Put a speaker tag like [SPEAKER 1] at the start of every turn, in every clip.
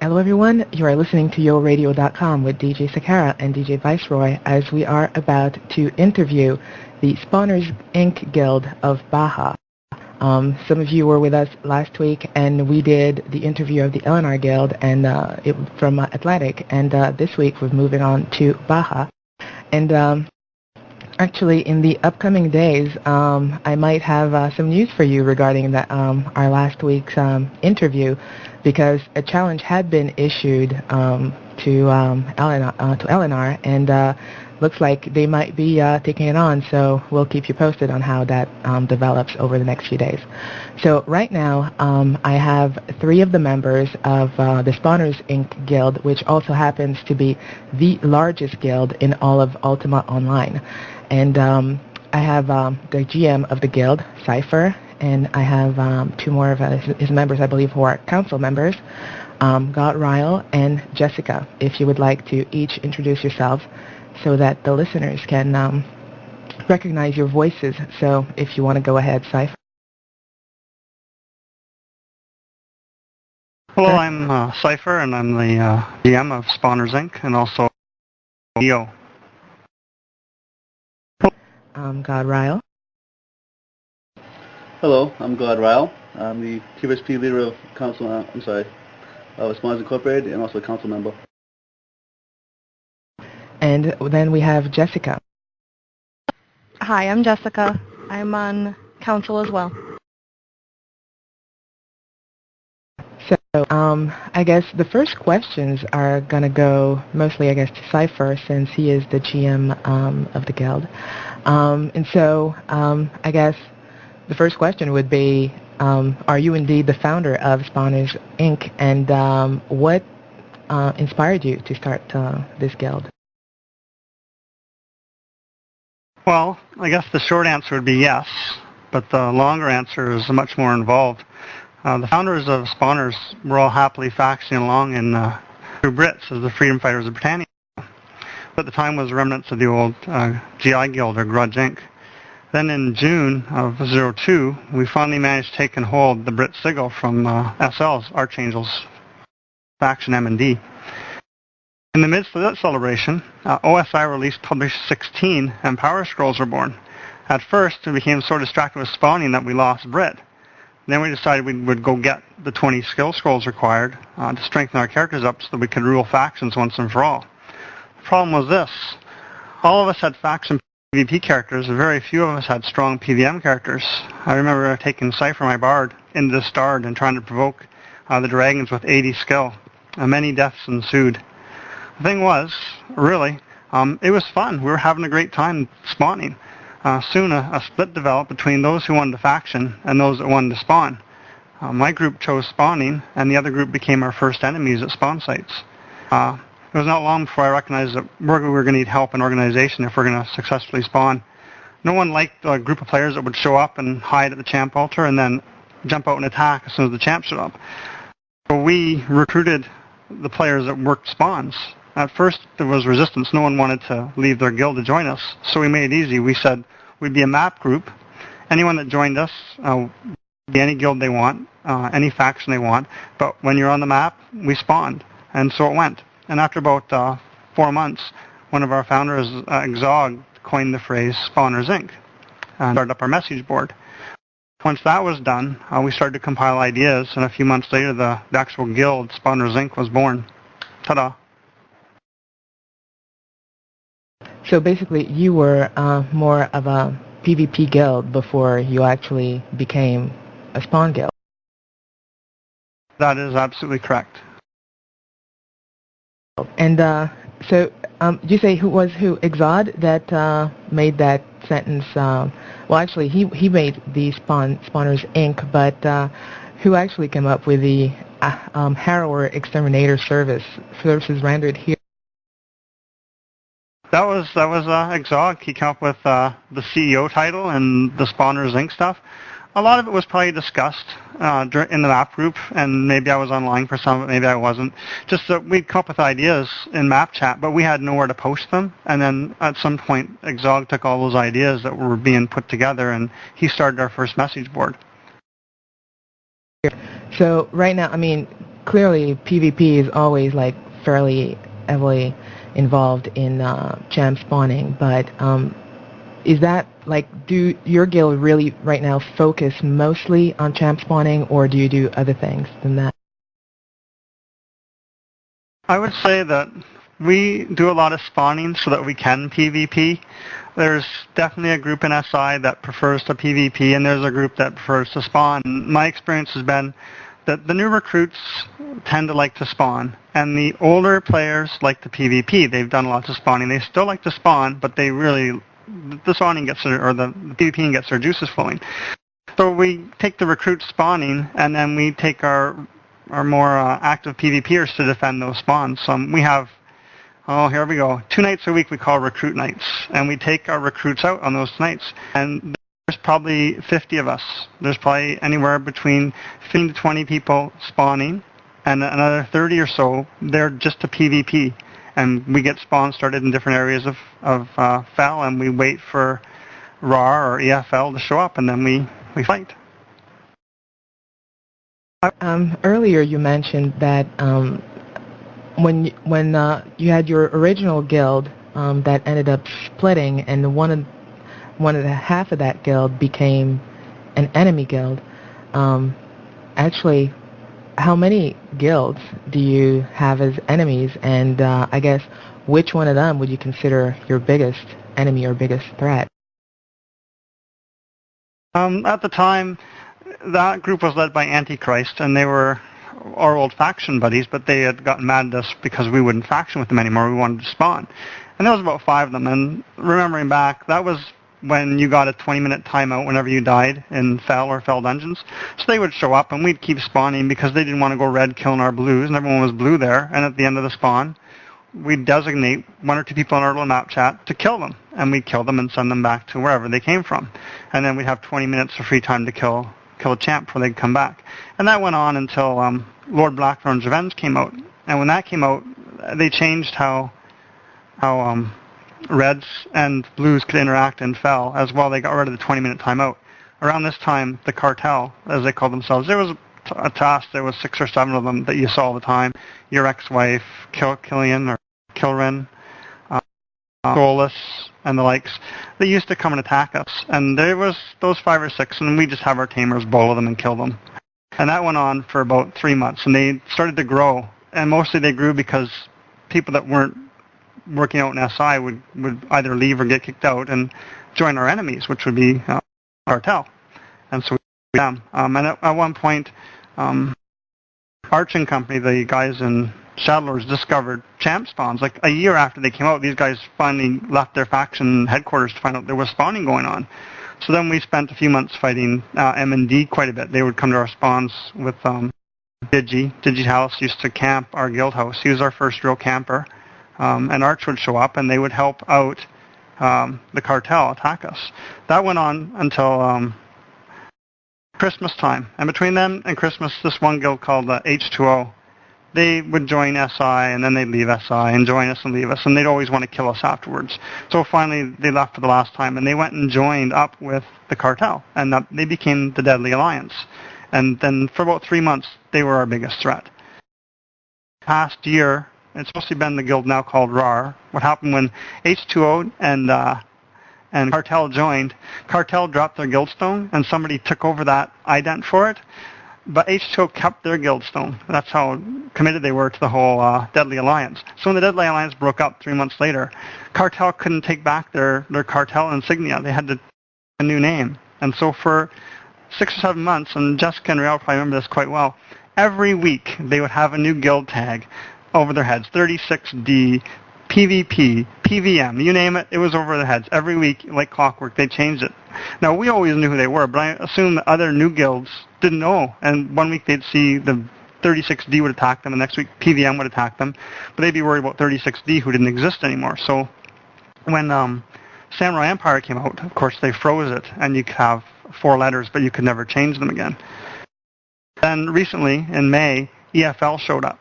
[SPEAKER 1] Hello everyone, you are listening to YoRadio.com with DJ Sakara and DJ Viceroy as we are about to interview the Spawners Inc. Guild of Baja. Some of you were with us last week and we did the interview of the LNR Guild and from Atlantic, and this week we're moving on to Baja. And actually, in the upcoming days, I might have some news for you regarding that, our last week's interview, because a challenge had been issued to LNR, and looks like they might be taking it on. So we'll keep you posted on how that develops over the next few days. So right now, I have 3 of the members of the Spawners Inc. Guild, which also happens to be the largest guild in all of Ultima Online. And I have the GM of the guild, Cypher, and I have 2 more of his members, I believe, who are council members, God Ryle and Jessica. If you would like to each introduce yourselves so that the listeners can recognize your voices. So if you want to go ahead, Cypher.
[SPEAKER 2] Hello, I'm Cypher, and I'm the GM of Spawners Inc. and also CEO.
[SPEAKER 1] God Ryle.
[SPEAKER 3] Hello, I'm God Ryle. I'm the TVSP leader of Council. Of Spawners Incorporated, and also a council member.
[SPEAKER 1] And then we have Jessica.
[SPEAKER 4] Hi, I'm Jessica. I'm on council as well.
[SPEAKER 1] So I guess the first questions are going to go mostly, I guess, to Cypher, since he is the GM of the guild. And so I guess the first question would be, are you indeed the founder of Spawners Inc., and what inspired you to start this guild?
[SPEAKER 2] Well, I guess the short answer would be yes, but the longer answer is much more involved. The founders of Spawners were all happily faxing along in through Brits as the Freedom Fighters of Britannia. At the time was remnants of the old GI Guild, or Grudge Inc. Then in June of '02, we finally managed to take and hold the Brit Sigil from SL's Archangels faction M&D. In the midst of that celebration, OSI released Publish 16, and Power Scrolls were born. At first, we became so distracted with spawning that we lost Brit. Then we decided we would go get the 20 skill scrolls required to strengthen our characters up so that we could rule factions once and for all. The problem was this. All of us had faction PvP characters, and very few of us had strong PVM characters. I remember taking Cypher, my bard, into the Stard and trying to provoke the dragons with 80 skill. Many deaths ensued. The thing was, really, it was fun. We were having a great time spawning. Soon a split developed between those who wanted to faction and those that wanted to spawn. My group chose spawning, and the other group became our first enemies at spawn sites. It was not long before I recognized that we were going to need help and organization if we're going to successfully spawn. No one liked a group of players that would show up and hide at the champ altar and then jump out and attack as soon as the champ showed up. So we recruited the players that worked spawns. At first there was resistance. No one wanted to leave their guild to join us. So we made it easy. We said we'd be a map group. Anyone that joined us, be any guild they want, any faction they want. But when you're on the map, we spawned. And so it went. And after about 4 months, one of our founders, Exog, coined the phrase Spawners Inc. and started up our message board. Once that was done, we started to compile ideas, and a few months later, the actual guild, Spawners Inc., was born. Ta-da!
[SPEAKER 1] So basically, you were more of a PvP guild before you actually became a spawn guild.
[SPEAKER 2] That is absolutely correct.
[SPEAKER 1] And so, did you say who Exod that made that sentence? Well, actually, he made the Spawners Inc., but who actually came up with the Harrower Exterminator services rendered here?
[SPEAKER 2] That was Exog. He came up with the CEO title and the Spawners Inc. stuff. A lot of it was probably discussed in the map group, and maybe I was online for some of it, maybe I wasn't. Just that we'd come up with ideas in map chat, but we had nowhere to post them. And then at some point, Exog took all those ideas that were being put together, and he started our first message board.
[SPEAKER 1] So right now, I mean, clearly PvP is always like fairly heavily involved in champ spawning, but is that like, do your guild really right now focus mostly on champ spawning, or do you do other things than that?
[SPEAKER 2] I would say that we do a lot of spawning so that we can PvP. There's definitely a group in SI that prefers to PvP, and there's a group that prefers to spawn. My experience has been that the new recruits tend to like to spawn, and the older players like to PvP. They've done lots of spawning. They still like to spawn, but they really, the spawning gets their, or the PvP gets their juices flowing. So we take the recruits spawning, and then we take our more active PvPers to defend those spawns. We have, here we go, 2 nights a week we call recruit nights, and we take our recruits out on those nights. And there's probably 50 of us. There's probably anywhere between 15 to 20 people spawning, and another 30 or so, they're just to PvP. And we get spawns started in different areas of FEL, and we wait for RAR or EFL to show up, and then we fight.
[SPEAKER 1] Earlier you mentioned that when you had your original guild that ended up splitting, and one of the half of that guild became an enemy guild. Actually, how many guilds do you have as enemies, and I guess which one of them would you consider your biggest enemy or biggest threat?
[SPEAKER 2] At the time, that group was led by Antichrist, and they were our old faction buddies, but they had gotten mad at us because we wouldn't faction with them anymore. We wanted to spawn. And there was about 5 of them, and remembering back, that was when you got a 20-minute timeout whenever you died in FEL or FEL dungeons. So they would show up, and we'd keep spawning because they didn't want to go red killing our blues, and everyone was blue there. And at the end of the spawn, we'd designate 1 or 2 people in our little map chat to kill them, and we'd kill them and send them back to wherever they came from. And then we'd have 20 minutes of free time to kill a champ before they'd come back. And that went on until Lord Blackthorn's Revenge came out. And when that came out, they changed how reds and blues could interact in FEL as well. They got rid of the 20-minute timeout. Around this time, the cartel, as they called themselves, there was a task. There was 6 or 7 of them that you saw all the time. Your ex-wife, Killian or Kilrin, Solus, and the likes. They used to come and attack us, and there was those 5 or 6, and we just have our tamers bowl them and kill them. And that went on for about 3 months, and they started to grow, and mostly they grew because people that weren't working out in SI would either leave or get kicked out and join our enemies, which would be cartel. And so we them. And at one point, Arch and Company, the guys in Shadowlords, discovered champ spawns. Like a year after they came out, these guys finally left their faction headquarters to find out there was spawning going on. So then we spent a few months fighting M&D quite a bit. They would come to our spawns with Digi. Digi's house used to camp our guild house. He was our first real camper. And Arch would show up, and they would help out the cartel attack us. That went on until Christmas time. And between them and Christmas, this one guild called H2O, they would join SI, and then they'd leave SI and join us and leave us, and they'd always want to kill us afterwards. So finally, they left for the last time, and they went and joined up with the cartel, and they became the Deadly Alliance. And then for about 3 months, they were our biggest threat. Past year, it's mostly been the guild now called RAR. What happened when H2O and Cartel joined, Cartel dropped their guildstone, and somebody took over that ident for it. But H2O kept their guildstone. That's how committed they were to the whole Deadly Alliance. So when the Deadly Alliance broke up 3 months later, Cartel couldn't take back their cartel insignia. They had to a new name. And so for 6 or 7 months, and Jessica and Riel probably remember this quite well, every week they would have a new guild tag over their heads. 36D, PvP, PVM, you name it, it was over their heads. Every week, like clockwork, they changed it. Now, we always knew who they were, but I assume that other new guilds didn't know. And one week they'd see the 36D would attack them, and next week PVM would attack them. But they'd be worried about 36D, who didn't exist anymore. So when Samurai Empire came out, of course, they froze it, and you could have 4 letters, but you could never change them again. Then recently, in May, EFL showed up.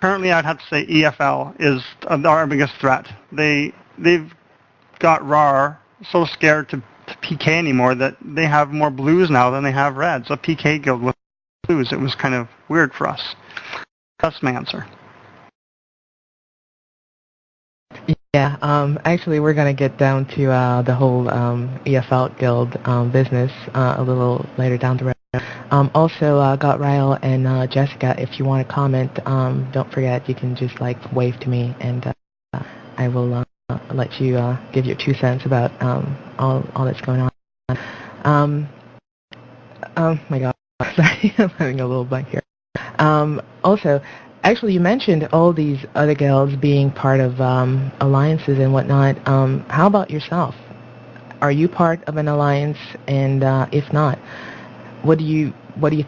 [SPEAKER 2] Currently, I'd have to say EFL is our biggest threat. They've got RAR so scared to PK anymore that they have more blues now than they have reds. A PK guild with blues. It was kind of weird for us. That's my answer.
[SPEAKER 1] Yeah, actually, we're going to get down to the whole EFL Guild business a little later down the road. Also, Gotrail and Jessica, if you want to comment, don't forget you can just like wave to me, and I will let you give your 2 cents about all that's going on. Oh my God, sorry, I'm having a little blank here. Also, actually, you mentioned all these other guilds being part of alliances and whatnot. How about yourself? Are you part of an alliance? And if not, what do you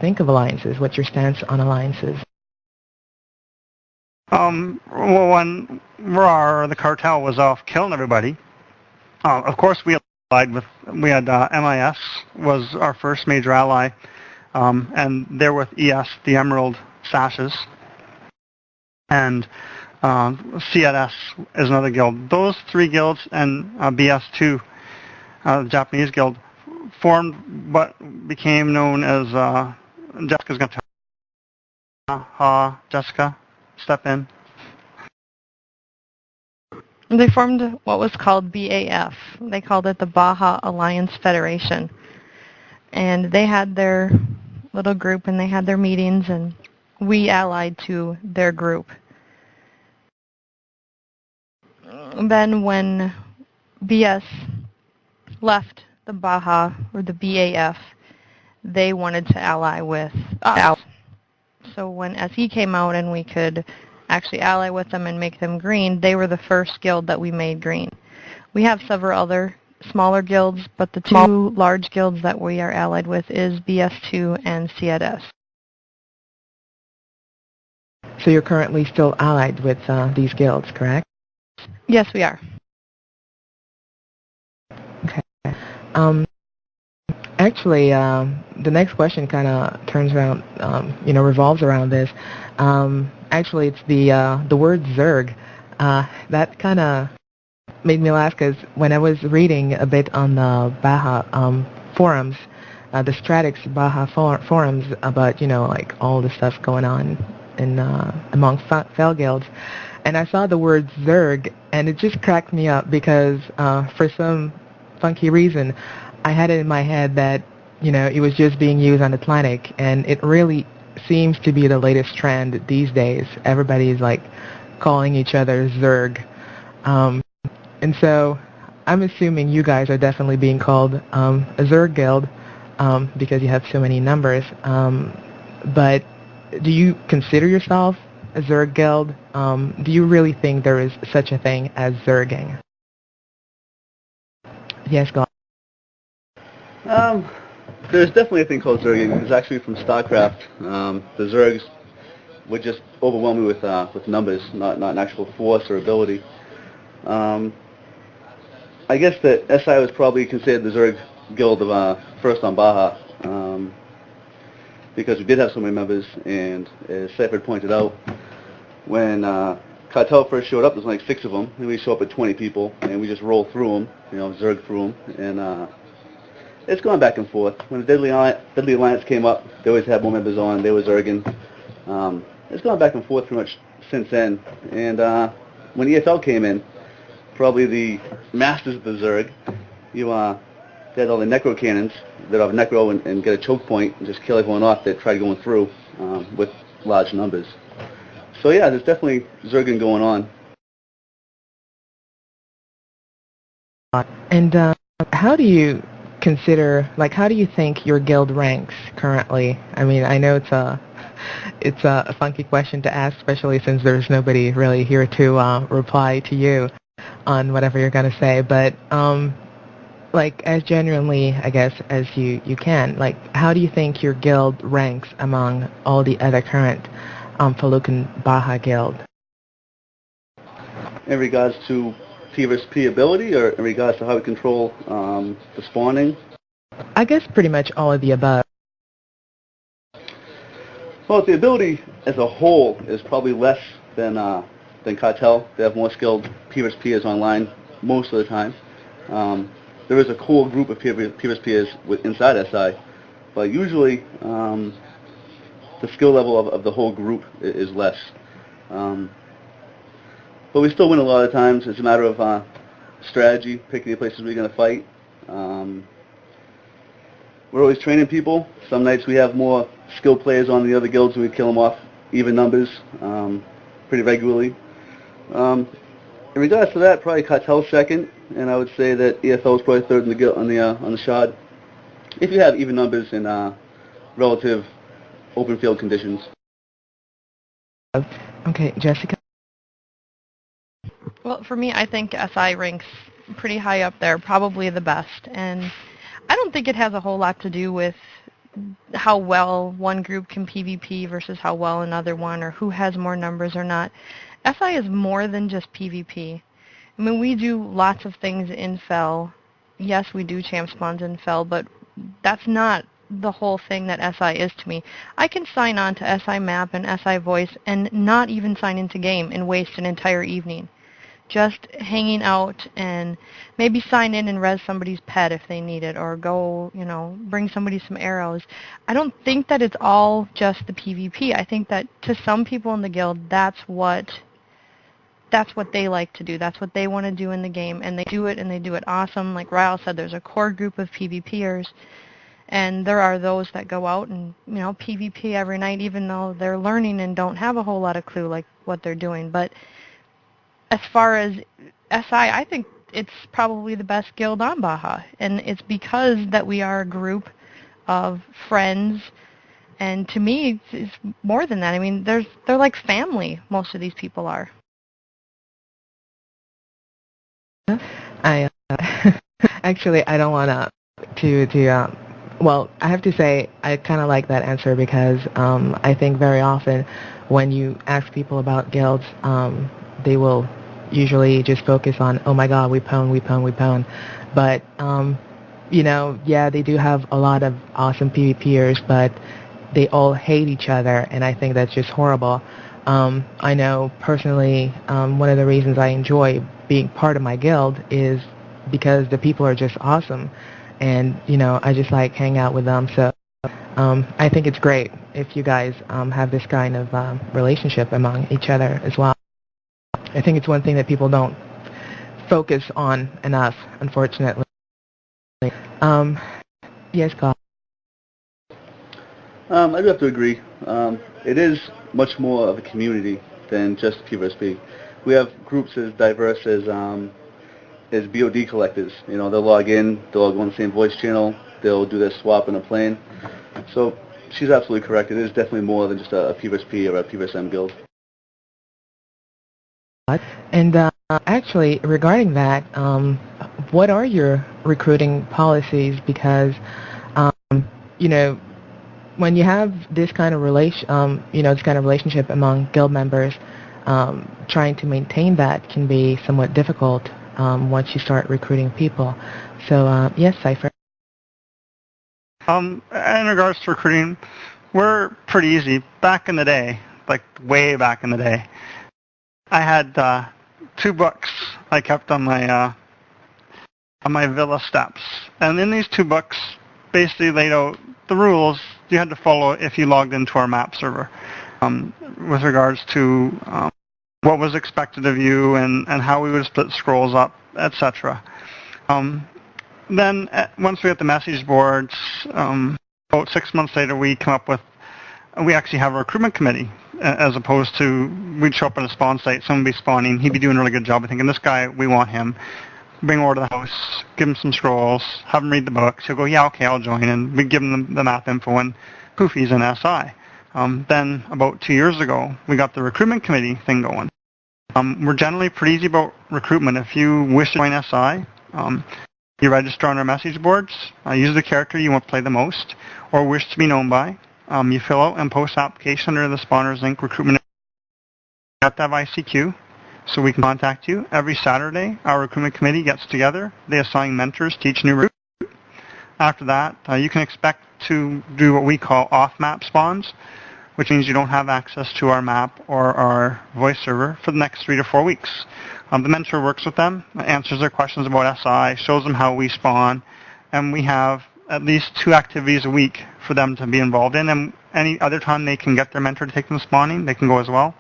[SPEAKER 1] think of alliances? What's your stance on alliances?
[SPEAKER 2] Well, when the cartel was off killing everybody, of course we allied with. We had MIS was our first major ally, and they're with ES, the Emerald Sashes. And CNS is another guild. Those three guilds and BS2, the Japanese guild, formed what became known as, Jessica's going to tell. Jessica, step in.
[SPEAKER 4] They formed what was called BAF. They called it the Baja Alliance Federation. And they had their little group and they had their meetings, and we allied to their group. Then when BS left the Baja, or the BAF, they wanted to ally with us. So when SE came out and we could actually ally with them and make them green, they were the first guild that we made green. We have several other smaller guilds, but the two large guilds that we are allied with is BS2 and CNS.
[SPEAKER 1] So you're currently still allied with these guilds, correct?
[SPEAKER 4] Yes, we are.
[SPEAKER 1] Okay. Actually, the next question kind of turns around, revolves around this. Actually, it's the word Zerg. That kind of made me laugh because when I was reading a bit on the Baja forums, the Stratix Baja forums about, like all the stuff going on in among Fel guilds, and I saw the word Zerg, and it just cracked me up because for some funky reason, I had it in my head that, it was just being used on Atlantic, and it really seems to be the latest trend these days. Everybody's like calling each other Zerg. And so I'm assuming you guys are definitely being called a Zerg guild because you have so many numbers. But do you consider yourself a Zerg guild? Do you really think there is such a thing as Zerging? Yes, go
[SPEAKER 3] on. There's definitely a thing called Zerging. It's actually from StarCraft. The Zergs would just overwhelm me with numbers, not an actual force or ability. I guess that SI was probably considered the Zerg guild of first on Baja, because we did have so many members, and as Seifert pointed out, when Cartel first showed up, there's like 6 of them, and we show up at 20 people, and we just roll through them, Zerg through them, and it's gone back and forth. When the Deadly Alliance came up, they always had more members on, they were Zerging. It's gone back and forth pretty much since then, and when EFL came in, probably the masters of the Zerg, they had all the necro cannons that have necro and get a choke point and just kill everyone off that tried going through with large numbers. So yeah, there's definitely Zerging going on.
[SPEAKER 1] And how do you consider, how do you think your guild ranks currently? I mean, I know it's a funky question to ask, especially since there's nobody really here to reply to you on whatever you're going to say, but as genuinely, I guess, as you can, how do you think your guild ranks among all the other current Felucan Baja guild?
[SPEAKER 3] In regards to P versus P ability, or in regards to how we control the spawning?
[SPEAKER 1] I guess pretty much all of the above.
[SPEAKER 3] Well, the ability as a whole is probably less than Cartel. They have more skilled P versus P's online most of the time. There is a core group of P versus P's inside SI, but usually the the skill level of the whole group is less. But we still win a lot of times. It's a matter of strategy, picking the places we're going to fight. We're always training people. Some nights we have more skilled players on the other guilds, and we kill them off even numbers pretty regularly. In regards to that, probably Cartel second, and I would say that EFL is probably third in the guild on the shard. If you have even numbers in relative open field conditions.
[SPEAKER 1] Okay, Jessica.
[SPEAKER 4] Well, for me, I think SI ranks pretty high up there, probably the best. And I don't think it has a whole lot to do with how well one group can PvP versus how well another one, or who has more numbers or not. SI is more than just PvP. I mean, we do lots of things in Fel. Yes, we do champ spawns in Fel, but that's not the whole thing that SI is to me. I can sign on to SI Map and SI Voice and not even sign into game and waste an entire evening just hanging out and maybe sign in and res somebody's pet if they need it, or go, bring somebody some arrows. I don't think that it's all just the PvP. I think that to some people in the guild, that's what they like to do. That's what they want to do in the game, and they do it awesome. Like Ryle said, there's a core group of PvPers, and there are those that go out and, PvP every night, even though they're learning and don't have a whole lot of clue like what they're doing. But as far as SI, I think it's probably the best guild on Baja, and it's because that we are a group of friends, and to me, it's more than that. I mean, they're like family, most of these people are.
[SPEAKER 1] I actually, I don't want to well, I have to say I kind of like that answer because I think very often when you ask people about guilds, they will usually just focus on, oh my god, we pwn. But, yeah, they do have a lot of awesome PvPers, but they all hate each other, and I think that's just horrible. I know personally one of the reasons I enjoy being part of my guild is because the people are just awesome, and, I just like hang out with them. So I think it's great if you guys have this kind of relationship among each other as well. I think it's one thing that people don't focus on enough, unfortunately. Yes, Carl.
[SPEAKER 3] I do have to agree. It is much more of a community than just PvP. We have groups as diverse as BOD collectors. They'll log in, they'll all go on the same voice channel, they'll do their swap in a plane. So she's absolutely correct. It is definitely more than just a PvP or a PvSM guild.
[SPEAKER 1] And actually, regarding that, what are your recruiting policies? Because, when you have this kind of relationship among guild members, trying to maintain that can be somewhat difficult once you start recruiting people. So, yes, Cypher.
[SPEAKER 2] In regards to recruiting, we're pretty easy. Back in the day, like way back in the day, I had 2 books I kept on my villa steps, and in these 2 books, basically laid out the rules you had to follow if you logged into our map server, with regards to what was expected of you and how we would split scrolls up, etc. Then once we got the message boards, about 6 months later, we actually have a recruitment committee, as opposed to we'd show up at a spawn site, someone would be spawning, he'd be doing a really good job of thinking, this guy, we want him. Bring him over to the house, give him some scrolls, have him read the books. He'll go, yeah, okay, I'll join. And we give him the map info, and poof, he's an SI. Then about 2 years ago, we got the recruitment committee thing going. We're generally pretty easy about recruitment. If you wish to join SI, you register on our message boards, use the character you want to play the most, or wish to be known by. You fill out and post application under the Spawners Inc. recruitment. You have to have ICQ, so we can contact you. Every Saturday, our recruitment committee gets together. They assign mentors to each new recruit. After that, you can expect to do what we call off-map spawns, which means you don't have access to our map or our voice server for the next 3 to 4 weeks. The mentor works with them, answers their questions about SI, shows them how we spawn, and we have at least 2 activities a week for them to be involved in, and any other time they can get their mentor to take them spawning, they can go as well.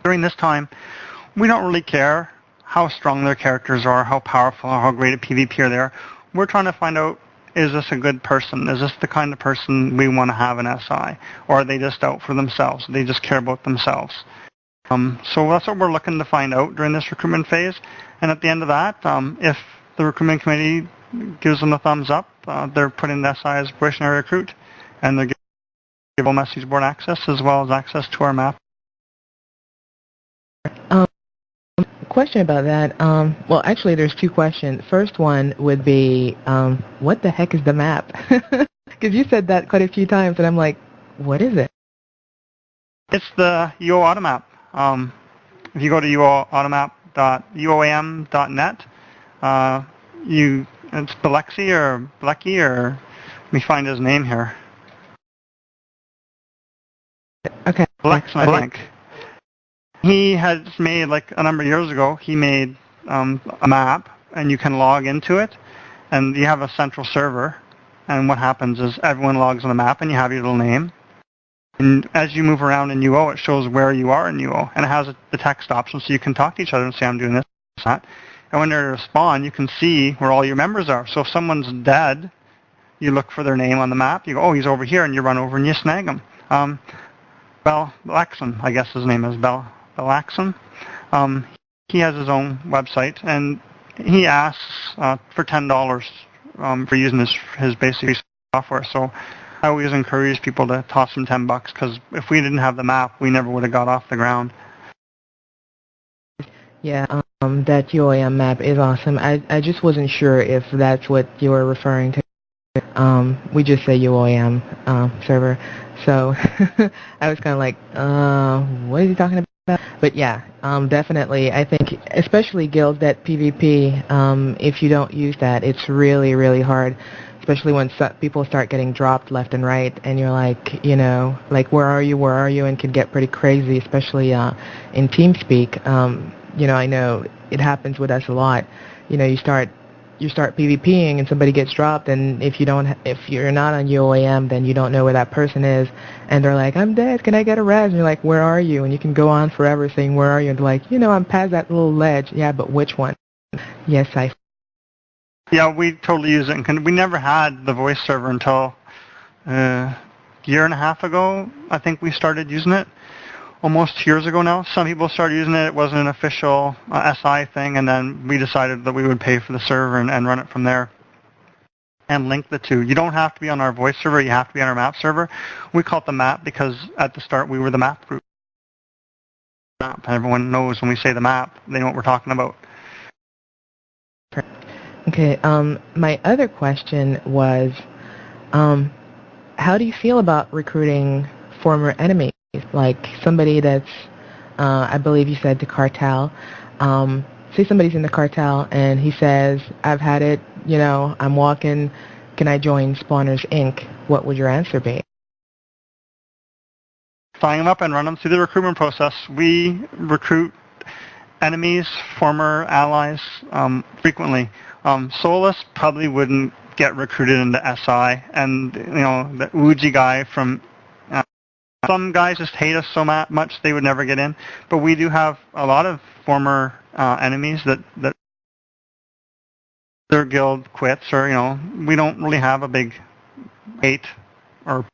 [SPEAKER 2] During this time, we don't really care how strong their characters are, how powerful or how great a PvPer they are. We're trying to find out, is this a good person? Is this the kind of person we want to have in SI? Or are they just out for themselves? They just care about themselves. So that's what we're looking to find out during this recruitment phase. And at the end of that, if the recruitment committee gives them a thumbs up, they're put in SI as probationary recruit, and they're given message board access as well as access to our map.
[SPEAKER 1] Question about that. Well, actually, there's 2 questions. First one would be, what the heck is the map? Because you said that quite a few times, and I'm like, what is it?
[SPEAKER 2] It's the UO Automap. If you go to uoautomap.uoam.net, it's Bilecky or let me find his name here.
[SPEAKER 1] Okay.
[SPEAKER 2] Bilecky, I think. He has made, like a number of years ago, he made a map, and you can log into it, and you have a central server, and what happens is everyone logs on the map, and you have your little name. And as you move around in UO, it shows where you are in UO, and it has the text option, so you can talk to each other and say, I'm doing this, that. And when they're spawn, you can see where all your members are. So if someone's dead, you look for their name on the map, you go, oh, he's over here, and you run over and you snag him. Belaxon, I guess his name is Belaxon. He has his own website, and he asks for $10 for using his basic software. So I always encourage people to toss him $10 because if we didn't have the map, we never would have got off the ground.
[SPEAKER 1] Yeah, that UOM map is awesome. I just wasn't sure if that's what you were referring to. We just say UOM server. So I was kind of like, what is he talking about? But yeah, definitely. I think, especially guilds that PvP, if you don't use that, it's really, really hard. Especially when people start getting dropped left and right, and you're like, like, where are you, and can get pretty crazy, especially in TeamSpeak. I know it happens with us a lot. You start PvPing and somebody gets dropped, and if you're not on UOAM, then you don't know where that person is, and they're like, I'm dead, can I get a res? And you're like, where are you? And you can go on forever saying, where are you? And they're like, I'm past that little ledge. Yeah, but which one? Yes,
[SPEAKER 2] Yeah, we totally use it. And we never had the voice server until a year and a half ago. I think we started using it. Almost 2 years ago now. Some people started using it. It wasn't an official SI thing, and then we decided that we would pay for the server and run it from there and link the two. You don't have to be on our voice server. You have to be on our map server. We call it the map because at the start we were the map group. Everyone knows when we say the map, they know what we're talking about.
[SPEAKER 1] Okay, my other question was, how do you feel about recruiting former enemies? Like somebody that's, I believe you said the cartel. Say somebody's in the cartel and he says, I've had it, I'm walking, can I join Spawners Inc.? What would your answer be?
[SPEAKER 2] Sign them up and run them through the recruitment process. We recruit enemies, former allies, frequently. Solus probably wouldn't get recruited into SI, and the Uji guy from some guys just hate us so much they would never get in. But we do have a lot of former enemies that their guild quits, or we don't really have a big hate for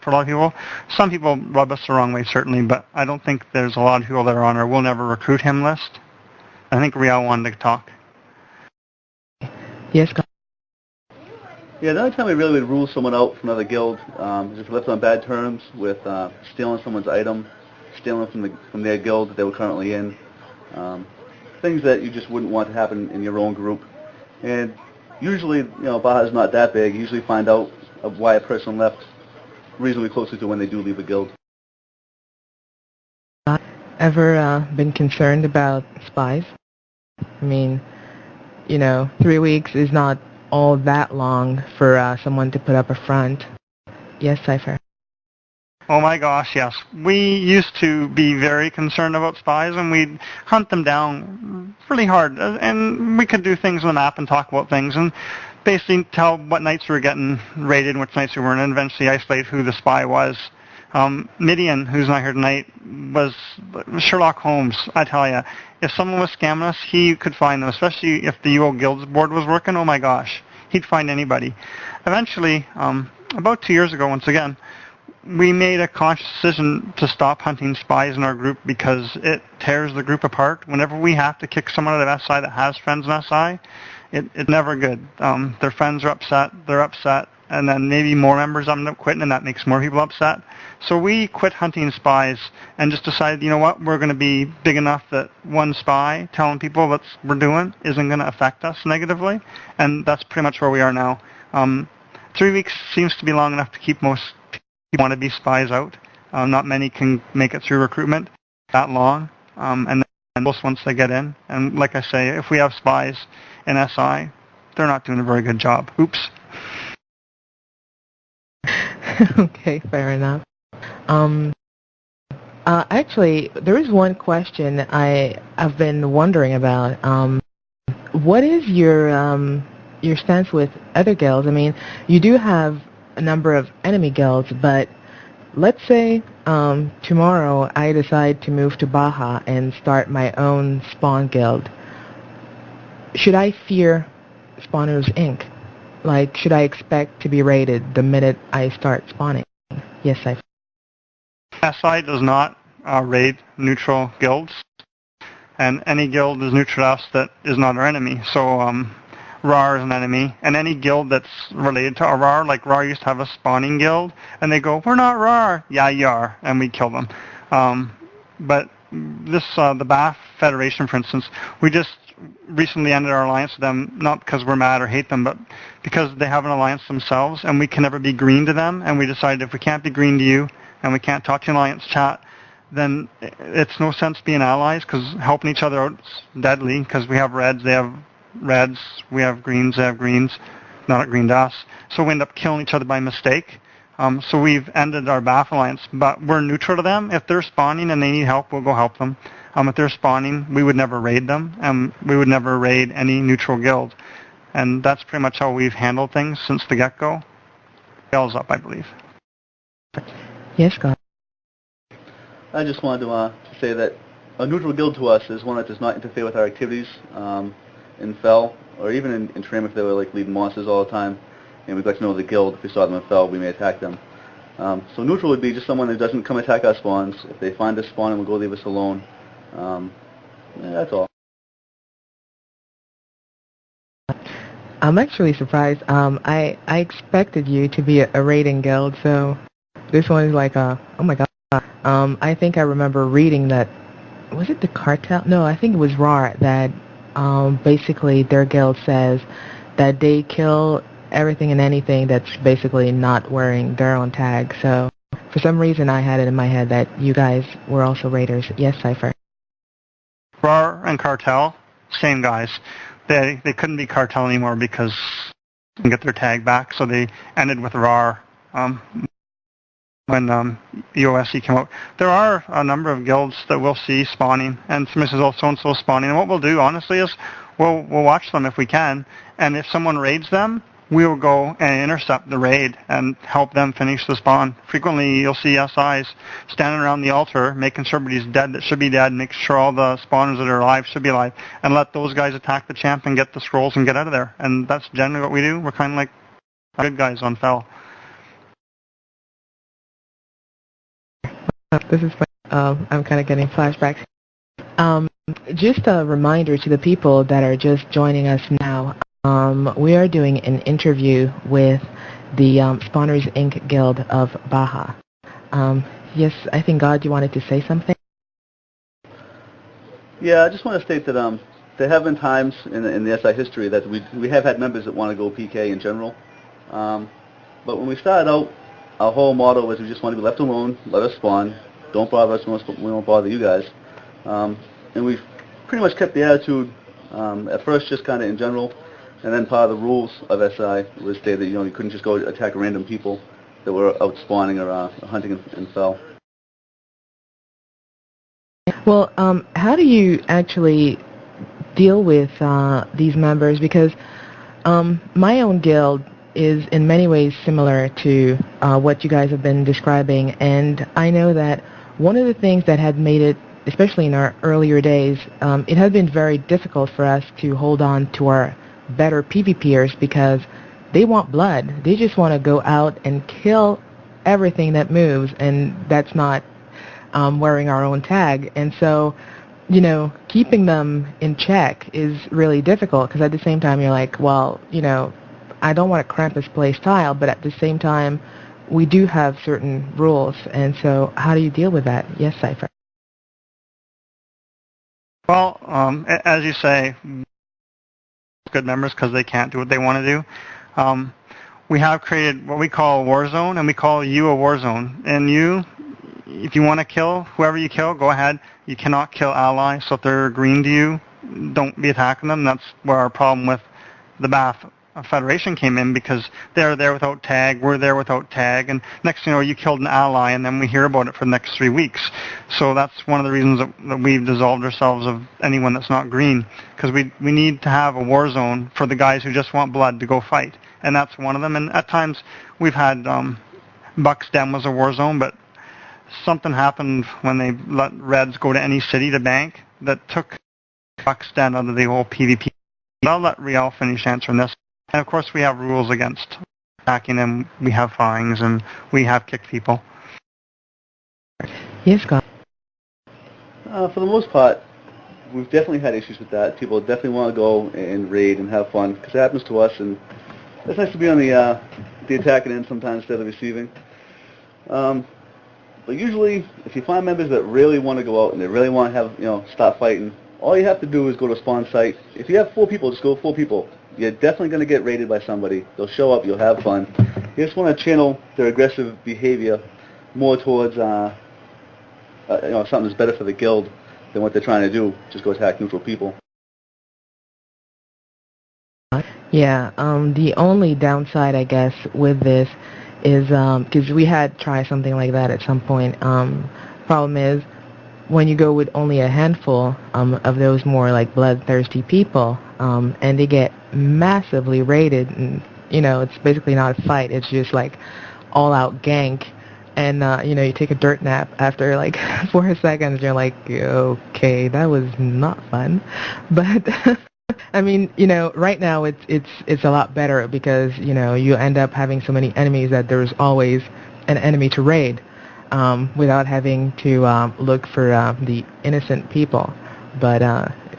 [SPEAKER 2] a lot of people. Some people rub us the wrong way, certainly, but I don't think there's a lot of people that are on our "we'll never recruit him" list. I think Riel wanted to talk.
[SPEAKER 1] Yes.
[SPEAKER 3] Yeah, the only time we really would rule someone out from another guild is if we left on bad terms with stealing someone's item, stealing from their guild that they were currently in, things that you just wouldn't want to happen in your own group. And usually, Baja's not that big. You usually find out of why a person left reasonably closely to when they do leave a guild.
[SPEAKER 1] Ever been concerned about spies? I mean, 3 weeks is not all that long for someone to put up a front. Yes, Cypher.
[SPEAKER 2] Oh my gosh, yes. We used to be very concerned about spies, and we'd hunt them down really hard. And we could do things on the map and talk about things. And basically tell what nights we were getting raided and which nights we weren't, and eventually isolate who the spy was. Midian, who's not here tonight, was Sherlock Holmes, I tell you. If someone was scamming us, he could find them, especially if the UO Guilds board was working. Oh my gosh, he'd find anybody. Eventually, about 2 years ago, once again, we made a conscious decision to stop hunting spies in our group because it tears the group apart. Whenever we have to kick someone out of SI that has friends in SI, it's never good. Their friends are upset, they're upset, and then maybe more members end up quitting, and that makes more people upset. So we quit hunting spies and just decided, you know what, we're going to be big enough that one spy telling people what we're doing isn't going to affect us negatively, and that's pretty much where we are now. 3 weeks seems to be long enough to keep most people who want to be spies out. Not many can make it through recruitment that long, and then most once they get in. And like I say, if we have spies in SI, they're not doing a very good job. Oops.
[SPEAKER 1] Okay, fair enough. Actually, there is one question I've been wondering about. What is your stance with other guilds? I mean, you do have a number of enemy guilds, but let's say tomorrow I decide to move to Baja and start my own spawn guild. Should I fear Spawners Inc.? Like, should I expect to be raided the minute I start spawning? Yes,
[SPEAKER 2] SI does not raid neutral guilds, and any guild is neutral to us that is not our enemy. So RAR is an enemy, and any guild that's related to a RAR, like RAR used to have a spawning guild, and they go, we're not RAR. Yeah, you are, and we kill them. But this, the BAF Federation, for instance, we just recently ended our alliance with them, not because we're mad or hate them, but because they have an alliance themselves, and we can never be green to them, and we decided if we can't be green to you, and we can't talk to an alliance chat, then it's no sense being allies, because helping each other out is deadly, because we have reds, they have reds, we have greens, they have greens, not green to us, so we end up killing each other by mistake. So we've ended our BAF alliance, but we're neutral to them. If they're spawning and they need help, we'll go help them. If they're spawning, we would never raid them, and we would never raid any neutral guild. And that's pretty much how we've handled things since the get-go. Bell's up, I believe.
[SPEAKER 1] Yes, God.
[SPEAKER 3] I just wanted to say that a neutral guild to us is one that does not interfere with our activities in Fel, or even in Tram if they were like leading monsters all the time. And we'd like to know the guild. If we saw them in Fel, we may attack them. So neutral would be just someone who doesn't come attack our spawns. If they find us spawn, we'll go leave us alone. That's all.
[SPEAKER 1] I'm actually surprised. I expected you to be a raiding guild, so this one is like oh my god. I think I remember reading that, was it the cartel? No, I think it was RAR that basically their guild says that they kill everything and anything that's basically not wearing their own tag. So for some reason I had it in my head that you guys were also raiders. Yes, Cypher.
[SPEAKER 2] RAR and Cartel, same guys. They couldn't be Cartel anymore because they didn't get their tag back, so they ended with RAR when EOSE came out. There are a number of guilds that we'll see spawning, and somebody says, oh, so-and-so spawning. And what we'll do, honestly, is we'll watch them if we can, and if someone raids them, we will go and intercept the raid and help them finish the spawn. Frequently, you'll see SIs standing around the altar, making sure everybody's dead that should be dead, make sure all the spawners that are alive should be alive, and let those guys attack the champ and get the scrolls and get out of there. And that's generally what we do. We're kind of like good guys on Fel.
[SPEAKER 1] This is funny. I'm kind of getting flashbacks. Just a reminder to the people that are just joining us now. We are doing an interview with the Spawners Inc. Guild of Baja. Yes, I think, God, you wanted to say something?
[SPEAKER 3] Yeah, I just want to state that there have been times in the SI history that we have had members that want to go PK in general. But when we started out, our whole motto was we just want to be left alone, let us spawn, don't bother us, we won't bother you guys. And we've pretty much kept the attitude, at first just kind of in general, and then part of the rules of SI was stated that you couldn't just go attack random people that were out spawning or hunting in Fel.
[SPEAKER 1] Well, how do you actually deal with these members? Because My own guild is in many ways similar to what you guys have been describing, and I know that one of the things that had made it, especially in our earlier days, it had been very difficult for us to hold on to our better PvPers because they want blood. They just want to go out and kill everything that moves, and that's not wearing our own tag. And so, keeping them in check is really difficult because at the same time you're like, well, I don't want to cramp this play style, but at the same time, we do have certain rules. And so how do you deal with that? Yes, Cypher.
[SPEAKER 2] Well, as you say, good members because they can't do what they want to do. We have created what we call a war zone, and we call you a war zone. And you, if you want to kill whoever you kill, go ahead. You cannot kill allies, so if they're green to you, don't be attacking them. That's where our problem with the Bath Federation came in, because they're there without tag, we're there without tag, and next thing you know, you killed an ally, and then we hear about it for the next 3 weeks. So that's one of the reasons that we've dissolved ourselves of anyone that's not green, because we need to have a war zone for the guys who just want blood to go fight, and that's one of them. And at times we've had Buck's Den was a war zone, but something happened when they let Reds go to any city to bank that took Buck's Den out of the whole PvP. I'll let Riel finish answering this. And of course we have rules against attacking them, we have fines, and we have kicked people.
[SPEAKER 1] Yes, Scott.
[SPEAKER 3] For the most part, we've definitely had issues with that. People definitely want to go and raid and have fun, because it happens to us, and it's nice to be on the attacking end sometimes instead of receiving. But usually, if you find members that really want to go out and they really want to have, start fighting, all you have to do is go to a spawn site. If you have 4 people, just go 4 people. You're definitely going to get raided by somebody. They'll show up, you'll have fun. You just want to channel their aggressive behavior more towards something that's better for the guild than what they're trying to do. Just go attack neutral people.
[SPEAKER 1] Yeah, the only downside, I guess, with this is, because we had tried something like that at some point, problem is, when you go with only a handful of those more like bloodthirsty people, and they get massively raided, and it's basically not a fight, it's just like all-out gank, and you take a dirt nap after like 4 seconds, you're like, okay, that was not fun. But I mean, right now it's a lot better because you end up having so many enemies that there's always an enemy to raid, without having to look for the innocent people. But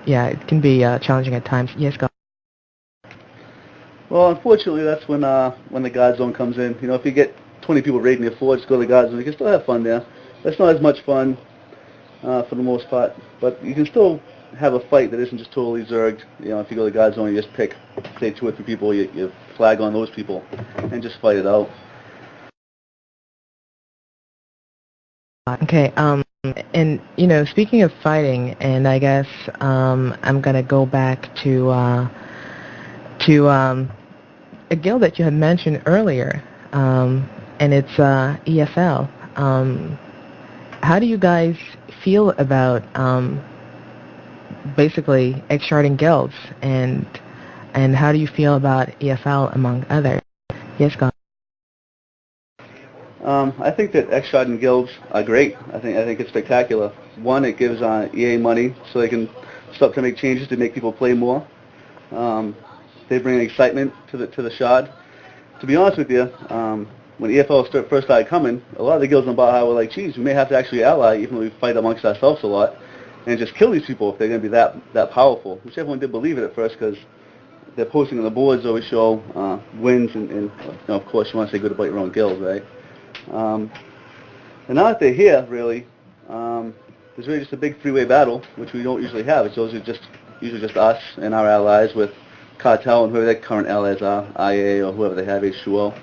[SPEAKER 1] yeah, it can be challenging at times. Yes, go.
[SPEAKER 3] Well, unfortunately, that's when the God Zone comes in. If you get 20 people raiding your floor, just go to the God Zone. You can still have fun there. That's not as much fun for the most part, but you can still have a fight that isn't just totally zerged. If you go to the God Zone, you just pick, say, 2 or 3 people, you flag on those people, and just fight it out.
[SPEAKER 1] Okay, and speaking of fighting, and I guess I'm gonna go back to a guild that you had mentioned earlier, and it's EFL. How do you guys feel about basically X-sharding guilds, and how do you feel about EFL among others? Yes, go.
[SPEAKER 3] I think that X-sharding guilds are great. I think it's spectacular. One, it gives EA money so they can start to make changes to make people play more. They bring excitement to the shard. To be honest with you, when EFL first started coming, a lot of the guilds in Baja were like, geez, we may have to actually ally, even though we fight amongst ourselves a lot, and just kill these people if they're going to be that powerful, which everyone did believe it at first, because they're posting on the boards always show wins, and of course you want to say good about your own guild, right? And now that they're here, really, there's really just a big three-way battle, which we don't usually have. It's usually just us and our allies with Cartel and whoever their current allies are, IA or whoever they have, H2O.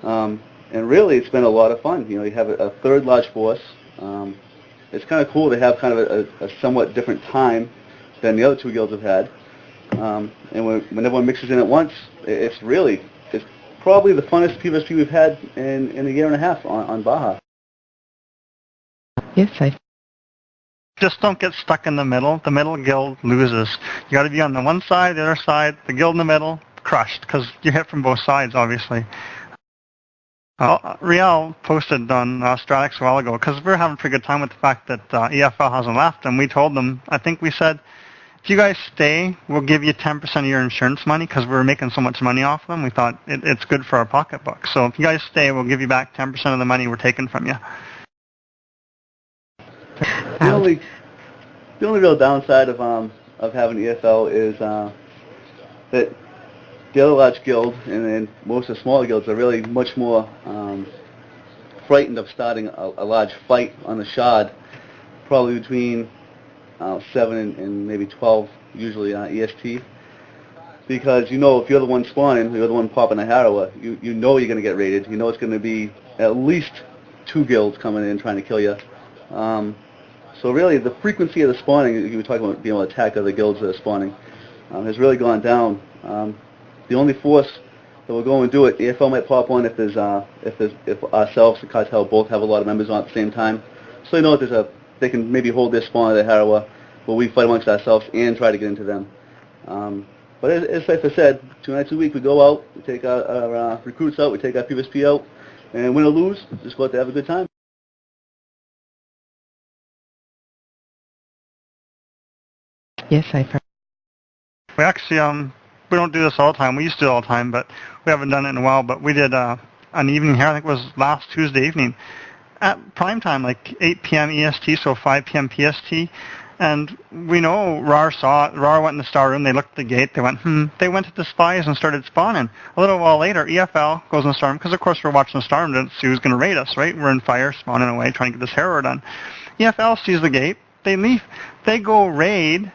[SPEAKER 3] And really, it's been a lot of fun. You have a third large force. It's kind of cool to have kind of a somewhat different time than the other 2 guilds have had. And when everyone mixes in at once, it's probably the funnest PvP we've had in a year and a half on Baja.
[SPEAKER 1] Yes, I.
[SPEAKER 2] Just don't get stuck in the middle. The middle guild loses. You got to be on the one side, the other side, the guild in the middle, crushed because you hit from both sides, obviously. Riel posted on Stratix a while ago because we were having a pretty good time with the fact that EFL hasn't left, and we told them, I think we said, if you guys stay, we'll give you 10% of your insurance money because we were making so much money off them. We thought it's good for our pocketbook. So if you guys stay, we'll give you back 10% of the money we're taking from you.
[SPEAKER 3] The only real downside of having EFL is that the other large guild and most of the smaller guilds are really much more frightened of starting a large fight on the shard, probably between 7 and maybe 12 usually EST, because if you're the one spawning, you're the one popping a Harrower, you know you're going to get raided. You know it's going to be at least 2 guilds coming in trying to kill you. So really the frequency of the spawning, you were talking about being able to attack other guilds that are spawning, has really gone down. The only force that will go and do it, the EFL might pop on if ourselves, the cartel, both have a lot of members on at the same time. So you know they can maybe hold their spawn or their Harrower, but we fight amongst ourselves and try to get into them. But as I said, 2 nights a week we go out, we take our recruits out, we take our PvSP out, and win or lose, just go out to have a good time.
[SPEAKER 1] Yes, I've heard.
[SPEAKER 2] We actually, we don't do this all the time. We used to do it all the time, but we haven't done it in a while. But we did an evening here, I think it was last Tuesday evening, at prime time, like 8 p.m. EST, so 5 p.m. PST. And we know RAR saw it. RAR went in the star room. They looked at the gate. They went, They went to the spies and started spawning. A little while later, EFL goes in the star room, because of course we're watching the star room to see who's going to raid us, right? We're in fire, spawning away, trying to get this Harrower done. EFL sees the gate. They leave. They go raid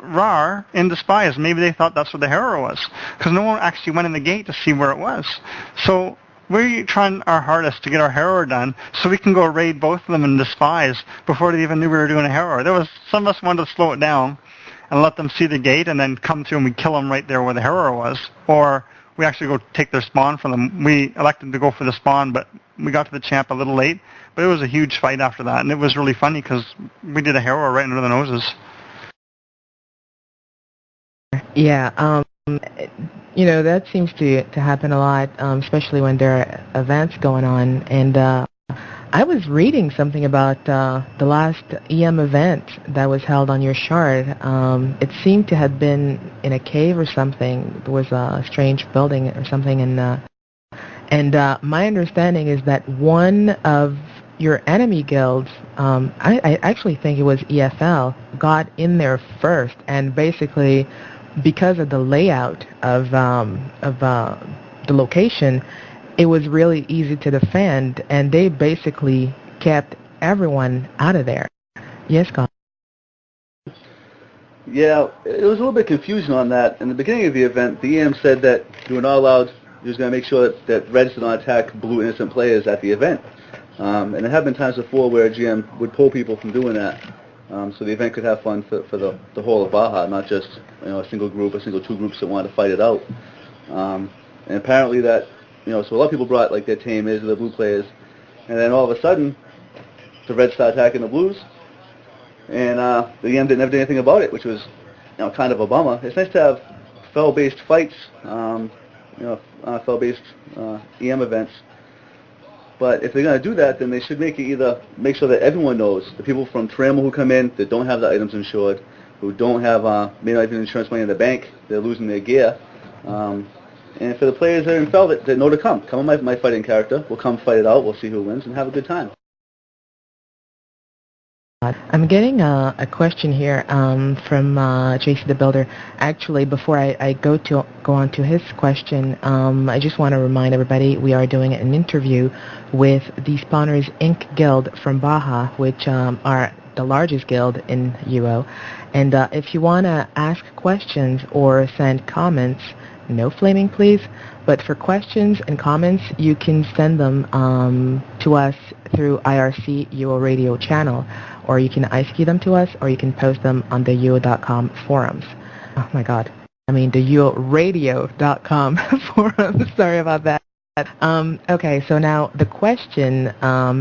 [SPEAKER 2] RAR in the spies. Maybe they thought that's where the Harrower was, because no one actually went in the gate to see where it was. So we're trying our hardest to get our Harrower done so we can go raid both of them in the spies before they even knew we were doing a Harrower. Some of us wanted to slow it down and let them see the gate and then come through and we kill them right there where the Harrower was. Or we actually go take their spawn from them. We elected to go for the spawn, but we got to the champ a little late. But it was a huge fight after that, and it was really funny because we did a Harrower right under the noses.
[SPEAKER 1] Yeah, that seems to happen a lot, especially when there are events going on. And I was reading something about the last EM event that was held on your shard. It seemed to have been in a cave or something. There was a strange building or something. And my understanding is that one of your enemy guilds, I actually think it was EFL, got in there first, and basically, because of the layout of the location, it was really easy to defend, and they basically kept everyone out of there. Yes, Scott?
[SPEAKER 3] Yeah, it was a little bit confusion on that. In the beginning of the event, the EM said that you were not allowed, he was going to make sure that Reds did not attack blue innocent players at the event. And there have been times before where GM would pull people from doing that. So the event could have fun for the whole of Baja, not just a single group or two groups that wanted to fight it out. And apparently that, so a lot of people brought like their tamers or their blue players, and then all of a sudden the Reds started attacking the blues, and the EM never did anything about it, which was kind of a bummer. It's nice to have fell-based fights, fell-based EM events. But if they're going to do that, then they should make sure that everyone knows, the people from Trammel who come in that don't have the items insured, who don't have maybe not even insurance money in the bank, they're losing their gear. And for the players that are in Fell that know to come on my fighting character, we'll come fight it out, we'll see who wins, and have a good time.
[SPEAKER 1] I'm getting a question here from JC the Builder. Actually, before I go on to his question, I just want to remind everybody we are doing an interview with the Spawners Inc. Guild from Baja, which are the largest guild in UO. And if you want to ask questions or send comments, no flaming please, but for questions and comments, you can send them to us through IRC UO Radio channel, or you can ISKey them to us, or you can post them on the UO.com forums. Oh my God. I mean the UORadio.com forums. Sorry about that. Okay, so now the question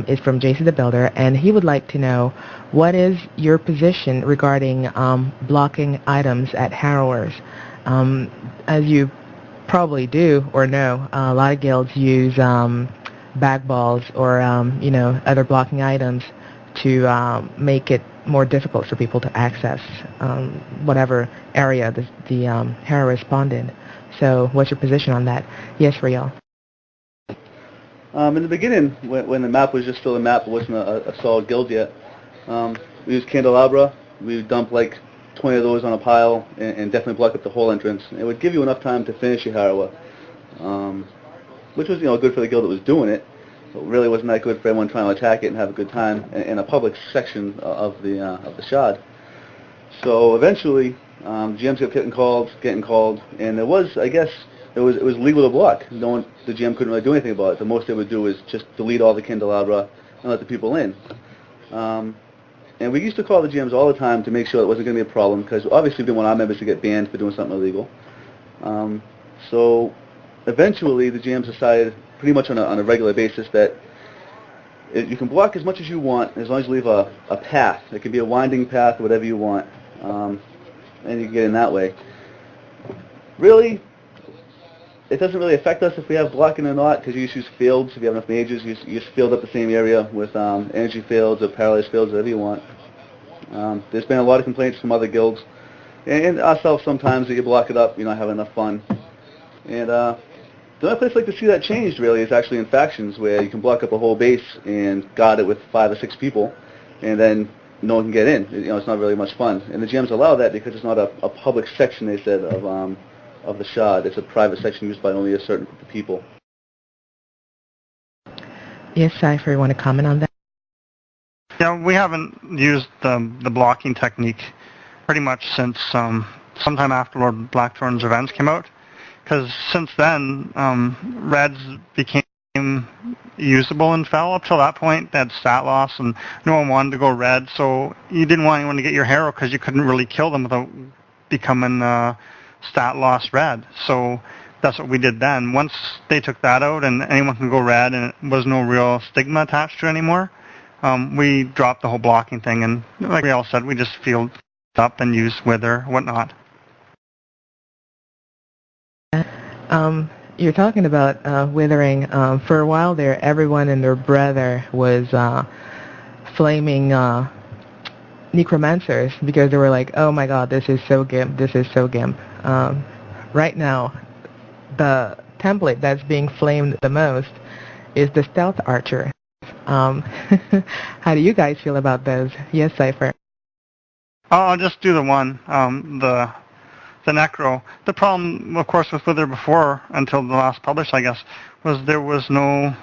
[SPEAKER 1] is from JC the Builder, and he would like to know, what is your position regarding blocking items at Harrowers? As you probably do or know, a lot of guilds use bag balls or other blocking items to make it more difficult for people to access whatever area the hero spawned in. So what's your position on that? Yes, Riel.
[SPEAKER 3] In the beginning, when the map was just still a map, it wasn't a solid guild yet, we used candelabra. We would dump like 20 of those on a pile and definitely block up the whole entrance. It would give you enough time to finish your Harawa, which was good for the guild that was doing it, but really wasn't that good for everyone trying to attack it and have a good time in a public section of the Shard. So eventually, GMs kept getting called, and it was, I guess, it was legal to block. The GM couldn't really do anything about it. The most they would do is just delete all the candelabra and let the people in. And we used to call the GMs all the time to make sure it wasn't going to be a problem, because obviously we didn't want our members to get banned for doing something illegal. So eventually the GMs decided pretty much on a regular basis that you can block as much as you want as long as you leave a path. It can be a winding path or whatever you want, and you can get in that way. Really, it doesn't really affect us if we have blocking or not, because you just use fields. If you have enough mages, you just field up the same area with energy fields or paralyzed fields, whatever you want. There's been a lot of complaints from other guilds, and ourselves sometimes, that you block it up, you're not having enough fun. And the only place I'd like to see that changed, really, is actually in factions, where you can block up a whole base and guard it with 5 or 6 people, and then no one can get in. It's not really much fun. And the GMs allow that because it's not a public section, they said, of the Shard. It's a private section used by only a certain group of people.
[SPEAKER 1] Yes, Cypher, you want to comment on that?
[SPEAKER 2] Yeah, we haven't used the blocking technique pretty much since sometime after Lord Blackthorn's Revenge came out, because since then, Reds became usable in Fel. Up till that point, they had stat loss, and no one wanted to go Red, so you didn't want anyone to get your hero because you couldn't really kill them without becoming stat loss Red. So that's what we did then. Once they took that out and anyone can go Red and it was no real stigma attached to it anymore, we dropped the whole blocking thing, and like we all said, we just field up and use Wither, whatnot.
[SPEAKER 1] You're talking about withering. For a while there, everyone and their brother was flaming necromancers because they were like, oh my god, this is so gimp, this is so gimp. Right now, the template that's being flamed the most is the stealth archer. How do you guys feel about those? Yes, Cypher.
[SPEAKER 2] I'll just do the one, the Necro. The problem, of course, with Wither before, until the last publish, I guess, was there was no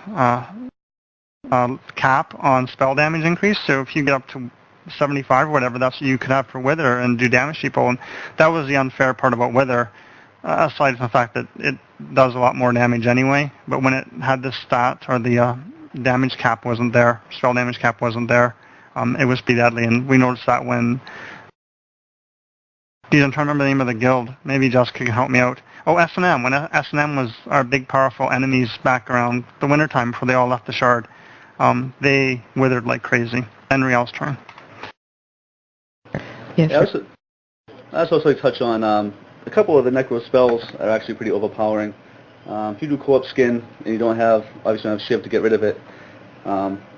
[SPEAKER 2] cap on spell damage increase. So if you get up to 75 or whatever, that's what you could have for Wither and do damage to people. And that was the unfair part about Wither, aside from the fact that it does a lot more damage anyway. But when it had the stat, or the damage cap wasn't there, spell damage cap wasn't there, it was pretty deadly. And we noticed that when... I'm trying to remember the name of the guild. Maybe Jessica can help me out. Oh, S&M. When S&M was our big, powerful enemies back around the wintertime before they all left the Shard, they withered like crazy. And Riel's turn.
[SPEAKER 1] Yes.
[SPEAKER 3] Yeah, I also like to touch on a couple of the Necro spells are actually pretty overpowering. If you do Corpse Skin and you don't obviously don't have Shiv to get rid of it,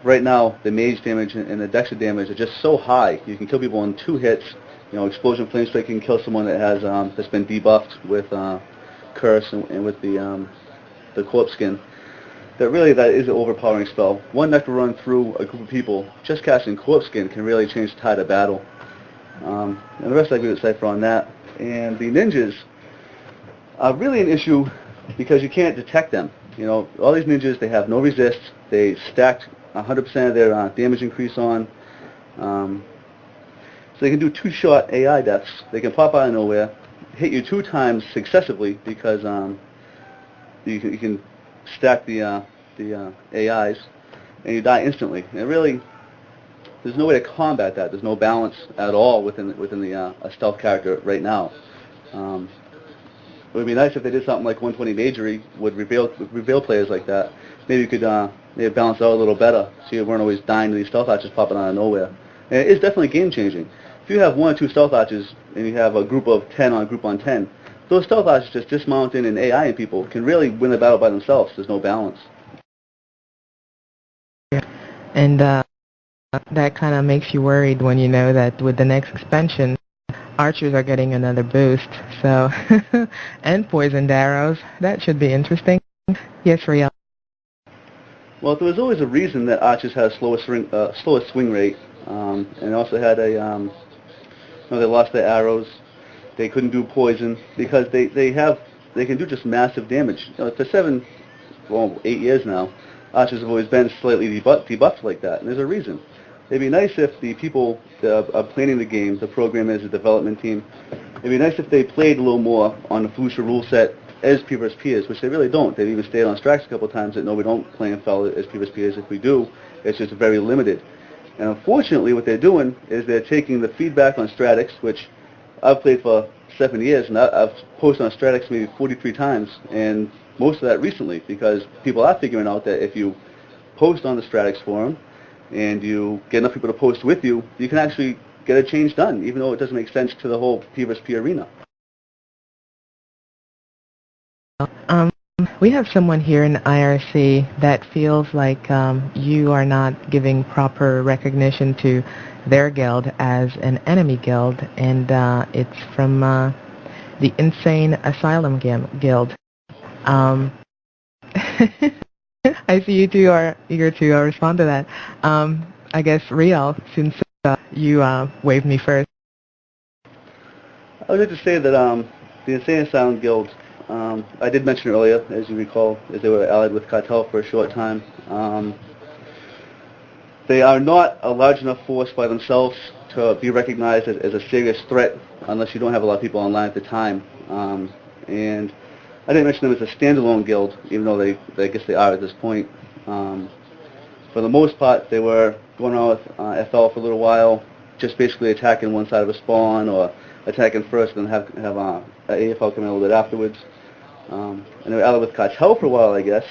[SPEAKER 3] right now the mage damage and the Dexa damage are just so high. You can kill people in 2 hits. Explosion Flame Strike can kill someone that has that's been debuffed with Curse and with the Corpse Skin. That is an overpowering spell. One Necro run through a group of people, just casting Corpse Skin can really change the tide of battle. And the rest I agree with Cypher on that. And the ninjas are really an issue because you can't detect them. All these ninjas, they have no resist. They stacked 100% of their damage increase on. So they can do 2-shot AI deaths. They can pop out of nowhere, hit you 2 times successively because you can stack the AIs, and you die instantly. And really, there's no way to combat that. There's no balance at all within a stealth character right now. It would be nice if they did something like 120 Magery would reveal players like that. Maybe you could maybe balance it out a little better so you weren't always dying to these stealth archers popping out of nowhere. And it is definitely game changing. If you have 1 or 2 stealth archers and you have a group of 10 on group on 10, those stealth archers just dismounting and AIing people can really win the battle by themselves. There's no balance.
[SPEAKER 1] And that kind of makes you worried when you know that with the next expansion, archers are getting another boost. So, and poisoned arrows. That should be interesting. Yes, Riel.
[SPEAKER 3] Well, there was always a reason that archers had a slower swing rate, and also had a, they lost their arrows. They couldn't do poison because they can do just massive damage. For 8 years now, archers have always been slightly debuffed like that, and there's a reason. It'd be nice if the people that are planning the game, the programmers, the development team, it'd be nice if they played a little more on the Felicia rule set as P versus peers, which they really don't. They've even stayed on strikes a couple of times that no, we don't play and fell as P versus peers. If we do, it's just very limited. And unfortunately, what they're doing is they're taking the feedback on Stratix, which I've played for 7 years, and I've posted on Stratix maybe 43 times, and most of that recently, because people are figuring out that if you post on the Stratix forum, and you get enough people to post with you, you can actually get a change done, even though it doesn't make sense to the whole P versus P arena.
[SPEAKER 1] We have someone here in IRC that feels like you are not giving proper recognition to their guild as an enemy guild, and it's from the Insane Asylum Guild. I see you two are eager to respond to that. I guess, Riel, since you waved me first.
[SPEAKER 3] I would like to say that the Insane Asylum Guild, I did mention earlier, as you recall, as they were allied with Cartel for a short time. They are not a large enough force by themselves to be recognized as a serious threat unless you don't have a lot of people online at the time. And I didn't mention them as a standalone guild, even though I guess they are at this point. For the most part, they were going on with FL for a little while, just basically attacking one side of a spawn or attacking first and have AFL come in a little bit afterwards. And they were allied with Cartel for a while, I guess.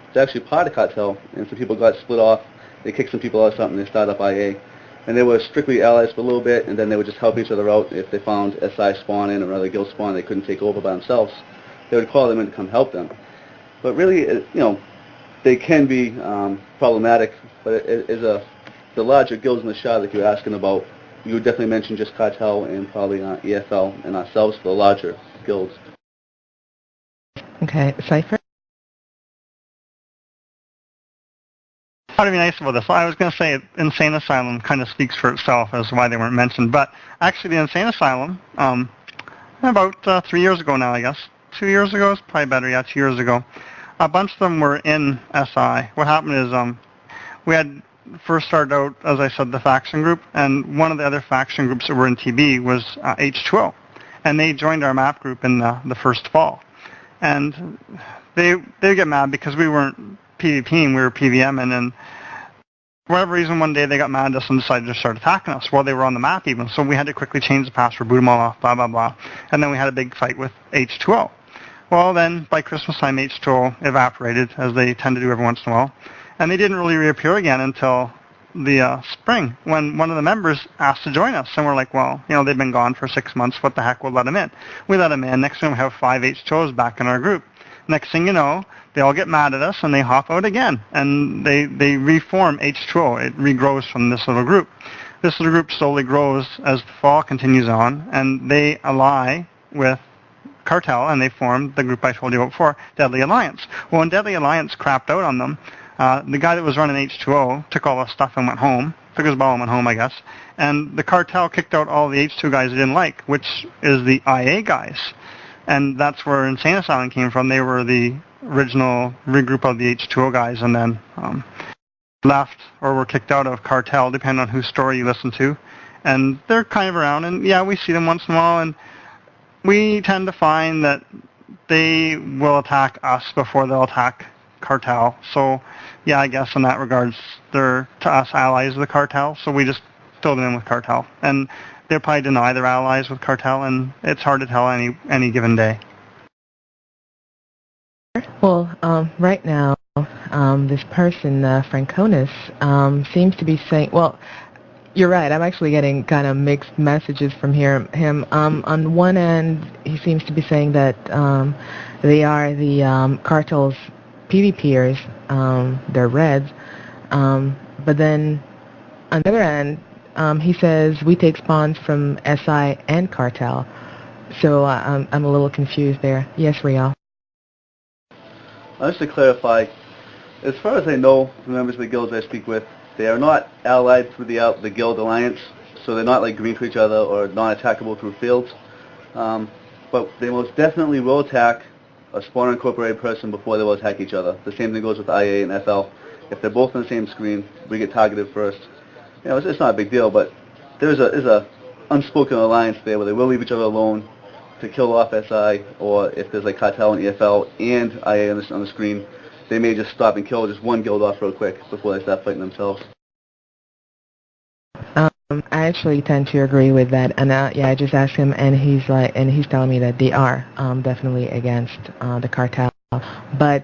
[SPEAKER 3] It's actually part of Cartel, and some people got split off. They kicked some people out or something. They started up IA. And they were strictly allies for a little bit, and then they would just help each other out. If they found SI spawning or another guild spawn they couldn't take over by themselves, they would call them in to come help them. But really, they can be problematic, but it is the larger guilds in the shot that you were asking about, you would definitely mention just Cartel and probably EFL and ourselves for the larger guilds.
[SPEAKER 1] Okay, Cypher?
[SPEAKER 2] How to be nice about this? Well, I was going to say Insane Asylum kind of speaks for itself as to why they weren't mentioned, but actually the Insane Asylum, about 3 years ago now, I guess. 2 years ago, it's probably better, 2 years ago. A bunch of them were in SI. What happened is we had first started out, as I said, the faction group, and one of the other faction groups that were in TB was H2O, and they joined our map group in the first fall. And they get mad because we weren't PvPing, we were PVM, and then for whatever reason, one day they got mad at us and decided to start attacking us while they were on the map even. So we had to quickly change the password, boot them all off, blah, blah, blah. And then we had a big fight with H2O. Well, then, by Christmas time, H2O evaporated, as they tend to do every once in a while. And they didn't really reappear again until the spring, when one of the members asked to join us. And we're like, well, they've been gone for 6 months. What the heck? We'll let them in. We let them in. Next thing we have 5 H2Os back in our group. Next thing you know, they all get mad at us and they hop out again. And they reform H2O. It regrows from this little group. This little group slowly grows as the fall continues on, and they ally with Cartel, and they formed the group I told you about before, Deadly Alliance. Well, when Deadly Alliance crapped out on them, the guy that was running H2O took all the stuff and went home, took his ball and went home, I guess, and the Cartel kicked out all the H2 guys they didn't like, which is the IA guys. And that's where Insane Asylum came from. They were the original regroup of the H2O guys, and then left or were kicked out of Cartel, depending on whose story you listen to. And they're kind of around, and yeah, we see them once in a while, and we tend to find that they will attack us before they'll attack Cartel. So, yeah, I guess in that regards, they're, to us, allies of the Cartel, so we just fill them in with Cartel. And they'll probably deny their allies with Cartel, and it's hard to tell any given day.
[SPEAKER 1] Well, right now, this person, Franconis, seems to be saying, well, You're right. I'm actually getting kind of mixed messages from him. On one end, he seems to be saying that they are the cartel's PvPers. They're Reds. But then on the other end, he says we take spawns from SI and cartel. So I'm a little confused there. Yes, Rial.
[SPEAKER 3] Just to clarify, as far as I know, the members of the guilds I speak with, they are not allied through the guild alliance, so they're not like green to each other or non-attackable through fields. But they most definitely will attack a spawner incorporated person before they will attack each other. The same thing goes with IA and FL. If they're both on the same screen, we get targeted first. You know, it's not a big deal, but there's a unspoken alliance there where they will leave each other alone to kill off SI, or if there's like cartel and EFL and IA on the screen, they may just stop and kill just one guild off real quick before they start fighting themselves.
[SPEAKER 1] I actually tend to agree with that, and yeah, I just asked him, and he's telling me that they are definitely against the cartel. But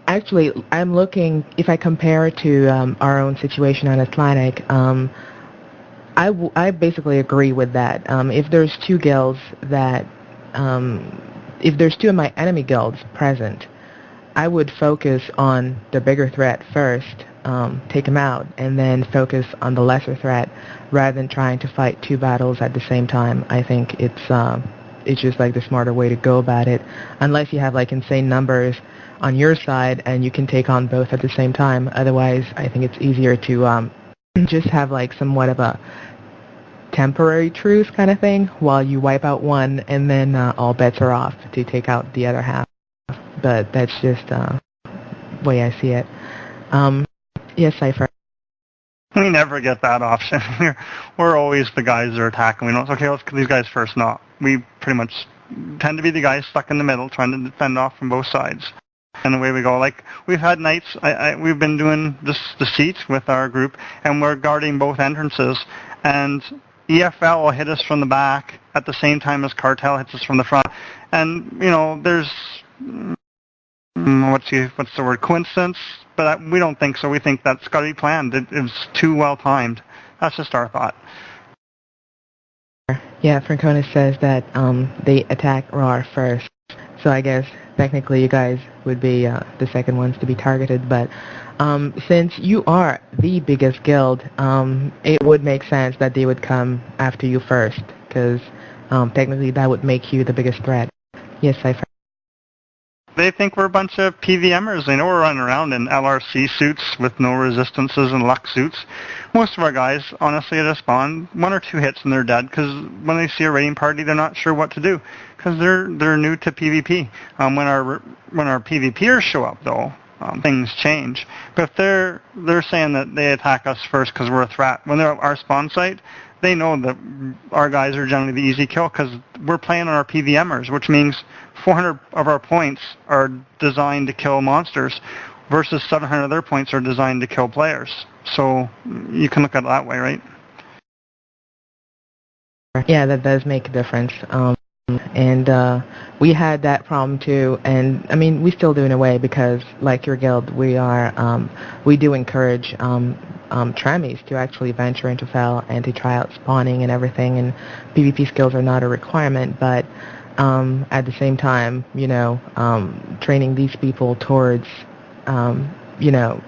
[SPEAKER 1] actually, I'm looking, if I compare to our own situation on Atlantic, I basically agree with that. If there's two guilds that, if there's two of my enemy guilds present, I would focus on the bigger threat first, take them out, and then focus on the lesser threat rather than trying to fight two battles at the same time. I think it's just like the smarter way to go about it, unless you have like insane numbers on your side and you can take on both at the same time. Otherwise, I think it's easier to just have like somewhat of a temporary truce kind of thing while you wipe out one, and then all bets are off to take out the other half. But that's just the way I see it. Yes, Cypher.
[SPEAKER 2] We never get that option. We're always the guys that are attacking. We know, okay, let's kill these guys first. No, we pretty much tend to be the guys stuck in the middle trying to defend off from both sides. And away we go. Like, we've had nights, we've been doing the siege with our group, and we're guarding both entrances, and EFL will hit us from the back at the same time as Cartel hits us from the front. And, you know, there's, what's the word, coincidence? But we don't think so. We think that's got to be planned. It was too well timed. That's just our thought.
[SPEAKER 1] Yeah, Franconis says that they attack RAR first. So I guess technically you guys would be the second ones to be targeted. But since you are the biggest guild, it would make sense that they would come after you first, because technically that would make you the biggest threat. Yes, Cypher.
[SPEAKER 2] They think we're a bunch of PVMers. They know we're running around in LRC suits with no resistances and luck suits. Most of our guys, honestly, at a spawn, one or two hits and they're dead, because when they see a raiding party, they're not sure what to do, because they're new to PvP. When our PvPers show up, though, things change. But if they're saying that they attack us first because we're a threat, when they're at our spawn site, they know that our guys are generally the easy kill because we're playing on our PVMers, which means 400 of our points are designed to kill monsters versus 700 of their points are designed to kill players. So you can look at it that way, right?
[SPEAKER 1] Yeah, that does make a difference. And we had that problem too, and I mean we still do in a way, because like your guild, we do encourage Trammies to actually venture into Fel and to try out spawning and everything, and PvP skills are not a requirement, but at the same time, you know, training these people towards, you know,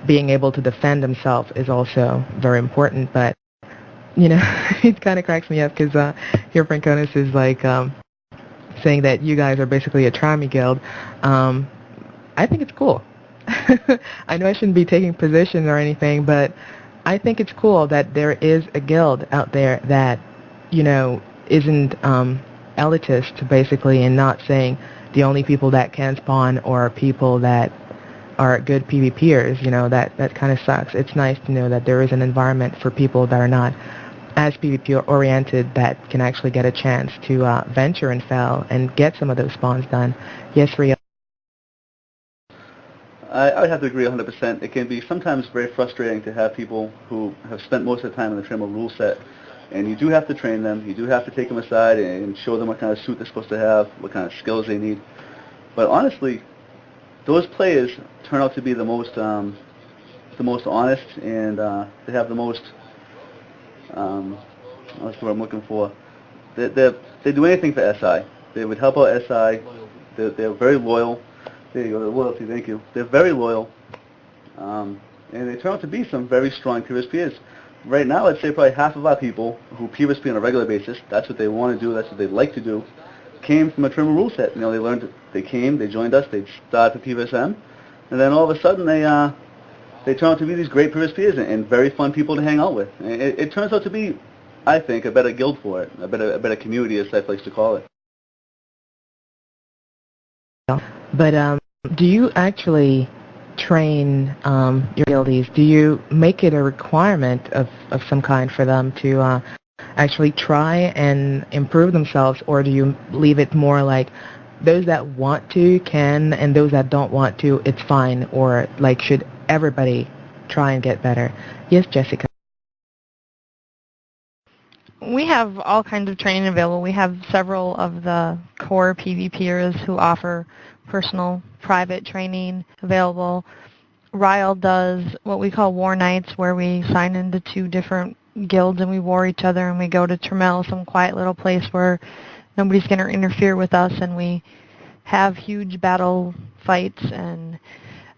[SPEAKER 1] being able to defend themselves is also very important. But you know, it kind of cracks me up because here Franconis is like saying that you guys are basically a Trammy guild. I think it's cool. I know I shouldn't be taking position or anything, but I think it's cool that there is a guild out there that, you know, isn't elitist, basically, and not saying the only people that can spawn are people that are good PvPers. You know, that kind of sucks. It's nice to know that there is an environment for people that are not as PvP oriented that can actually get a chance to venture and Fel and get some of those spawns done. Yes, Rio.
[SPEAKER 3] I would have to agree 100%. It can be sometimes very frustrating to have people who have spent most of the time in the Tremor rule set, and you do have to train them. You do have to take them aside and show them what kind of suit they're supposed to have, what kind of skills they need. But honestly, those players turn out to be the most the most honest, and they have the most, what's the word I'm looking for? They do anything for SI. They would help out SI. They're very loyal. There you go, the loyalty, thank you. They're very loyal, and they turn out to be some very strong PVSPers. Right now, I'd say probably half of our people who PVSP on a regular basis, that's what they want to do, that's what they like to do, came from a trimmer rule set. You know, they learned, they came, they joined us, they started for PVSM, and then all of a sudden they turn out to be these great PVSPers and very fun people to hang out with. And it turns out to be, I think, a better guild for it, a better community, as Seth likes to call it.
[SPEAKER 1] But do you actually train your guildies? Do you make it a requirement of some kind for them to actually try and improve themselves, or do you leave it more like those that want to can and those that don't want to, it's fine, or like should everybody try and get better? Yes, Jessica.
[SPEAKER 4] We have all kinds of training available. We have several of the core PvPers who offer personal, private training available. Ryle does what we call war nights, where we sign into 2 different guilds and we war each other, and we go to Trammell, some quiet little place where nobody's going to interfere with us, and we have huge battle fights.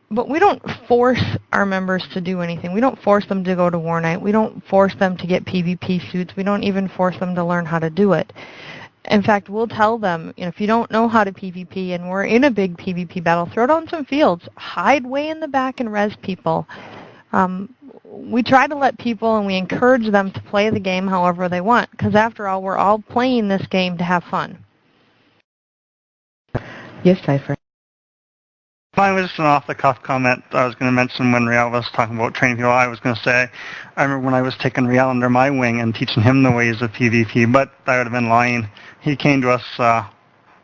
[SPEAKER 4] But we don't force our members to do anything. We don't force them to go to war night. We don't force them to get PvP suits. We don't even force them to learn how to do it. In fact, we'll tell them, you know, if you don't know how to PvP and we're in a big PvP battle, throw down some fields, hide way in the back and res people. We try to let people, and we encourage them to play the game however they want, because after all, we're all playing this game to have fun.
[SPEAKER 1] Yes, Cypher.
[SPEAKER 2] Mine was just an off-the-cuff comment I was going to mention when Riel was talking about training people. I was going to say, I remember when I was taking Riel under my wing and teaching him the ways of PvP, but I would have been lying. He came to us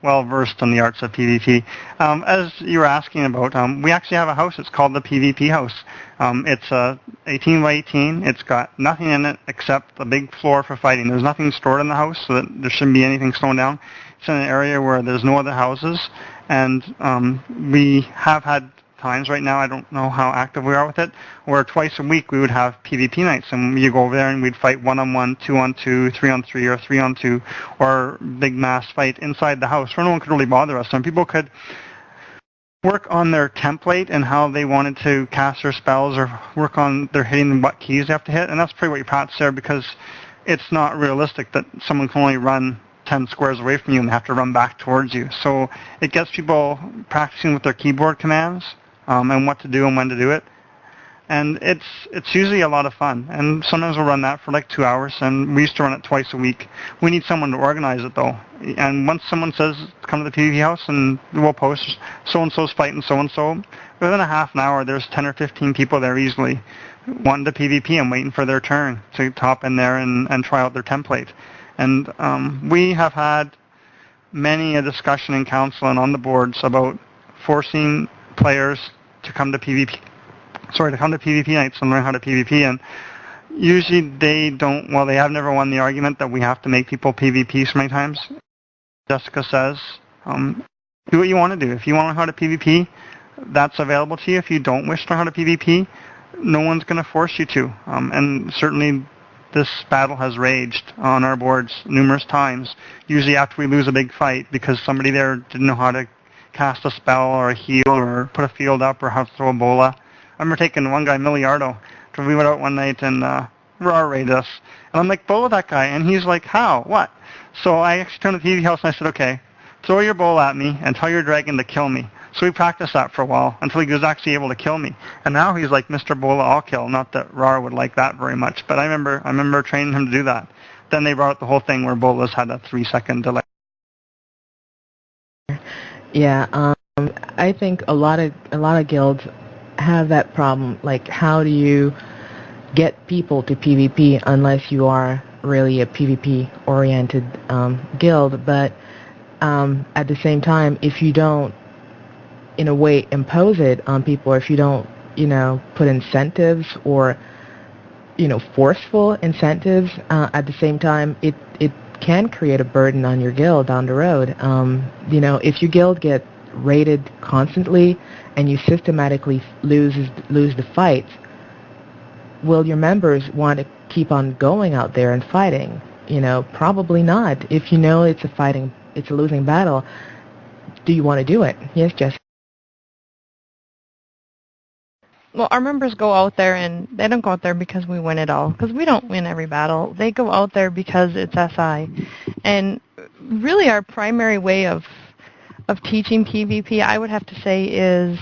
[SPEAKER 2] well-versed in the arts of PvP. As you were asking about, we actually have a house. It's called the PvP house. It's 18 by 18. It's got nothing in it except a big floor for fighting. There's nothing stored in the house, so that there shouldn't be anything slowing down. It's in an area where there's no other houses. And we have had times right now, I don't know how active we are with it, where twice a week we would have PvP nights, and you go over there and we'd fight 1-on-1, 2-on-2, 3-on-3, or 3-on-2, or big mass fight inside the house where no one could really bother us. And people could work on their template and how they wanted to cast their spells, or work on their hitting and what keys they have to hit, and that's pretty what you practice there, because it's not realistic that someone can only run 10 squares away from you and have to run back towards you. So it gets people practicing with their keyboard commands and what to do and when to do it. And it's usually a lot of fun. And sometimes we'll run that for like 2 hours, and we used to run it twice a week. We need someone to organize it, though. And once someone says, come to the PvP house, and we'll post, so-and-so's fighting so-and-so, within a half an hour, there's 10 or 15 people there easily wanting to PvP and waiting for their turn to hop in there and try out their template. And we have had many a discussion in council and on the boards about forcing players to come to PvP nights and learn how to PvP. And usually they don't, well, they have never won the argument that we have to make people PvP so many times. Jessica says, do what you want to do. If you want to learn how to PvP, that's available to you. If you don't wish to learn how to PvP, no one's going to force you to. And certainly this battle has raged on our boards numerous times, usually after we lose a big fight because somebody there didn't know how to cast a spell or a heal or put a field up or how to throw a bola. I remember taking one guy, Miliardo, we went out one night and Raw raided us. And I'm like, bola that guy. And he's like, how? What? So I actually turned to the PvP house and I said, okay, throw your bola at me and tell your dragon to kill me. So we practiced that for a while until he was actually able to kill me. And now he's like Mr. Bola All Kill. Not that Rar would like that very much, but I remember training him to do that. Then they brought out the whole thing where Bolas had a 3-second delay.
[SPEAKER 1] Yeah, I think a lot of guilds have that problem. Like, how do you get people to PvP unless you are really a PvP-oriented guild? But at the same time, if you don't, in a way, impose it on people, or if you don't, put incentives or, forceful incentives, at the same time, it can create a burden on your guild down the road. If your guild get raided constantly and you systematically lose the fights, will your members want to keep on going out there and fighting? Probably not. If you know it's a losing battle, do you want to do it? Yes, Jess.
[SPEAKER 4] Well, our members go out there, and they don't go out there because we win it all, because we don't win every battle. They go out there because it's SI. And really our primary way of teaching PvP, I would have to say, is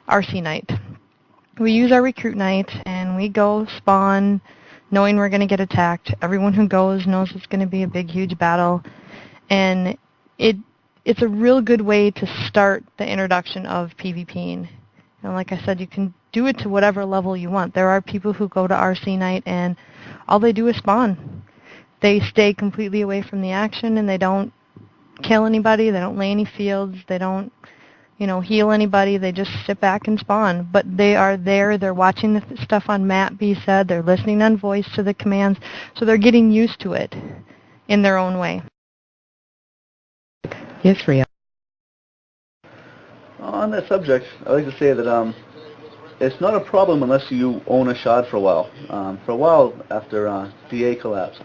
[SPEAKER 4] RC night. We use our recruit night, and we go spawn knowing we're going to get attacked. Everyone who goes knows it's going to be a big, huge battle. And it's a real good way to start the introduction of PvPing. And like I said, you can do it to whatever level you want. There are people who go to RC night and all they do is spawn. They stay completely away from the action, and they don't kill anybody. They don't lay any fields. They don't, heal anybody. They just sit back and spawn. But they are there. They're watching the stuff on map be said. They're listening on voice to the commands. So they're getting used to it in their own way.
[SPEAKER 1] Yes, Rhea.
[SPEAKER 3] On that subject, I'd like to say that it's not a problem unless you own a shard for a while. For a while after DA collapsed,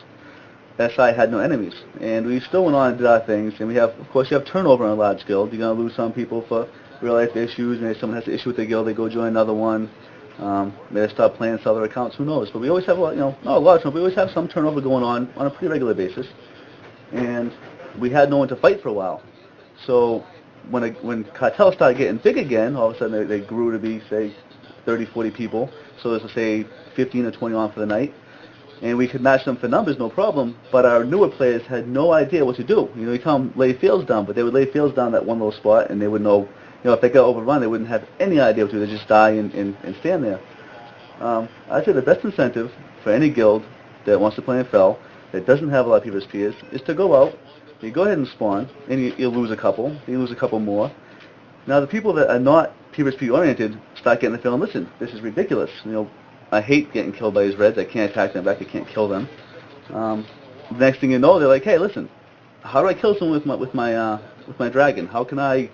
[SPEAKER 3] SI had no enemies, and we still went on and did our things. And of course, you have turnover in a large guild. You're going to lose some people for real-life issues. Maybe someone has an issue with their guild, they go join another one. Maybe they start playing sell their accounts. Who knows? But we always have not a lot of turnover. We always have some turnover going on a pretty regular basis. And we had no one to fight for a while. So when cartels started getting big again, all of a sudden they grew to be, say, 30, 40 people. So there's, say, 15 or 20 on for the night. And we could match them for numbers, no problem, but our newer players had no idea what to do. You tell them lay fields down, but they would lay fields down that one little spot, and they would know, if they got overrun, they wouldn't have any idea what to do. They'd just die and stand there. I'd say the best incentive for any guild that wants to play in FEL, that doesn't have a lot of PvPers, is to go out, you go ahead and spawn, and you'll lose a couple, you lose a couple more. Now the people that are not PvP oriented start getting the feeling, listen, this is ridiculous. I hate getting killed by these reds. I can't attack them back. I can't kill them. The next thing you know, they're like, hey, listen, how do I kill someone with my dragon? How can I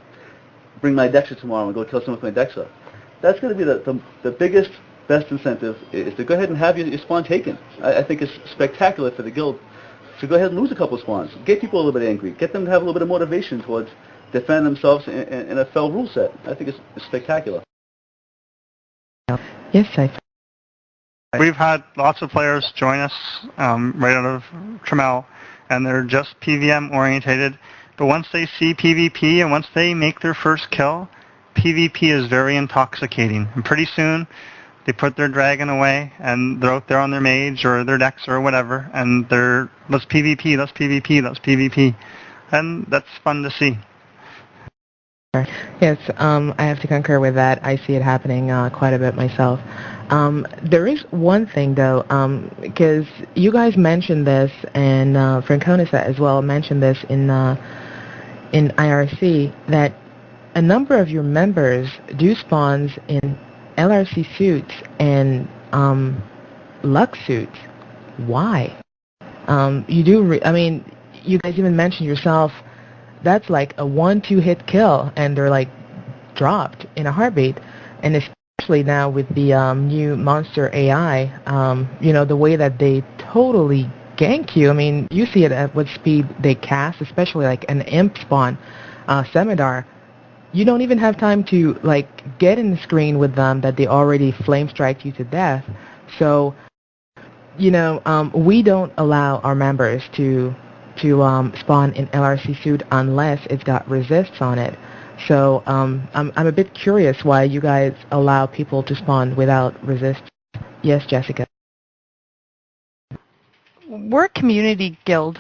[SPEAKER 3] bring my Dexa tomorrow and go kill someone with my Dexa? That's going to be the biggest, best incentive is to go ahead and have your spawn taken. I think it's spectacular for the guild to go ahead and lose a couple of spawns. Get people a little bit angry. Get them to have a little bit of motivation towards defend themselves in a FEL rule set. I think it's spectacular.
[SPEAKER 1] Yes, I.
[SPEAKER 2] We've had lots of players join us right out of Trammell, and they're just PVM orientated. But once they see PvP and once they make their first kill, PvP is very intoxicating. And pretty soon, they put their dragon away, and they're out there on their mage or their Dex or whatever, and they're, let's PvP, let's PvP, let's PvP. And that's fun to see.
[SPEAKER 1] Yes, I have to concur with that. I see it happening quite a bit myself. There is one thing, though, because you guys mentioned this, and Franconis as well mentioned this in IRC, that a number of your members do spawns in LRC suits and Lux suits. Why? You do, you guys even mentioned yourself, that's like a 1-2 hit kill, and they're like dropped in a heartbeat. And especially now with the new monster AI, the way that they totally gank you. You see it at what speed they cast, especially like an imp spawn, Semidar. You don't even have time to like get in the screen with them that they already flame strike you to death. So, we don't allow our members to spawn in LRC suit unless it's got resists on it. So I'm a bit curious why you guys allow people to spawn without resists. Yes, Jessica.
[SPEAKER 4] We're a community guild.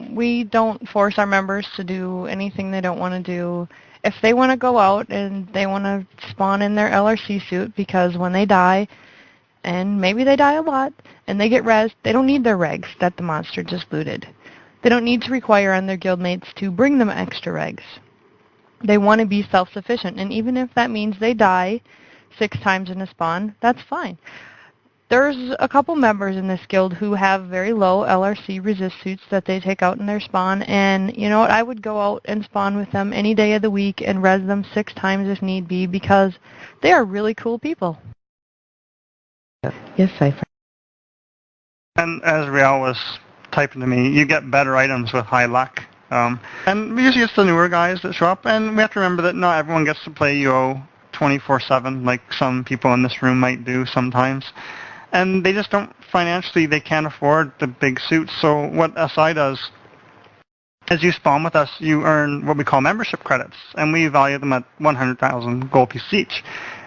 [SPEAKER 4] We don't force our members to do anything they don't want to do. If they want to go out and they want to spawn in their LRC suit, because when they die, and maybe they die a lot, and they get rezzed, they don't need their regs that the monster just looted. They don't need to require on their guildmates to bring them extra regs. They want to be self-sufficient, and even if that means they die 6 times in a spawn, that's fine. There's a couple members in this guild who have very low LRC resist suits that they take out in their spawn, and you know what, I would go out and spawn with them any day of the week and res them 6 times if need be, because they are really cool people.
[SPEAKER 1] Yes, Cypher.
[SPEAKER 2] And as Riel was typing to me, you get better items with high luck. And usually it's the newer guys that show up, and we have to remember that not everyone gets to play UO 24/7 like some people in this room might do sometimes. And they just don't, financially, they can't afford the big suits. So what SI does, as you spawn with us, you earn what we call membership credits, and we value them at 100,000 gold pieces each.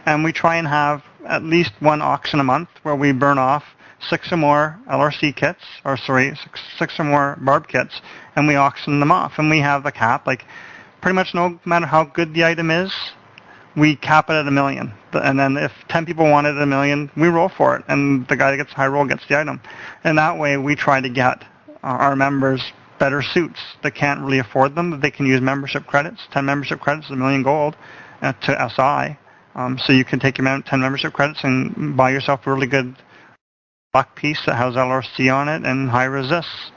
[SPEAKER 2] And we try and have at least one auction a month where we burn off 6 or more LRC kits, or sorry, six or more barb kits, and we auction them off. And we have the cap, like pretty much no matter how good the item is, we cap it at 1 million. And then if 10 people wanted 1 million, we roll for it, and the guy that gets a high roll gets the item. And that way we try to get our members better suits that can't really afford them, that they can use membership credits. 10 membership credits is 1 million gold to SI. So you can take your 10 membership credits and buy yourself a really good luck piece that has LRC on it and high resists.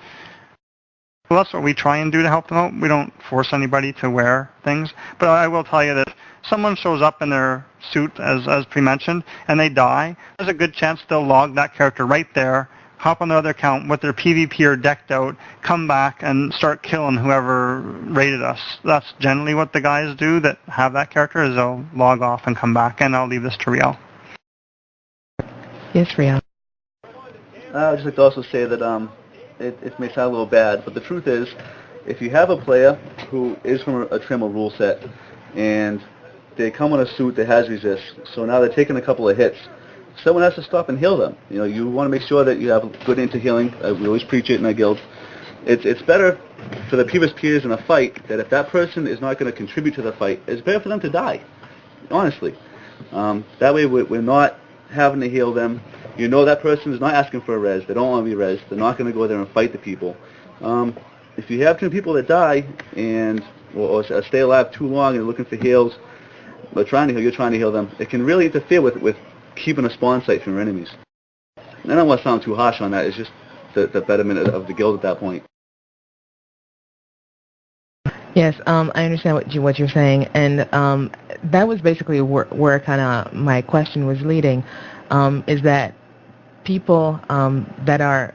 [SPEAKER 2] Well, that's what we try and do to help them out. We don't force anybody to wear things. But I will tell you that if someone shows up in their suit, as pre-mentioned, and they die, there's a good chance they'll log that character right there, hop on their other account with their PvPer decked out, come back and start killing whoever raided us. That's generally what the guys do that have that character, is they'll log off and come back. And I'll leave this to Riel.
[SPEAKER 1] Yes, Riel.
[SPEAKER 3] I would just like to also say that it may sound a little bad, but the truth is, if you have a player who is from a Tremor rule set, and they come in a suit that has resist, so now they're taking a couple of hits, someone has to stop and heal them. You know, you want to make sure that you have good anti-healing. We always preach it in our guild. It's better for the previous peers in a fight that if that person is not going to contribute to the fight, it's better for them to die, honestly. That way we're not having to heal them. You know that person is not asking for a res. They don't want to be res. They're not going to go there and fight the people. If you have two people that die or stay alive too long and they're looking for heals, you're trying to heal them, it can really interfere with keeping a spawn site from your enemies. And I don't want to sound too harsh on that. It's just the betterment of the guild at that point.
[SPEAKER 1] Yes, I understand what you're saying, and that was basically where kind of my question was leading, is that people that are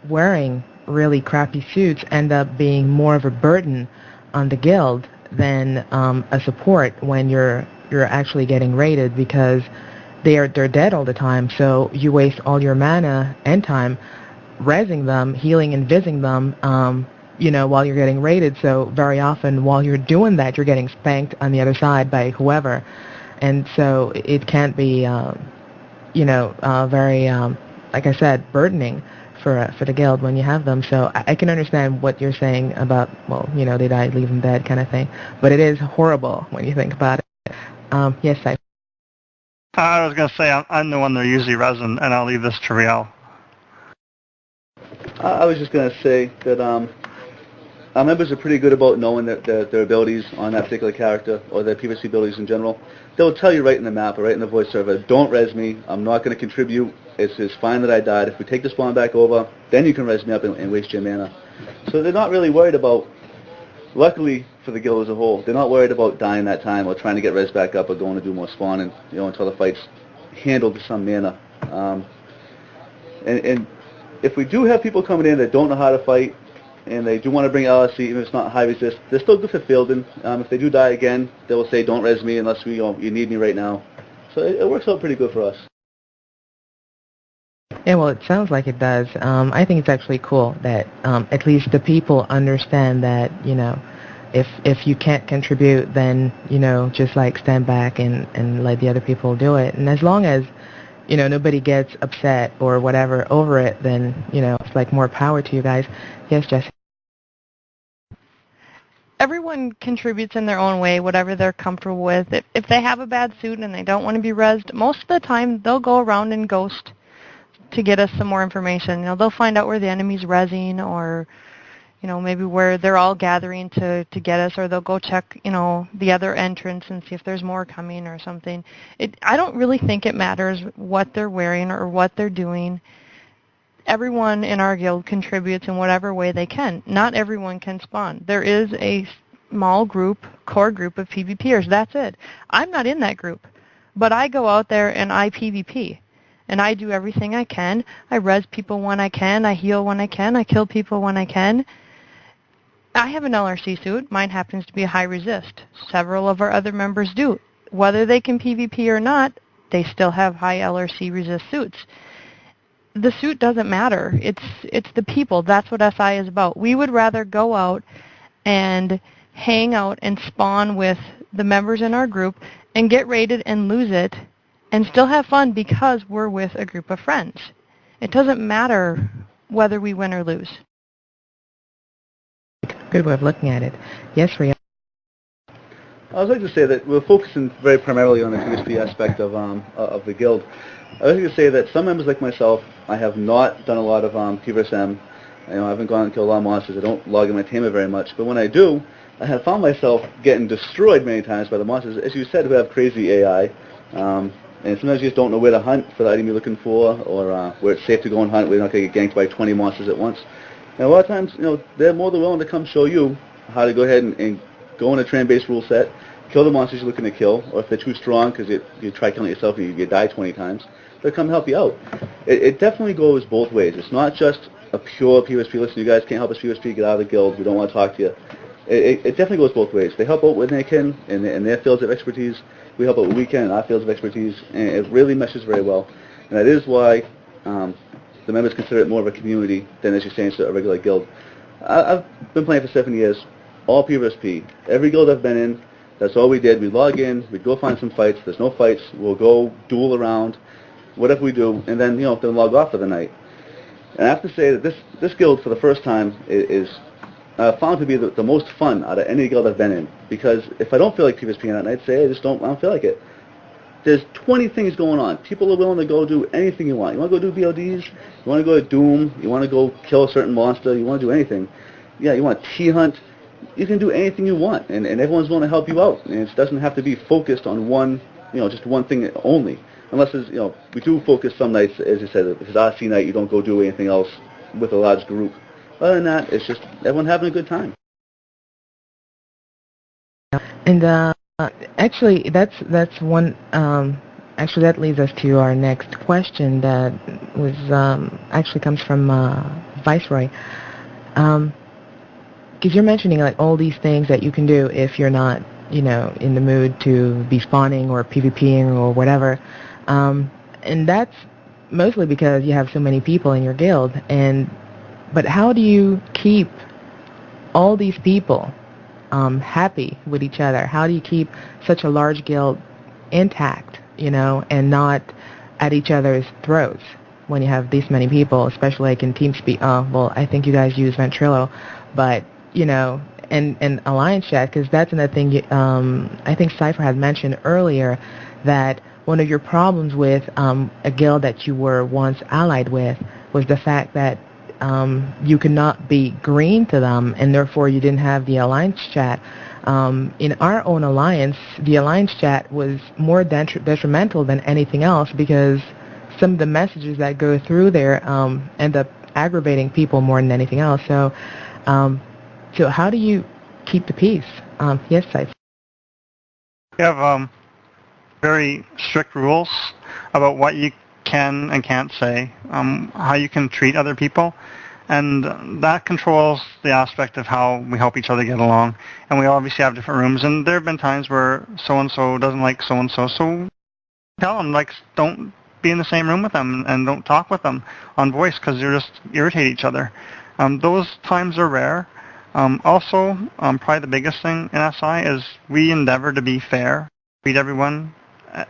[SPEAKER 1] wearing really crappy suits end up being more of a burden on the guild than a support when you're actually getting raided, because they're dead all the time. So you waste all your mana and time rezzing them, healing and vising them, while you're getting raided. So very often while you're doing that, you're getting spanked on the other side by whoever, and so it can't be very like I said, burdening for the guild when you have them. So I can understand what you're saying about, they died, leave them dead kind of thing. But it is horrible when you think about it. Yes,
[SPEAKER 2] I was going to say, I'm the one they're usually resin, and I'll leave this to Riel.
[SPEAKER 3] I was just going to say that our members are pretty good about knowing their abilities on that particular character, or their PvC abilities in general. They'll tell you right in the map or right in the voice server, don't res me, I'm not going to contribute, it's fine that I died. If we take the spawn back over, then you can res me up and waste your mana. So they're not really worried about, luckily for the guild as a whole, they're not worried about dying that time or trying to get res back up or going to do more spawning, until the fight's handled to some mana. And if we do have people coming in that don't know how to fight, and they do want to bring LRC, even if it's not high resist, they're still good for fielding. If they do die again, they will say, don't res me unless you need me right now. So it works out pretty good for us.
[SPEAKER 1] Yeah, well, it sounds like it does. I think it's actually cool that at least the people understand that, if you can't contribute, then, just like stand back and let the other people do it. And as long as, nobody gets upset or whatever over it, then, it's like more power to you guys. Yes, Jesse?
[SPEAKER 4] Everyone contributes in their own way, whatever they're comfortable with. If they have a bad suit and they don't want to be rezzed, most of the time they'll go around and ghost to get us some more information. They'll find out where the enemy's rezzing, or, maybe where they're all gathering to get us, or they'll go check, the other entrance and see if there's more coming or something. I don't really think it matters what they're wearing or what they're doing. Everyone in our guild contributes in whatever way they can. Not everyone can spawn. There is a small core group of PvPers. That's it. I'm not in that group, but I go out there and I PvP. and I do everything I can. I res people when I can. I heal when I can. I kill people when I can. I have an LRC suit. Mine happens to be a high resist. Several of our other members do. Whether they can PvP or not, they still have high LRC resist suits. The suit doesn't matter. It's the people. That's what SI is about. We would rather go out and hang out and spawn with the members in our group and get raided and lose it and still have fun because we're with a group of friends. It doesn't matter whether we win or lose.
[SPEAKER 1] Good way of looking at it. Yes, Ria.
[SPEAKER 3] I would like to say that we're focusing very primarily on the PvP aspect of the guild. I would like to say that some members like myself, I have not done a lot of P vs M. I haven't gone and killed a lot of monsters. I don't log in my tamer very much. But when I do, I have found myself getting destroyed many times by the monsters, as you said, who have crazy AI. And sometimes you just don't know where to hunt for the item you're looking for, or where it's safe to go and hunt where you're not going to get ganked by 20 monsters at once. And a lot of times, they're more than willing to come show you how to go ahead and go in a trend-based rule set, kill the monsters you're looking to kill, or if they're too strong because you try killing yourself and you die 20 times, they'll come help you out. It definitely goes both ways. It's not just a pure PvP, listen, you guys can't help us PvP, get out of the guild, we don't want to talk to you. It definitely goes both ways. They help out when they can in their fields of expertise. We help out when we can in our fields of expertise, and it really meshes very well. And that is why the members consider it more of a community than, as you're saying, a regular guild. I've been playing for 7 years, all PvP. Every guild I've been in, that's all we did. We'd log in, we'd go find some fights. There's no fights, we'll go duel around, whatever we do, and then then log off for the night. And I have to say that this guild, for the first time, is found to be the most fun out of any guild I've been in. Because if I don't feel like PvP that night, say I don't feel like it. There's 20 things going on. People are willing to go do anything you want. You want to go do BLDs? You want to go to Doom? You want to go kill a certain monster? You want to do anything? Yeah, you want to T-hunt? You can do anything you want, and everyone's willing to help you out. And it doesn't have to be focused on one, just one thing only. Unless there's, we do focus some nights, as I said, if it's RC night, you don't go do anything else with a large group. Other than that, it's just everyone having a good time.
[SPEAKER 1] And actually, that's one. Actually, that leads us to our next question. That was actually comes from Viceroy. Because you're mentioning like all these things that you can do if you're not, in the mood to be spawning or PvPing or whatever. And that's mostly because you have so many people in your guild. But how do you keep all these people happy with each other? How do you keep such a large guild intact, and not at each other's throats when you have this many people, especially like in TeamSpeak? Well, I think you guys use Ventrilo, but, and Alliance Chat, because that's another thing I think Cypher had mentioned earlier, that one of your problems with a guild that you were once allied with was the fact that you could not be green to them, and therefore you didn't have the Alliance Chat. In our own alliance, the Alliance Chat was more detrimental than anything else, because some of the messages that go through there end up aggravating people more than anything else. So how do you keep the peace? Yes, Cypher.
[SPEAKER 2] We have very strict rules about what you can and can't say, how you can treat other people, and that controls the aspect of how we help each other get along. And we obviously have different rooms, and there have been times where so-and-so doesn't like so-and-so, so tell them, don't be in the same room with them and don't talk with them on voice because you just irritate each other. Those times are rare. Also, probably the biggest thing in SI is we endeavor to be fair, treat everyone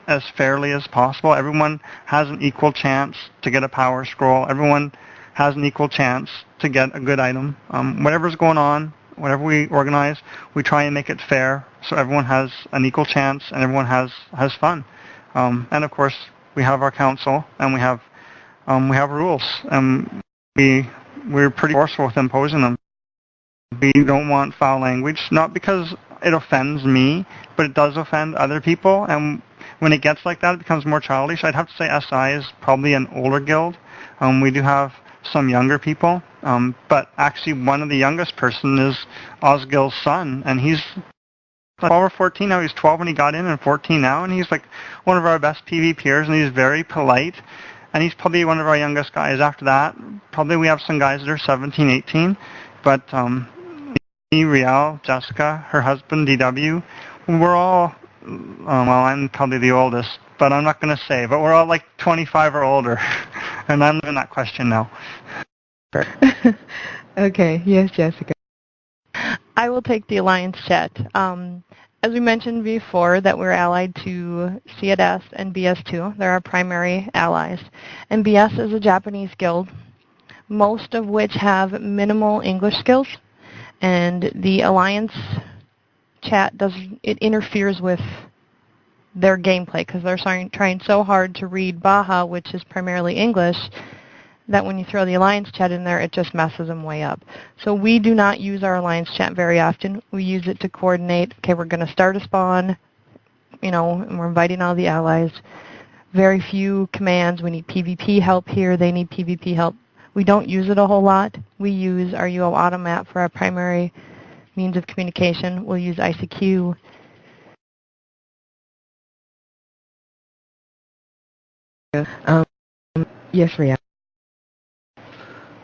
[SPEAKER 2] as fairly as possible. Everyone has an equal chance to get a power scroll. Everyone has an equal chance to get a good item. Whatever's going on, whatever we organize, we try and make it fair so everyone has an equal chance and everyone has fun. And of course, we have our council and we have rules, and we're pretty forceful with imposing them. We don't want foul language, not because it offends me, but it does offend other people, and when it gets like that, it becomes more childish. I'd have to say SI is probably an older guild. We do have some younger people, but actually one of the youngest person is Osgil's son, and he's 12 or 14 now. He's 12 when he got in and 14 now, and he's like one of our best PvPers, and he's very polite, and he's probably one of our youngest guys. After that, probably we have some guys that are 17, 18, but me, Riel, Jessica, her husband, DW, we're all, well, I'm probably the oldest, but I'm not going to say, but we're all like 25 or older, and I'm in that question now.
[SPEAKER 1] Okay, yes, Jessica.
[SPEAKER 4] I will take the Alliance chat. As we mentioned before, that we're allied to CNS and BS2. They're our primary allies. And BS is a Japanese guild, most of which have minimal English skills. And the Alliance chat it interferes with their gameplay because they're trying so hard to read Baja, which is primarily English, that when you throw the Alliance chat in there, it just messes them way up. So we do not use our Alliance chat very often. We use it to coordinate, okay, we're going to start a spawn, and we're inviting all the allies. Very few commands. We need PvP help here. They need PvP help. We don't use it a whole lot. We use our UO Automap for our primary means of communication. We'll use ICQ.
[SPEAKER 1] Yes, Ria.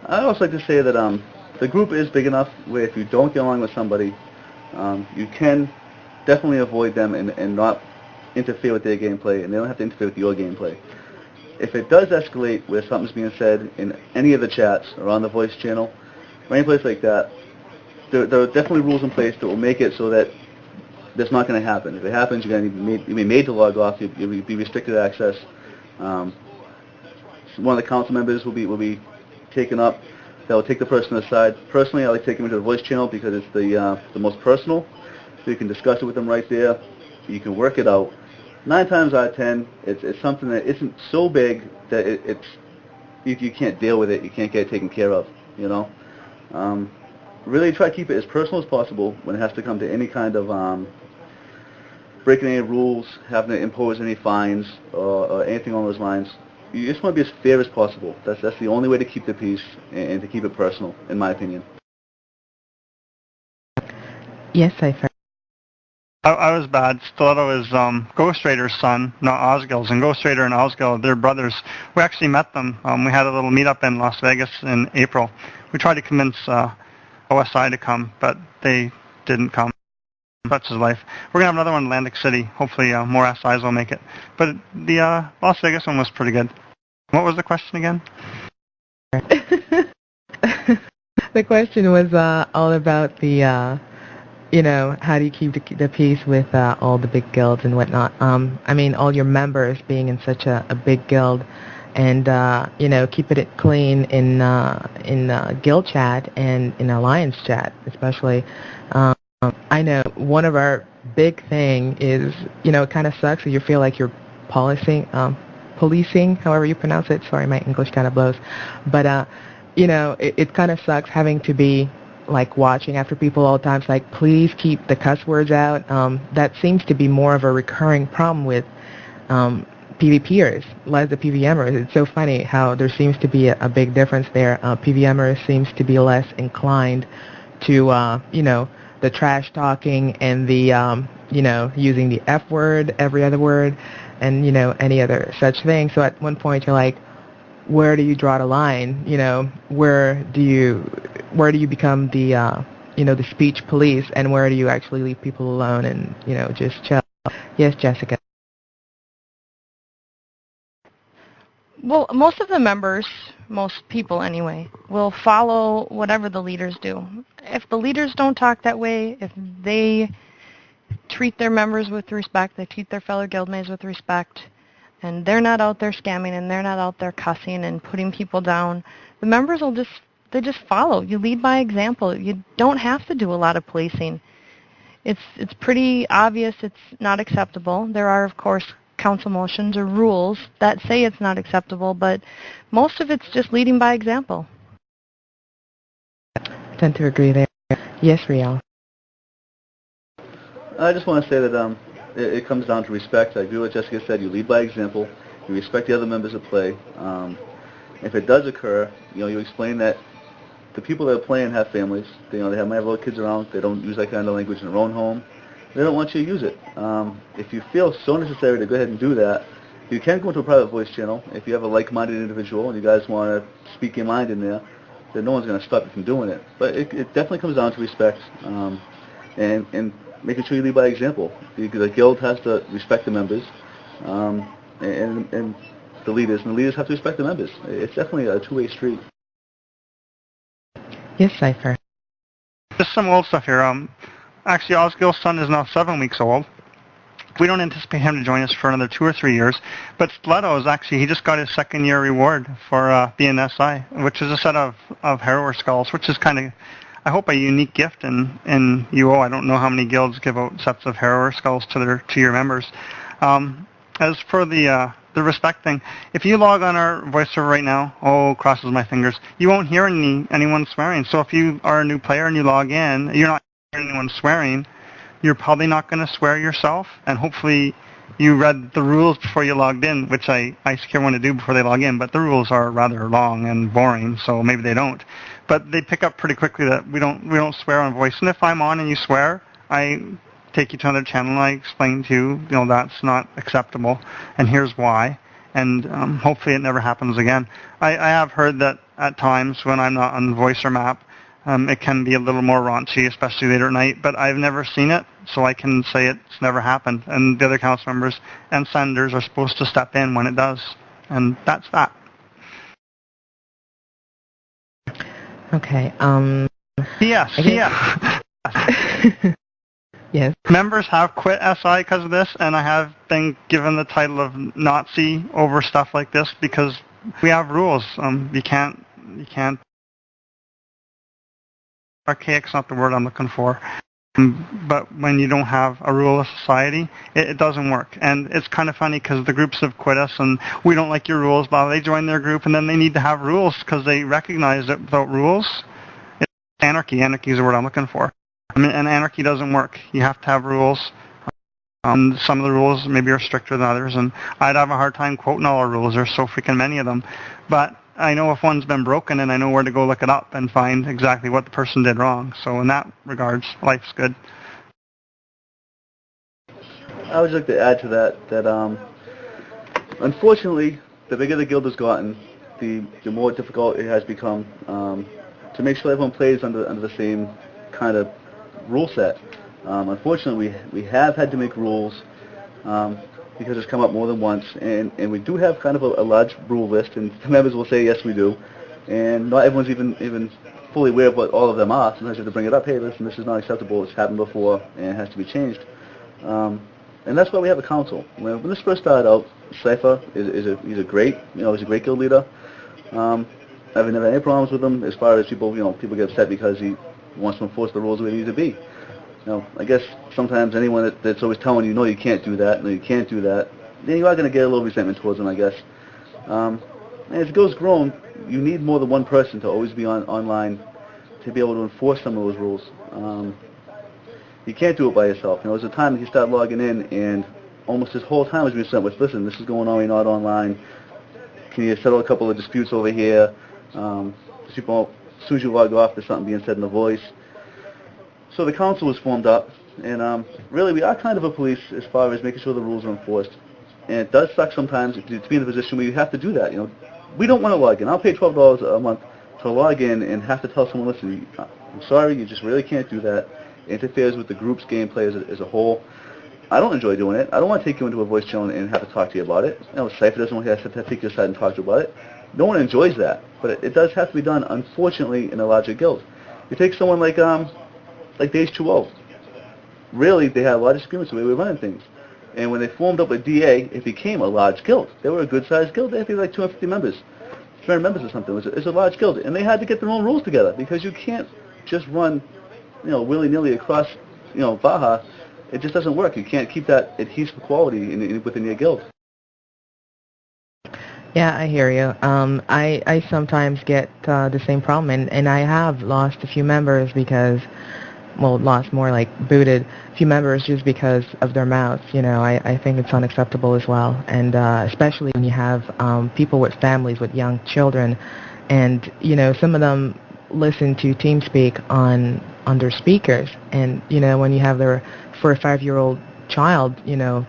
[SPEAKER 3] I'd also like to say that the group is big enough where if you don't get along with somebody, you can definitely avoid them and not interfere with their gameplay, and they don't have to interfere with your gameplay. If it does escalate where something's being said in any of the chats or on the voice channel or any place like that, there are definitely rules in place that will make it so that that's not going to happen. If it happens, you're going to be made to log off. You'll be restricted access. One of the council members will be taken up. They'll take the person aside. Personally, I like taking them to the voice channel because it's the most personal. So you can discuss it with them right there. You can work it out. 9 times out of 10, it's something that isn't so big that it's if you can't deal with it, you can't get it taken care of. Really try to keep it as personal as possible when it has to come to any kind of breaking any rules, having to impose any fines or anything along those lines. You just want to be as fair as possible. That's the only way to keep the peace and to keep it personal, in my opinion.
[SPEAKER 1] Yes, Cypher.
[SPEAKER 2] I was bad. Stiletto is Ghost Raider's son, not Osgill's. And Ghost Raider and Osgill, they're brothers. We actually met them. We had a little meetup in Las Vegas in April. We tried to convince OSI to come, but they didn't come. Such is life. We're going to have another one in Atlantic City. Hopefully more SIs will make it. But the Las Vegas one was pretty good. What was the question again?
[SPEAKER 1] The question was all about the, how do you keep the peace with all the big guilds and whatnot. I mean, all your members being in such a big guild and, keeping it clean in guild chat and in alliance chat, especially. I know one of our big thing is, it kind of sucks if you feel like you're policing, however you pronounce it. Sorry, my English kind of blows. But, it kind of sucks having to be, like, watching after people all the time. It's like, please keep the cuss words out. That seems to be more of a recurring problem with PvPers, less the PVMers. It's so funny how there seems to be a big difference there. PVMers seems to be less inclined to, the trash talking and the, using the F word, every other word, and, any other such thing. So at one point you're like, where do you draw the line? Where do you become the, the speech police, and where do you actually leave people alone and, just chill? Yes, Jessica.
[SPEAKER 4] Well, most of the members, most people anyway, will follow whatever the leaders do. If the leaders don't talk that way, if they treat their members with respect, they treat their fellow guildmates with respect, and they're not out there scamming and they're not out there cussing and putting people down, the members will just follow. You lead by example. You don't have to do a lot of policing. It's pretty obvious it's not acceptable. There are, of course, council motions or rules that say it's not acceptable, but most of it's just leading by example.
[SPEAKER 1] I tend to agree there. Yes, Riel.
[SPEAKER 3] I just want to say that it comes down to respect. I agree with what Jessica said. You lead by example. You respect the other members of play. If it does occur, you explain that the people that are playing have families. They might have little kids around. They don't use that kind of language in their own home. They don't want you to use it. If you feel so necessary to go ahead and do that, You can go into a private voice channel if you have a like-minded individual and you guys want to speak your mind in there. Then no one's going to stop you from doing it. But it definitely comes down to respect and making sure you lead by example. The guild has to respect the members and the leaders, and the leaders have to respect the members. It's definitely a two-way street.
[SPEAKER 1] Yes, Cypher.
[SPEAKER 2] Just some old stuff here. Actually, Osgill's son is now 7 weeks old. We don't anticipate him to join us for another 2 or 3 years. But Stiletto is actually, he just got his second-year reward for being SI, which is a set of harrower skulls, which is kind of, I hope, a unique gift in UO. I don't know how many guilds give out sets of harrower skulls to your members. As for the respect thing, if you log on our voice server right now, crosses my fingers, you won't hear anyone swearing. So if you are a new player and you log in, you're not hearing anyone swearing, you're probably not going to swear yourself, and hopefully you read the rules before you logged in, which I scare everyone to do before they log in, but the rules are rather long and boring, so maybe they don't. But they pick up pretty quickly that we don't swear on voice, and if I'm on and you swear, I take you to another channel and I explain to you, that's not acceptable, and here's why, and hopefully it never happens again. I have heard that at times when I'm not on voice or map, it can be a little more raunchy, especially later at night, but I've never seen it, so I can say it's never happened. And the other council members and senators are supposed to step in when it does. And that's that.
[SPEAKER 1] Okay.
[SPEAKER 2] Yes.
[SPEAKER 1] Yes.
[SPEAKER 2] Members have quit SI because of this, and I have been given the title of Nazi over stuff like this because we have rules. You can't. Archaic's not the word I'm looking for. But when you don't have a rule of society, it doesn't work. And it's kind of funny because the groups have quit us and we don't like your rules, but they join their group and then they need to have rules because they recognize that without rules, it's anarchy. Anarchy is the word I'm looking for. And anarchy doesn't work. You have to have rules. Some of the rules maybe are stricter than others, and I'd have a hard time quoting all our rules. There's so freaking many of them. But I know if one's been broken, and I know where to go look it up and find exactly what the person did wrong. So in that regards, life's good.
[SPEAKER 3] I would like to add to that unfortunately, the bigger the guild has gotten, the more difficult it has become to make sure everyone plays under the same kind of rule set. Unfortunately, we have had to make rules because it's come up more than once, and we do have kind of a large rule list, and the members will say, yes, we do. And not everyone's even fully aware of what all of them are. Sometimes you have to bring it up, hey, listen, this is not acceptable, it's happened before, and it has to be changed. And that's why we have a council. When this first started out, Cypher he's a great guild leader. I've never had any problems with him as far as people get upset because he wants to enforce the rules the way they need to be. I guess sometimes anyone that's always telling you, no, you can't do that, no, you can't do that, then you are going to get a little resentment towards them, I guess. And as it goes grown, you need more than one person to always be online to be able to enforce some of those rules. You can't do it by yourself. There's a time that you start logging in, and almost this whole time is being sent with, listen, this is going on, you're not online. Can you settle a couple of disputes over here? As soon as you log off, there's something being said in the voice. So the council was formed up, and really we are kind of a police as far as making sure the rules are enforced. And it does suck sometimes to be in a position where you have to do that. We don't want to log in. I'll pay $12 a month to log in and have to tell someone, listen, I'm sorry, you just really can't do that. It interferes with the group's gameplay as a whole. I don't enjoy doing it. I don't want to take you into a voice channel and have to talk to you about it. Cypher doesn't want to take your side and talk to you about it. No one enjoys that, but it does have to be done, unfortunately, in a larger guild. You take someone like Days 2.0. Really, they had a lot of disagreements the way we were running things. And when they formed up a DA, it became a large guild. They were a good-sized guild. They had like 250 members, 300 members or something. It's a large guild. And they had to get their own rules together because you can't just run, willy-nilly across, Baja. It just doesn't work. You can't keep that adhesive quality within your guild.
[SPEAKER 1] Yeah, I hear you. I sometimes get the same problem, and I have lost a few members because, lost more like booted a few members just because of their mouths. I think it's unacceptable as well, and especially when you have people with families with young children, and some of them listen to TeamSpeak on their speakers, and when you have their 4 or 5-year-old child,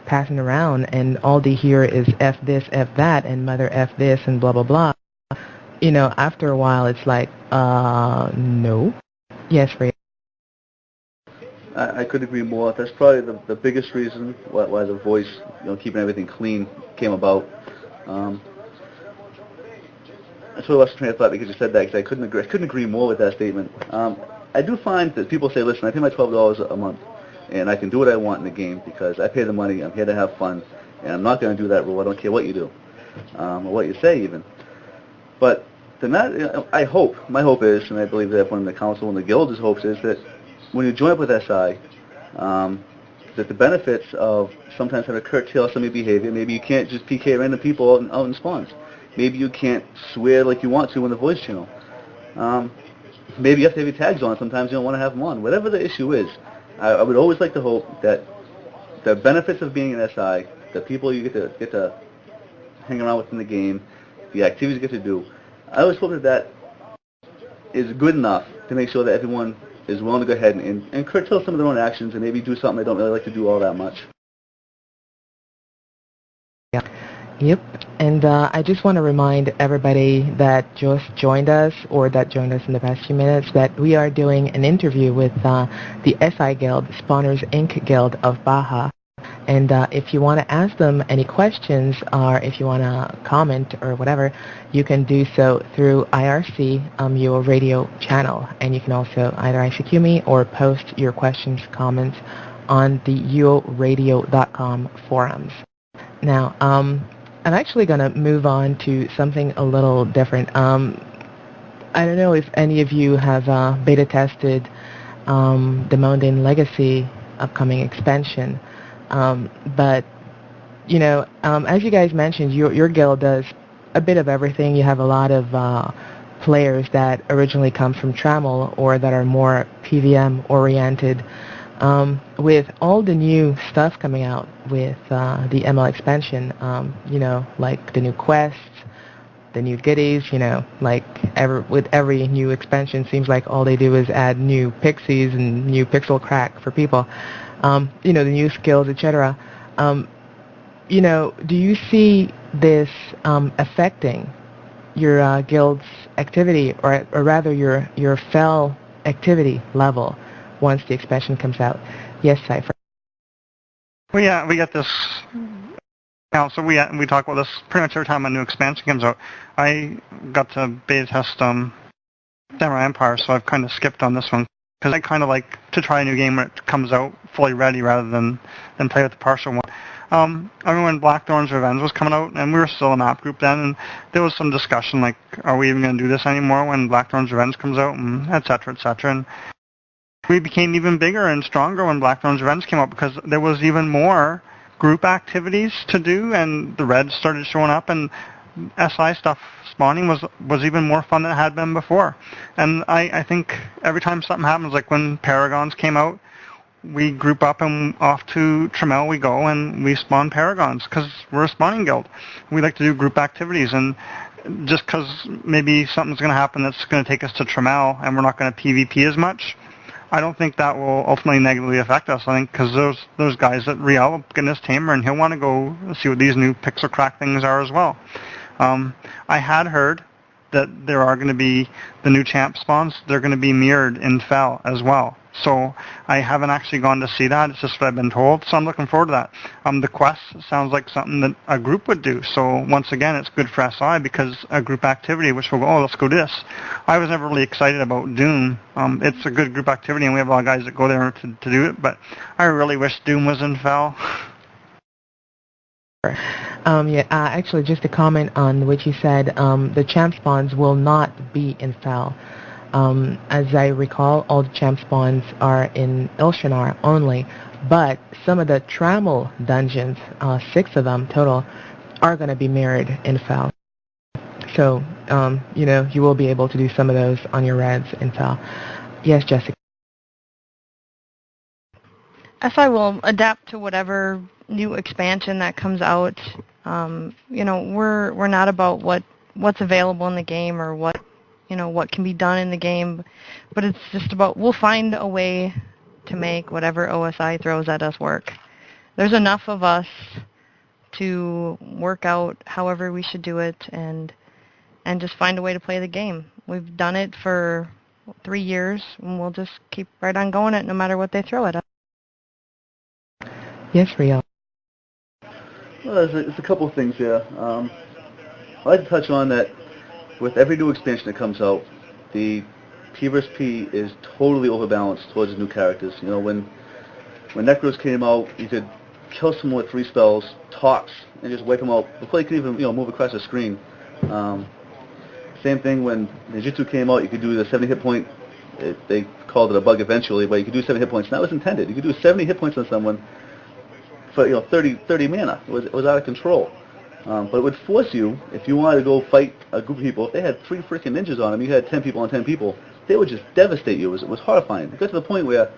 [SPEAKER 1] passing around, and all they hear is F this, F that, and mother F this, and blah, blah, blah. After a while, it's like, no. Yes, Ray.
[SPEAKER 3] I couldn't agree more. That's probably the biggest reason why the voice, keeping everything clean, came about. I sort of lost train of thought because you said that, because I couldn't agree more with that statement. I do find that people say, listen, I pay my $12 a month, and I can do what I want in the game because I pay the money, I'm here to have fun, and I'm not going to do that rule. I don't care what you do, or what you say even. But my hope is, and I believe that everyone in the council and the guild's hopes is that when you join up with SI, that the benefits of sometimes having to curtail some of your behavior, maybe you can't just PK random people out in spawns. Maybe you can't swear like you want to in the voice channel. Maybe you have to have your tags on. Sometimes you don't want to have them on. Whatever the issue is, I would always like to hope that the benefits of being an SI, the people you get to hang around with in the game, the activities you get to do, I always hope that is good enough to make sure that everyone is willing to go ahead and curtail some of their own actions and maybe do something they don't really like to do all that much.
[SPEAKER 1] Yep. And I just want to remind everybody that just joined us or that joined us in the past few minutes that we are doing an interview with the SI Guild, Spawners Inc. Guild of Baja. And if you want to ask them any questions or if you want to comment or whatever, you can do so through IRC, your radio channel. And you can also either ICQ me or post your questions, comments on the uoradio.com forums. Now, I'm actually going to move on to something a little different. I don't know if any of you have beta tested the Mundane Legacy upcoming expansion. But, as you guys mentioned, your guild does a bit of everything. You have a lot of players that originally come from Trammel or that are more PVM oriented. With all the new stuff coming out with the ML expansion, like the new quests, the new goodies, with every new expansion, seems like all they do is add new pixies and new pixel crack for people. The new skills, etc. Do you see this affecting your guild's activity, or rather your fel activity level once the expansion comes out? Yes, Cypher.
[SPEAKER 2] Well, yeah, we get this. So we talk about this pretty much every time a new expansion comes out. I got to beta test Samurai Empire, so I've kind of skipped on this one because I kind of like to try a new game when it comes out fully ready rather than play with the partial one. I remember when Blackthorn's Revenge was coming out, and we were still a map group then, and there was some discussion like, are we even going to do this anymore when Blackthorn's Revenge comes out, and et cetera, et cetera. And we became even bigger and stronger when Blackthorn's Revenge came out because there was even more group activities to do, and the Reds started showing up, and SI stuff spawning was even more fun than it had been before. And I think every time something happens, like when Paragons came out, we group up and off to Trammel we go and we spawn Paragons because we're a spawning guild. We like to do group activities, and just because maybe something's going to happen that's going to take us to Trammel and we're not going to PvP as much, I don't think that will ultimately negatively affect us. I think because those guys at Riel will get his tamer and he'll want to go see what these new pixel crack things are as well. I had heard that there are going to be the new champ spawns. They're going to be mirrored in Fel as well. So I haven't actually gone to see that. It's just what I've been told. So I'm looking forward to that. The quest sounds like something that a group would do. So once again, it's good for SI because a group activity, which will go, let's go do this. I was never really excited about Doom. It's a good group activity, and we have a lot of guys that go there to do it. But I really wish Doom was in Fel.
[SPEAKER 1] Actually, just to comment on what you said, the champ spawns will not be in Fel. As I recall, all the champ spawns are in Ilshanar only, but some of the Trammel dungeons, 6 of them total, are going to be mirrored in Fel. So, you will be able to do some of those on your Reds in Fel. Yes, Jessica?
[SPEAKER 4] SI will adapt to whatever new expansion that comes out. We're not about what's available in the game or what can be done in the game, but it's just about we'll find a way to make whatever OSI throws at us work. there's enough of us to work out however we should do it and just find a way to play the game. We've done it for 3 years, and we'll just keep right on going it no matter what they throw at us.
[SPEAKER 1] Yes, Riel.
[SPEAKER 3] Well, there's a couple of things here. I'd like to touch on that with every new expansion that comes out, the P versus P is totally overbalanced towards the new characters. You know, when Necros came out, you could kill someone with 3 spells, tops, and just wipe them out before you could even move across the screen. Same thing when Ninjutsu came out, you could do the 70 hit point. They called it a bug eventually, but you could do 7 hit points. And that was intended. You could do 70 hit points on someone for 30 mana. It was out of control. But it would force you, if you wanted to go fight a group of people, if they had 3 freaking ninjas on them, you had 10 people on 10 people, they would just devastate you. It was horrifying. It got to the point where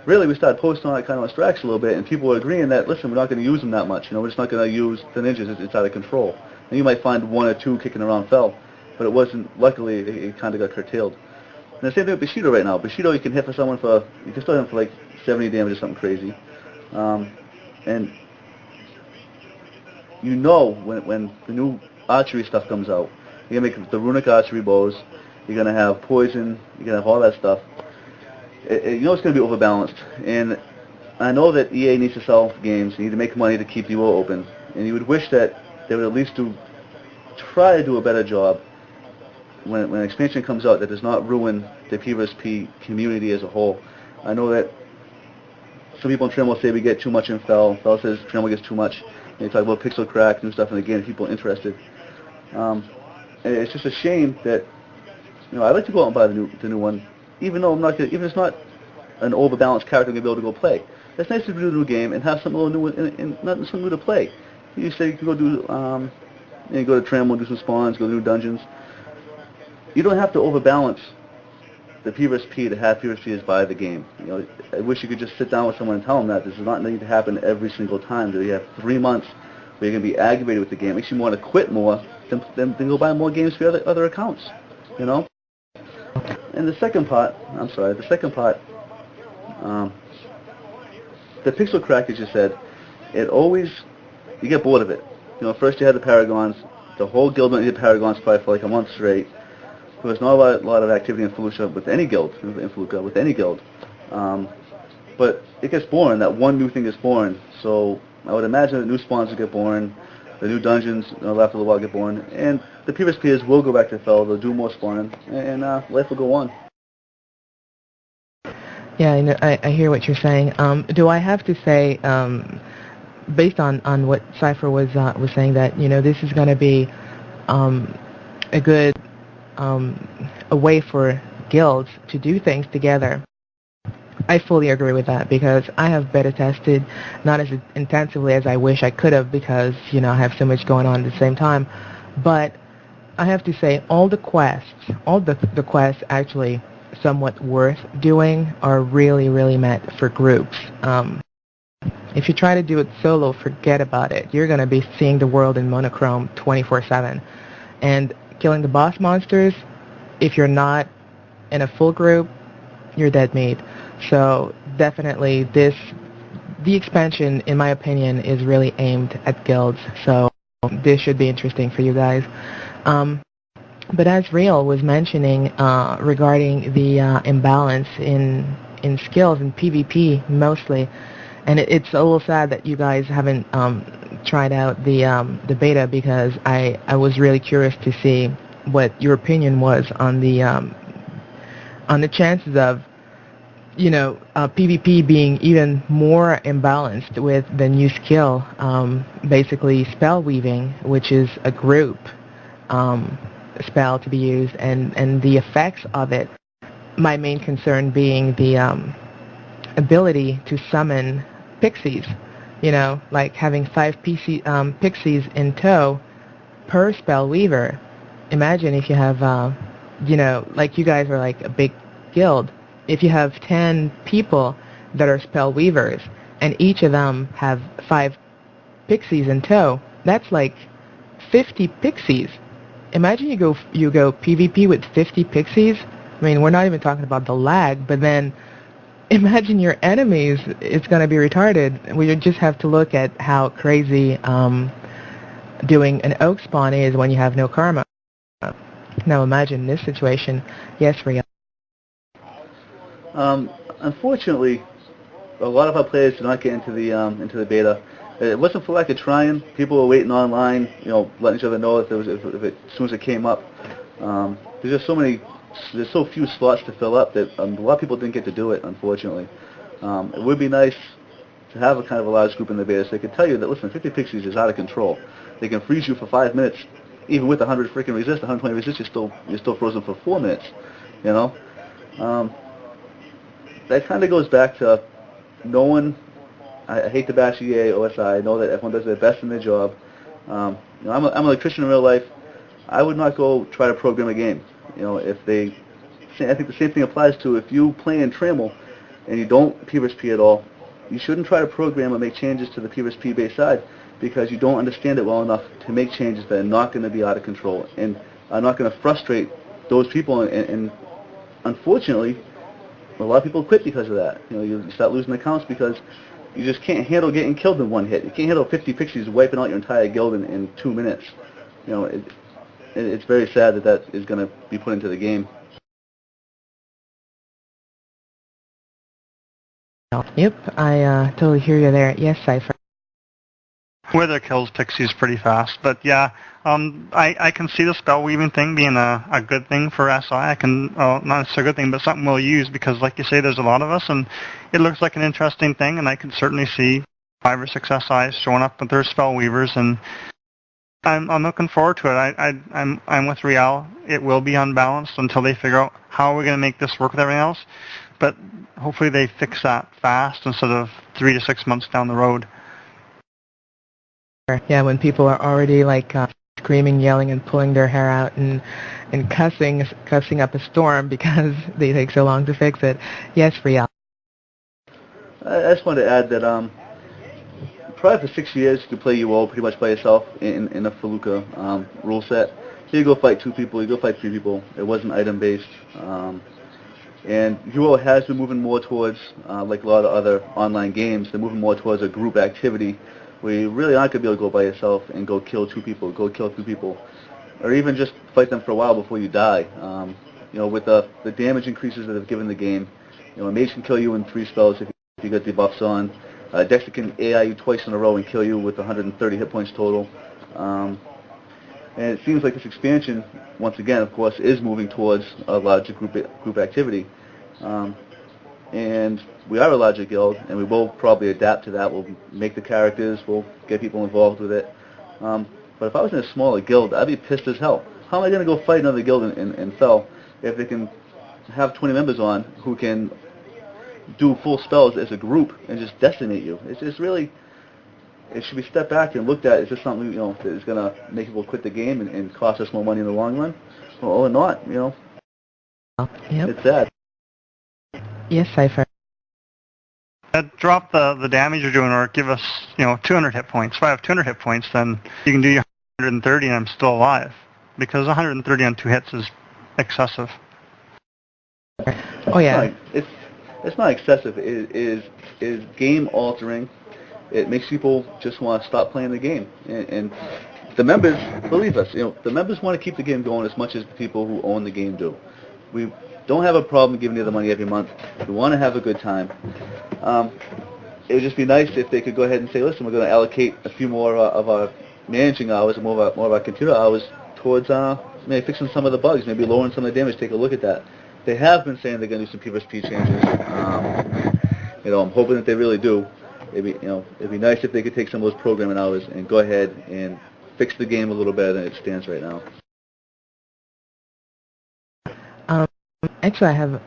[SPEAKER 3] really we started posting on it kind of on Strax a little bit, and people were agreeing that, listen, we're not going to use them that much. We're just not going to use the ninjas. It's out of control. And you might find 1 or 2 kicking around fell, but it wasn't. Luckily, it kind of got curtailed. And the same thing with Bushido right now. Bushido, you can hit for someone you can still hit him for like 70 damage or something crazy. And when the new archery stuff comes out, you're going to make the runic archery bows, you're going to have poison, you're going to have all that stuff. It's going to be overbalanced. And I know that EA needs to sell games, you need to make money to keep the UO open, and you would wish that they would at least try to do a better job when an expansion comes out that does not ruin the P vs. P community as a whole. I know that some people in Tremble say we get too much in Fel. Fel says Tremble gets too much. They talk about pixel crack, new stuff, and again, people are interested. And it's just a shame that, I'd like to go out and buy the new one, even though even if it's not an overbalanced character I'm going to be able to go play. It's nice to do a new game and have something a little new and not something new to play. You say you can go do, you go to Tremble, do some spawns, go to new dungeons. You don't have to overbalance the P vs. P to have P vs. P is buy the game. I wish you could just sit down with someone and tell them that this does not need to happen every single time. That you have 3 months where you're going to be aggravated with the game. It makes you want to quit more than go buy more games for your other accounts. And the second part, the pixel crack, as you said, you get bored of it. First you had the Paragons. The whole guild went into Paragons probably for like a month straight. There was not a lot of activity in Felucia with any guild, but it gets boring. That one new thing gets boring. So I would imagine that new spawns will get boring, the new dungeons after a little while get boring, and the previous players will go back to Fel, they'll do more spawning, and life will go on.
[SPEAKER 1] Yeah, I hear what you're saying. Do I have to say, based on what Cypher was saying, that this is going to be a good a way for guilds to do things together? I fully agree with that, because I have beta tested not as intensively as I wish I could have, because I have so much going on at the same time. But I have to say, all the quests actually somewhat worth doing are really, really meant for groups. If you try to do it solo, forget about it. You're going to be seeing the world in monochrome 24/7. And killing the boss monsters, if you're not in a full group, you're dead meat. So definitely the expansion, in my opinion, is really aimed at guilds. So this should be interesting for you guys. But as Real was mentioning regarding the imbalance in skills in PvP mostly, and it's a little sad that you guys haven't tried out the beta, because I was really curious to see what your opinion was on the chances of PvP being even more imbalanced with the new skill, basically spell weaving, which is a group spell to be used, and the effects of it. My main concern being the ability to summon pixies, like having 5 pixies in tow per spell weaver. Imagine if you have, like you guys are like a big guild. If you have 10 people that are spell weavers, and each of them have 5 pixies in tow, that's like 50 pixies. Imagine you go PvP with 50 pixies. I mean, we're not even talking about the lag, but then imagine your enemies, it's going to be retarded. We just have to look at how crazy doing an oak spawn is when you have no karma. Now imagine this situation. Yes, Ria.
[SPEAKER 3] Unfortunately, a lot of our players did not get into the beta. It wasn't for lack of trying. People were waiting online, letting each other know if as soon as it came up. There's so few slots to fill up that a lot of people didn't get to do it, unfortunately. It would be nice to have a kind of a large group in the beta so they could tell you that, listen, 50 pixies is out of control. They can freeze you for 5 minutes. Even with 100 freaking resist, 120 resist, you're still frozen for 4 minutes, That kind of goes back to no one. I hate to bash EA, OSI. I know that everyone does their best in their job. I'm an electrician in real life. I would not go try to program a game. I think the same thing applies to if you play in Trammel and you don't PvP at all, you shouldn't try to program or make changes to the PvP base side because you don't understand it well enough to make changes that are not going to be out of control and are not going to frustrate those people. And unfortunately, a lot of people quit because of that. You start losing accounts because you just can't handle getting killed in one hit. You can't handle 50 pixies wiping out your entire guild in 2 minutes. It's very sad that is going to be put into the game.
[SPEAKER 1] Yep, I totally hear you there. Yes, Cypher.
[SPEAKER 3] Weather kills pixies pretty fast, but yeah, I can see the spell weaving thing being a good thing for SI. Not necessarily a good thing, but something we'll use because, like you say, there's a lot of us, and it looks like an interesting thing, and I can certainly see 5 or 6 SIs showing up with their spell weavers, and I'm looking forward to it. I'm with Rial. It will be unbalanced until they figure out how we're going to make this work with everything else, but hopefully they fix that fast instead of 3 to 6 months down the road.
[SPEAKER 1] Yeah, when people are already screaming, yelling, and pulling their hair out and cussing up a storm because they take so long to fix it. Yes, Rial.
[SPEAKER 3] I just wanted to add that probably for 6 years you could play UO pretty much by yourself in a Feluca rule set. So you go fight 2 people, you go fight 3 people. It wasn't item based. And UO has been moving more towards, like a lot of other online games, they're moving more towards a group activity where you really aren't going to be able to go by yourself and go kill 2 people, go kill 3 people, or even just fight them for a while before you die. With the damage increases that they've given the game, a mage can kill you in 3 spells if you get debuffs on. Dexter can AI you twice in a row and kill you with 130 hit points total. And it seems like this expansion, once again, of course, is moving towards a larger group activity. And we are a larger guild, and we will probably adapt to that. We'll make the characters, we'll get people involved with it. But if I was in a smaller guild, I'd be pissed as hell. How am I going to go fight another guild in Fel if they can have 20 members on who can do full spells as a group and just decimate you? It's just really, it should be stepped back and looked at. Is this something that is going to make people quit the game and cost us more money in the long run, or not?
[SPEAKER 1] Yep.
[SPEAKER 3] It's sad.
[SPEAKER 1] Yes, Cypher.
[SPEAKER 2] Drop the damage you're doing, or give us 200 hit points. If I have 200 hit points, then you can do your 130 and I'm still alive, because 130 on 2 hits is excessive.
[SPEAKER 1] Oh yeah.
[SPEAKER 3] It's not excessive. It is game altering. It makes people just want to stop playing the game, and the members, believe us, the members want to keep the game going as much as the people who own the game do. We don't have a problem giving you the money every month. We want to have a good time. It would just be nice if they could go ahead and say, listen, we're going to allocate a few more of our managing hours and more of our computer hours towards maybe fixing some of the bugs, maybe lowering some of the damage. Take a look at that. They have been saying they're going to do some PvP changes. I'm hoping that they really do. It'd be nice if they could take some of those programming hours and go ahead and fix the game a little better than it stands right now.
[SPEAKER 1] Actually, I have,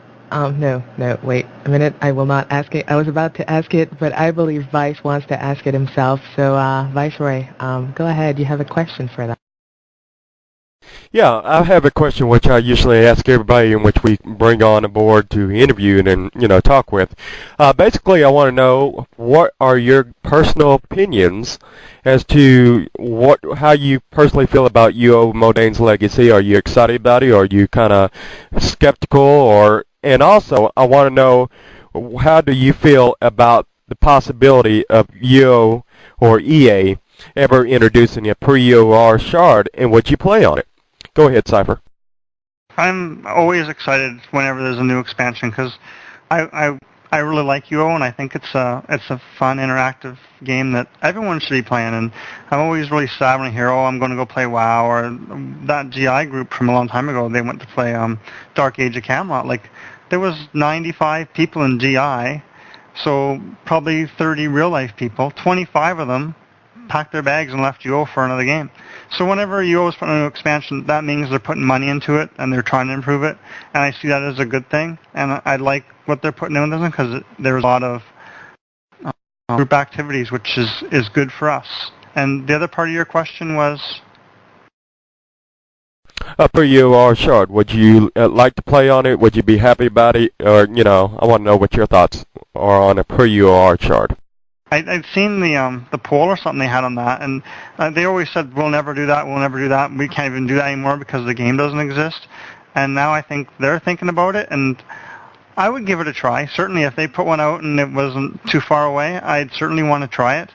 [SPEAKER 1] no, wait a minute. I will not ask it. I was about to ask it, but I believe Vice wants to ask it himself. So, Viceroy, go ahead. You have a question for that.
[SPEAKER 5] Yeah, I have a question which I usually ask everybody in which we bring on aboard to interview and talk with. Basically, I want to know what are your personal opinions as to how you personally feel about UO Modane's legacy. Are you excited about it, or are you kind of skeptical? And also, I want to know how do you feel about the possibility of UO or EA ever introducing a pre-UOR shard, and would you play on it? Go ahead, Cypher.
[SPEAKER 2] I'm always excited whenever there's a new expansion because I really like UO, and I think it's a fun, interactive game that everyone should be playing. And I'm always really sad when I hear, oh, I'm going to go play WoW, or that GI group from a long time ago, they went to play Dark Age of Camelot. Like, there was 95 people in GI, so probably 30 real-life people. 25 of them packed their bags and left UO for another game. So whenever UO is putting a new expansion, that means they're putting money into it and they're trying to improve it, and I see that as a good thing. And I like what they're putting in with this because there's a lot of group activities, which is good for us. And the other part of your question was?
[SPEAKER 5] For UOR shard, would you like to play on it? Would you be happy about it? Or, I want to know what your thoughts are on a pre-UOR shard.
[SPEAKER 2] I'd seen the poll or something they had on that, and they always said, we'll never do that, we'll never do that. We can't even do that anymore because the game doesn't exist. And now I think they're thinking about it, and I would give it a try. Certainly if they put one out and it wasn't too far away, I'd certainly want to try it.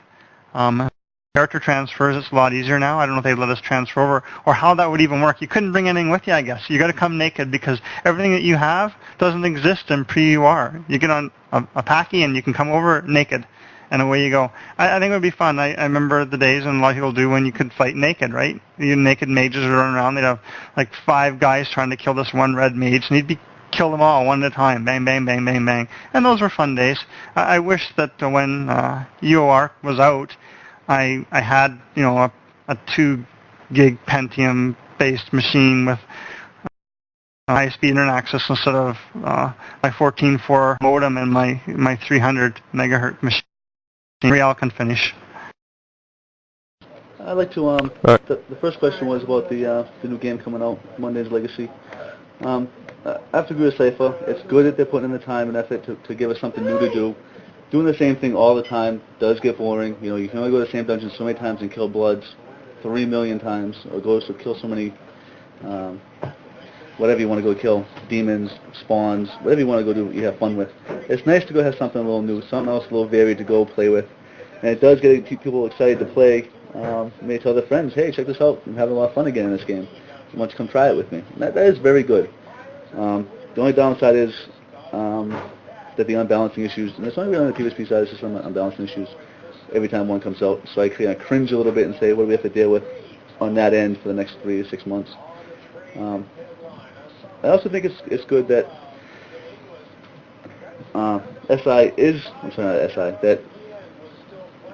[SPEAKER 2] Character transfers, it's a lot easier now. I don't know if they'd let us transfer over or how that would even work. You couldn't bring anything with you, I guess. You got to come naked because everything that you have doesn't exist in pre-UR. You get on a packy and you can come over naked. And away you go. I think it would be fun. I remember the days, and a lot of people do, when you could fight naked, right? You naked mages would run around. They'd have like 5 guys trying to kill this one red mage, and he'd kill them all one at a time. Bang, bang, bang, bang, bang. And those were fun days. I wish that when UOR was out, I had, a 2 gig Pentium-based machine with high-speed internet access instead of my 14.4 modem and my 300 megahertz machine. Real can finish.
[SPEAKER 3] I'd like to, the first question was about the new game coming out, Munday's Legacy. I have to agree with Cypher. It's good that they're putting in the time and effort to give us something new to do. Doing the same thing all the time does get boring. You can only go to the same dungeon so many times and kill bloods 3 million times, or kill so many, whatever you want to go kill, demons, spawns, whatever you want to go do, you have fun with. It's nice to go have something a little new, something else a little varied to go play with. And it does get people excited to play. May tell their friends, hey, check this out, I'm having a lot of fun again in this game. Why don't you come try it with me? And that is very good. The only downside is that the unbalancing issues, and it's not really on the PvP side, it's just on the unbalancing issues every time one comes out. So I kind of cringe a little bit and say, what do we have to deal with on that end for the next 3 to 6 months? I also think it's good that that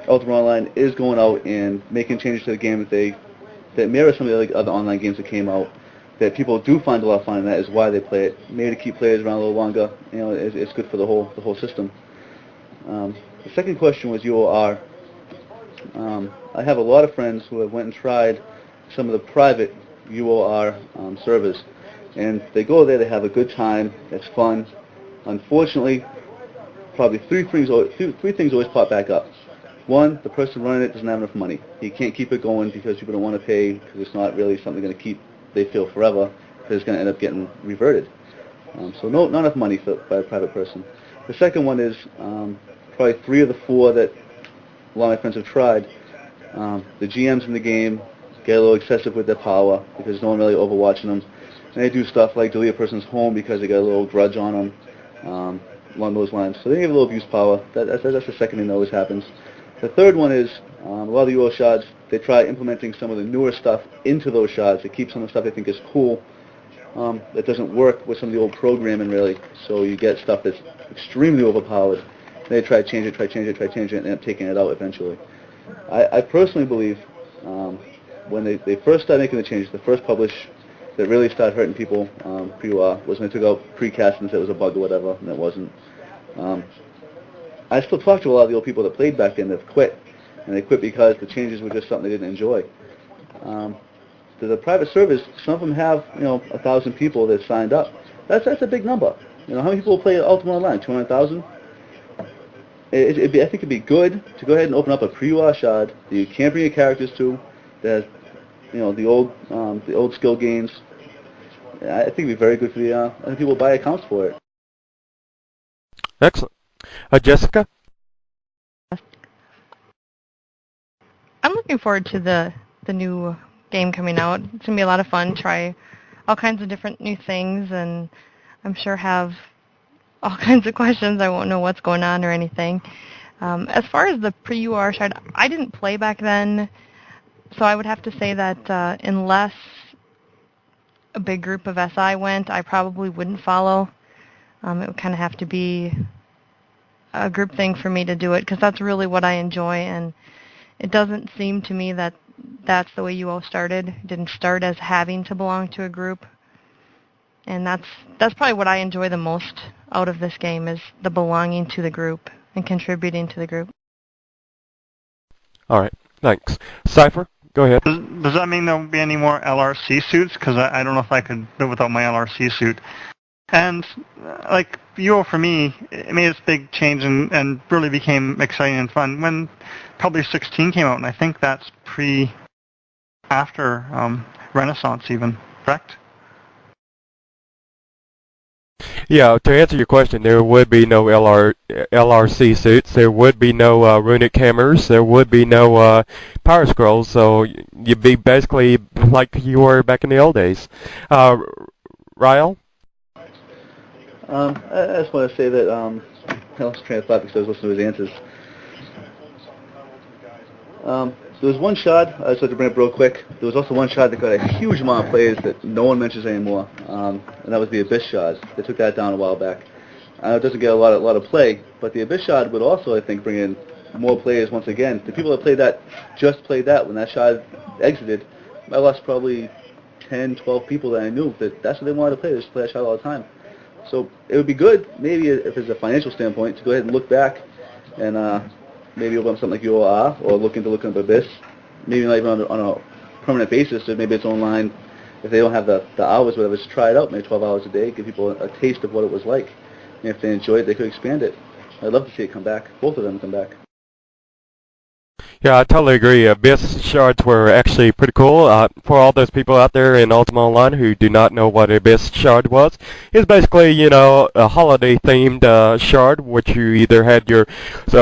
[SPEAKER 3] Ultimate Online is going out and making changes to the game that mirror some of the other online games that came out, that people do find a lot of fun in. That is why they play it. Maybe to keep players around a little longer. It's good for the whole system. The second question was UOR. I have a lot of friends who have went and tried some of the private UOR servers, and they go there, they have a good time, it's fun. Unfortunately, probably three things always pop back up. One, the person running it doesn't have enough money. He can't keep it going because people don't want to pay, because it's not really something going to keep, they feel, forever, because it's going to end up getting reverted. So not enough money by a private person. The second one is probably 3 of the 4 that a lot of my friends have tried. The GMs in the game get a little excessive with their power because no one really overwatching them. And they do stuff like delete a person's home because they got a little grudge on them, along those lines. So they have a little abuse power. That's the second thing that always happens. The third one is a lot of the UO shards, they try implementing some of the newer stuff into those shards to keep some of the stuff they think is cool. That doesn't work with some of the old programming, really. So you get stuff that's extremely overpowered. They try to change it, and end up taking it out eventually. I personally believe when they first started making the changes, the first publish that really started hurting people pre-UR was when they took out precast and said it was a bug or whatever, and it wasn't. I still talk to a lot of the old people that played back then that have quit, and they quit because the changes were just something they didn't enjoy. The private servers, some of them have 1,000 people that signed up. That's a big number. How many people play Ultimate Online? 200,000. I think it'd be good to go ahead and open up a pre-UR shard that you can't bring your characters to. That has, the old skill gains. I think it'd be very good for the people buy accounts for it.
[SPEAKER 5] Excellent. Jessica?
[SPEAKER 4] I'm looking forward to the new game coming out. It's going to be a lot of fun. Try all kinds of different new things, and I'm sure have all kinds of questions. I won't know what's going on or anything. As far as the pre-UR side, I didn't play back then, so I would have to say that unless a big group of SI went, I probably wouldn't follow. It would kind of have to be a group thing for me to do it, because that's really what I enjoy, and it doesn't seem to me that that's the way you all started. It didn't start as having to belong to a group, and that's probably what I enjoy the most out of this game, is the belonging to the group and contributing to the group.
[SPEAKER 5] All right, thanks. Cypher, go ahead.
[SPEAKER 2] Does that mean there won't be any more LRC suits? Because I don't know if I could live without my LRC suit. And like UO for me, it made its big change and really became exciting and fun when probably 16 came out, and I think that's after Renaissance even, correct?
[SPEAKER 5] Yeah, to answer your question, there would be no LRC suits. There would be no runic hammers. There would be no power scrolls. So you'd be basically like you were back in the old days. Ryle?
[SPEAKER 3] I just want to say that I lost train of thought because I was listening to his answers. There was one shard, I just like to bring it up real quick. There was also one shard that got a huge amount of players that no one mentions anymore, and that was the Abyss shard. They took that down a while back. I know it doesn't get a lot of play, but the Abyss shard would also, I think, bring in more players once again. The people that played that just played that. When that shard exited, I lost probably 10, 12 people that I knew that's what they wanted to play. They just play that shard all the time. So it would be good, maybe if it's a financial standpoint, to go ahead and look back and maybe open up something like UOR or look into Abyss. Maybe not even on a permanent basis, so maybe it's online. If they don't have the hours, whatever, just try it out, maybe 12 hours a day, give people a taste of what it was like. And if they enjoy it, they could expand it. I'd love to see it come back, both of them come back.
[SPEAKER 5] Yeah, I totally agree. Abyss shards were actually pretty cool. For all those people out there in Ultima Online who do not know what Abyss shard was, it's basically, a holiday-themed shard, which you either had your,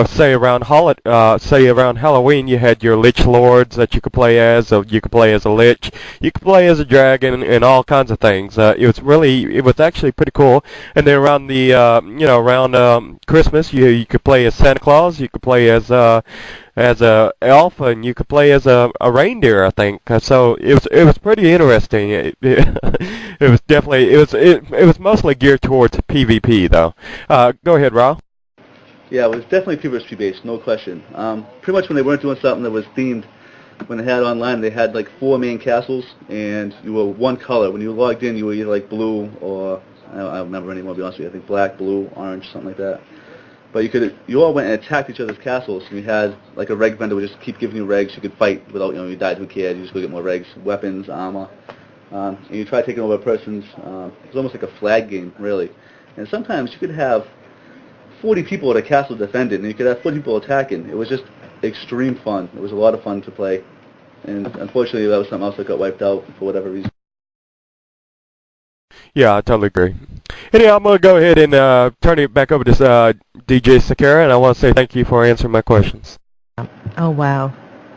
[SPEAKER 5] say around Halloween, you had your Lich Lords that you could play as. You could play as a Lich, you could play as a dragon, and all kinds of things. It was actually pretty cool. And then around the, around Christmas, you could play as Santa Claus, you could play as a elf, and you could play as a reindeer, I think. So it was pretty interesting. It was definitely it was mostly geared towards PvP though. Go ahead, Raul.
[SPEAKER 3] Yeah, it was definitely PvP based, no question. Pretty much when they weren't doing something that was themed, when they had online, they had like 4 main castles, and you were one color. When you logged in, you were either like blue or I don't remember anymore. To be honest with you, I think black, blue, orange, something like that. But you all went and attacked each other's castles, and you had like a reg vendor would just keep giving you regs. You could fight without, you died, who cared? You just go get more regs, weapons, armor, and you try taking over a person's. It was almost like a flag game, really. And sometimes you could have 40 people at a castle defended, and you could have 40 people attacking. It was just extreme fun. It was a lot of fun to play, and unfortunately, that was something else that got wiped out for whatever reason.
[SPEAKER 5] Yeah, I totally agree. Anyhow, I'm going to go ahead and turn it back over to DJ Sakara, and I want to say thank you for answering my questions.
[SPEAKER 1] Oh, wow.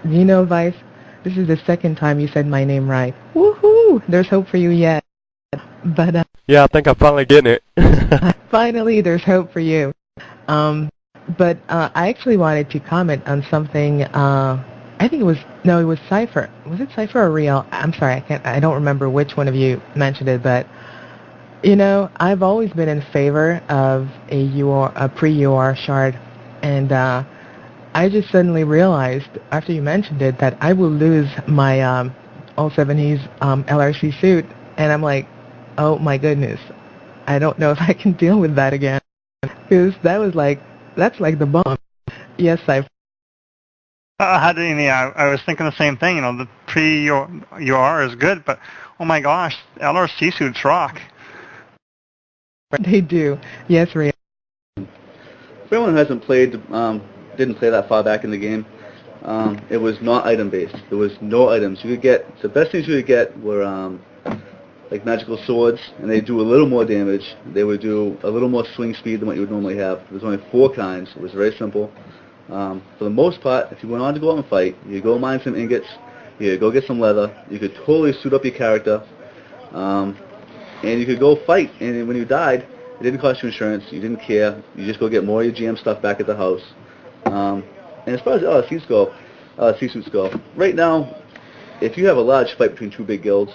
[SPEAKER 1] Vice, this is the second time you said my name right. Woohoo! There's hope for you yet. But
[SPEAKER 5] yeah, I think I'm finally getting it.
[SPEAKER 1] Finally, there's hope for you. But I actually wanted to comment on something. I think it was Cypher. Was it Cypher or Real? I'm sorry, I don't remember which one of you mentioned it, but I've always been in favor of a pre-UR shard, and I just suddenly realized after you mentioned it that I will lose my all 70s LRC suit, and I'm like, oh my goodness, I don't know if I can deal with that again, because that's like the bomb. Yes, Cypher.
[SPEAKER 2] I was thinking the same thing. The pre-UR is good, but oh my gosh, LRC suits rock.
[SPEAKER 1] They do. Yes, Ray.
[SPEAKER 3] For anyone who hasn't played, didn't play that far back in the game, it was not item based. There was no items. You could get, the best things you could get were like magical swords, and they do a little more damage. They would do a little more swing speed than what you would normally have. There's only 4 kinds. It was very simple. For the most part, if you went on to go out and fight, you go mine some ingots, you go get some leather, you could totally suit up your character, and you could go fight. And when you died, it didn't cost you insurance. You didn't care. You just go get more of your GM stuff back at the house. And as far as LSC suits go, right now, if you have a large fight between 2 big guilds,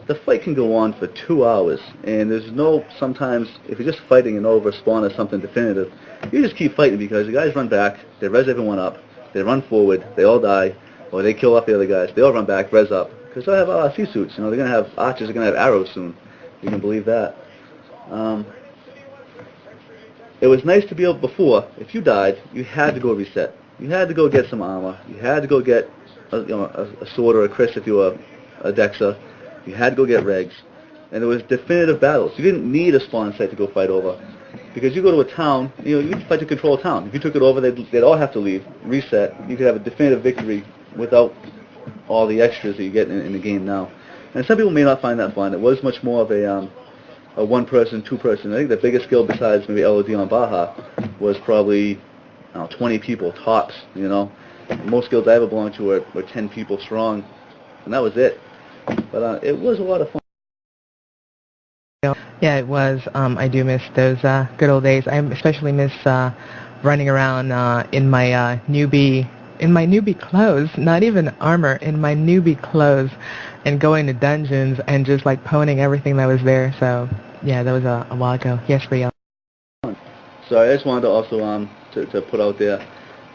[SPEAKER 3] the fight can go on for 2 hours, and there's no, sometimes, if you're just fighting and over spawn or something definitive, you just keep fighting because the guys run back, they res everyone up, they run forward, they all die, or they kill off the other guys, they all run back, res up, because they'll have LRC suits, they're going to have archers, they're going to have arrows soon, you can believe that. It was nice to be able, before, if you died, you had to go reset. You had to go get some armor, you had to go get a sword or a Chris if you were a Dexter. You had to go get regs. And there was definitive battles. You didn't need a spawn site to go fight over. Because you go to a town, you fight to control a town. If you took it over, they'd all have to leave, reset. You could have a definitive victory without all the extras that you get in the game now. And some people may not find that fun. It was much more of a one-person, two-person. I think the biggest guild besides maybe LOD on Baja was probably 20 people, tops, Most guilds I ever belonged to were 10 people strong, and that was it. But it was a lot of fun.
[SPEAKER 1] Yeah, it was. I do miss those good old days. I especially miss running around in my newbie clothes, not even armor, in my newbie clothes, and going to dungeons and just like pwning everything that was there. So yeah, that was a while ago. Yes, Rio.
[SPEAKER 3] So I just wanted to also to put out there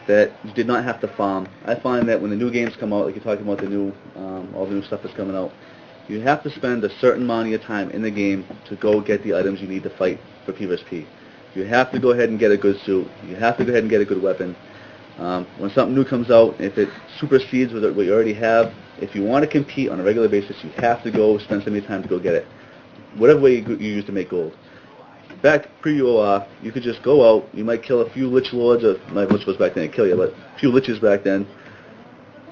[SPEAKER 3] that you did not have to farm. I find that when the new games come out, like you're talking about the new, all the new stuff that's coming out, you have to spend a certain amount of your time in the game to go get the items you need to fight for PvP. You have to go ahead and get a good suit. You have to go ahead and get a good weapon. When something new comes out, if it supersedes what you already have, if you want to compete on a regular basis, you have to go spend some of your time to go get it. Whatever way you use to make gold. Back pre-UOR, you could just go out, you might kill a few Lich Lords, or not Lich Lords back then, kill you, but a few Liches back then.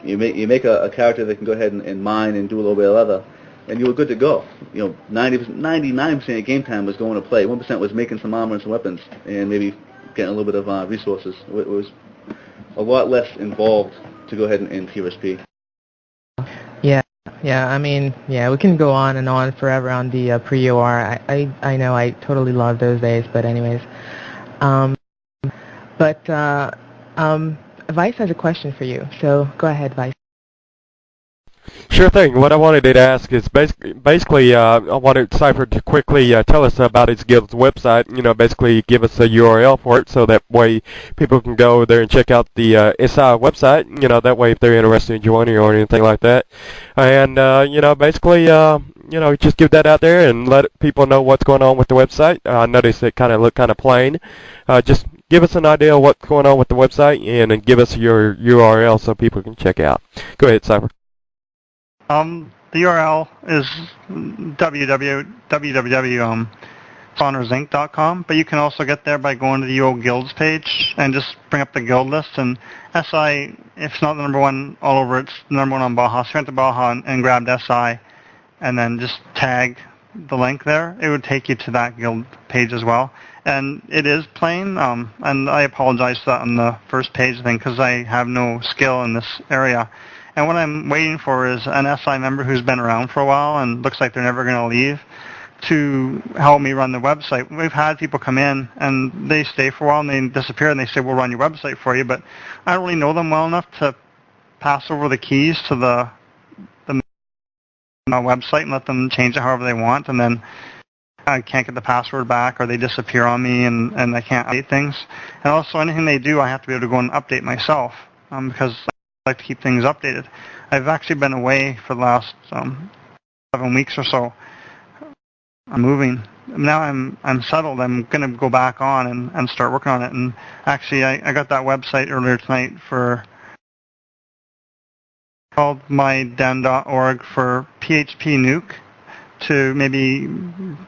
[SPEAKER 3] You make a character that can go ahead and mine and do a little bit of leather, and you were good to go. 99% of game time was going to play. 1% was making some armor and some weapons, and maybe getting a little bit of resources. It was a lot less involved to go ahead and PvP.
[SPEAKER 1] Yeah, I mean, we can go on and on forever on the pre-UR. I know I totally love those days, but anyways. Vice has a question for you, so go ahead, Vice.
[SPEAKER 5] Sure thing. What I wanted to ask is basically I wanted Cypher to quickly tell us about his guild's website. Basically give us a URL for it, so that way people can go there and check out the SI website. That way if they're interested in joining or anything like that, and basically just give that out there and let people know what's going on with the website. I noticed it kind of looked kind of plain. Just give us an idea of what's going on with the website and give us your URL so people can check out. Go ahead, Cypher.
[SPEAKER 2] The URL is www.spawnersinc.com, but you can also get there by going to the UO Guilds page and just bring up the guild list. And SI, if it's not the number one all over, it's the number one on Baja. So you went to Baja and grabbed SI and then just tag the link there. It would take you to that guild page as well. And it is plain, and I apologize for that on the first page thing because I have no skill in this area. And what I'm waiting for is an SI member who's been around for a while and looks like they're never going to leave to help me run the website. We've had people come in and they stay for a while and they disappear and they say, we'll run your website for you, but I don't really know them well enough to pass over the keys to the website and let them change it however they want, and then I can't get the password back or they disappear on me and I can't update things. And also anything they do, I have to be able to go and update myself because I like to keep things updated. I've actually been away for the last 7 weeks or so. I'm moving. Now I'm settled. I'm going to go back on and start working on it. And actually, I got that website earlier tonight for called myden.org for PHP Nuke to maybe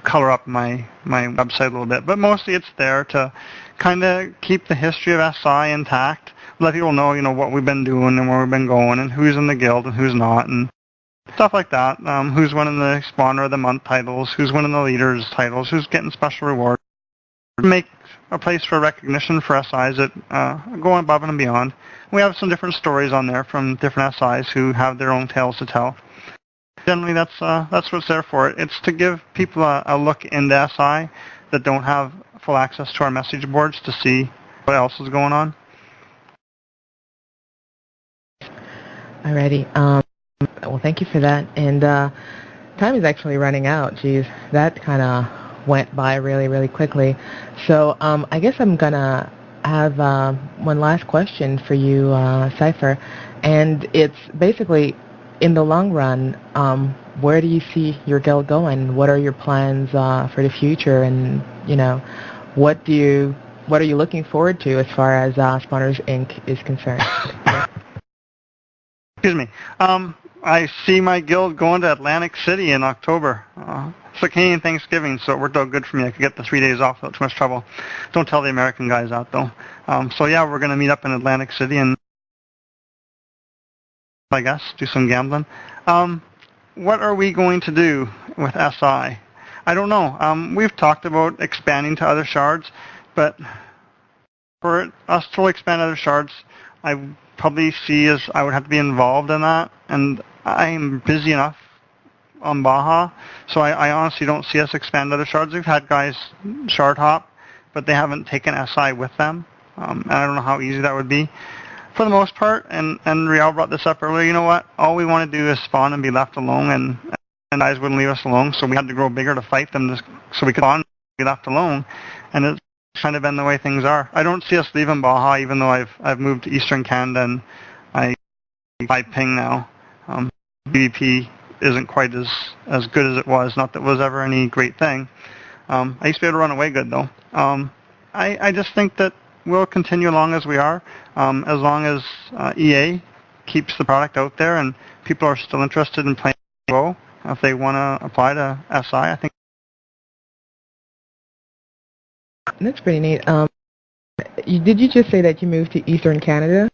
[SPEAKER 2] color up my website a little bit. But mostly it's there to kind of keep the history of SI intact. Let people know, what we've been doing and where we've been going and who's in the guild and who's not. And Stuff like that. Who's winning the Spawner of the Month titles, who's winning the Leaders titles, who's getting special rewards. Make a place for recognition for SIs that go above and beyond. We have some different stories on there from different SIs who have their own tales to tell. Generally, that's what it's there for. It's to give people a look into SI that don't have full access to our message boards to see what else is going on.
[SPEAKER 1] Alrighty. Well, thank you for that. And time is actually running out. Geez, that kind of went by really, really quickly. So I guess I'm going to have one last question for you, Cypher. And it's basically, in the long run, where do you see your guild going? What are your plans for the future? And, you know, what are you looking forward to as far as Spawners Inc. is concerned?
[SPEAKER 2] Excuse me. I see my guild going to Atlantic City in October. It's a Canadian Thanksgiving, so it worked out good for me. I could get the 3 days off without too much trouble. Don't tell the American guys that, though. So, yeah, we're going to meet up in Atlantic City and, I guess, do some gambling. What are we going to do with SI? I don't know. We've talked about expanding to other shards, but for us to expand other shards, I probably see as I would have to be involved in that, and I'm busy enough on Baja, so I honestly don't see us expand other shards. We've had guys shard hop, but they haven't taken SI with them, and I don't know how easy that would be. For the most part, and Riel brought this up earlier, you know what? All we want to do is spawn and be left alone, and guys wouldn't leave us alone, so we had to grow bigger to fight them so we could spawn and be left alone, and it's kind of been the way things are. I don't see us leaving Baja, even though I've moved to Eastern Canada and I ping now. PvP isn't quite as good as it was. Not that it was ever any great thing. I used to be able to run away good, though. I just think that we'll continue along as we are, as long as EA keeps the product out there and people are still interested in playing WoW. If they want to apply to SI, I think.
[SPEAKER 1] That's pretty neat. Did you just say that you moved to Eastern Canada?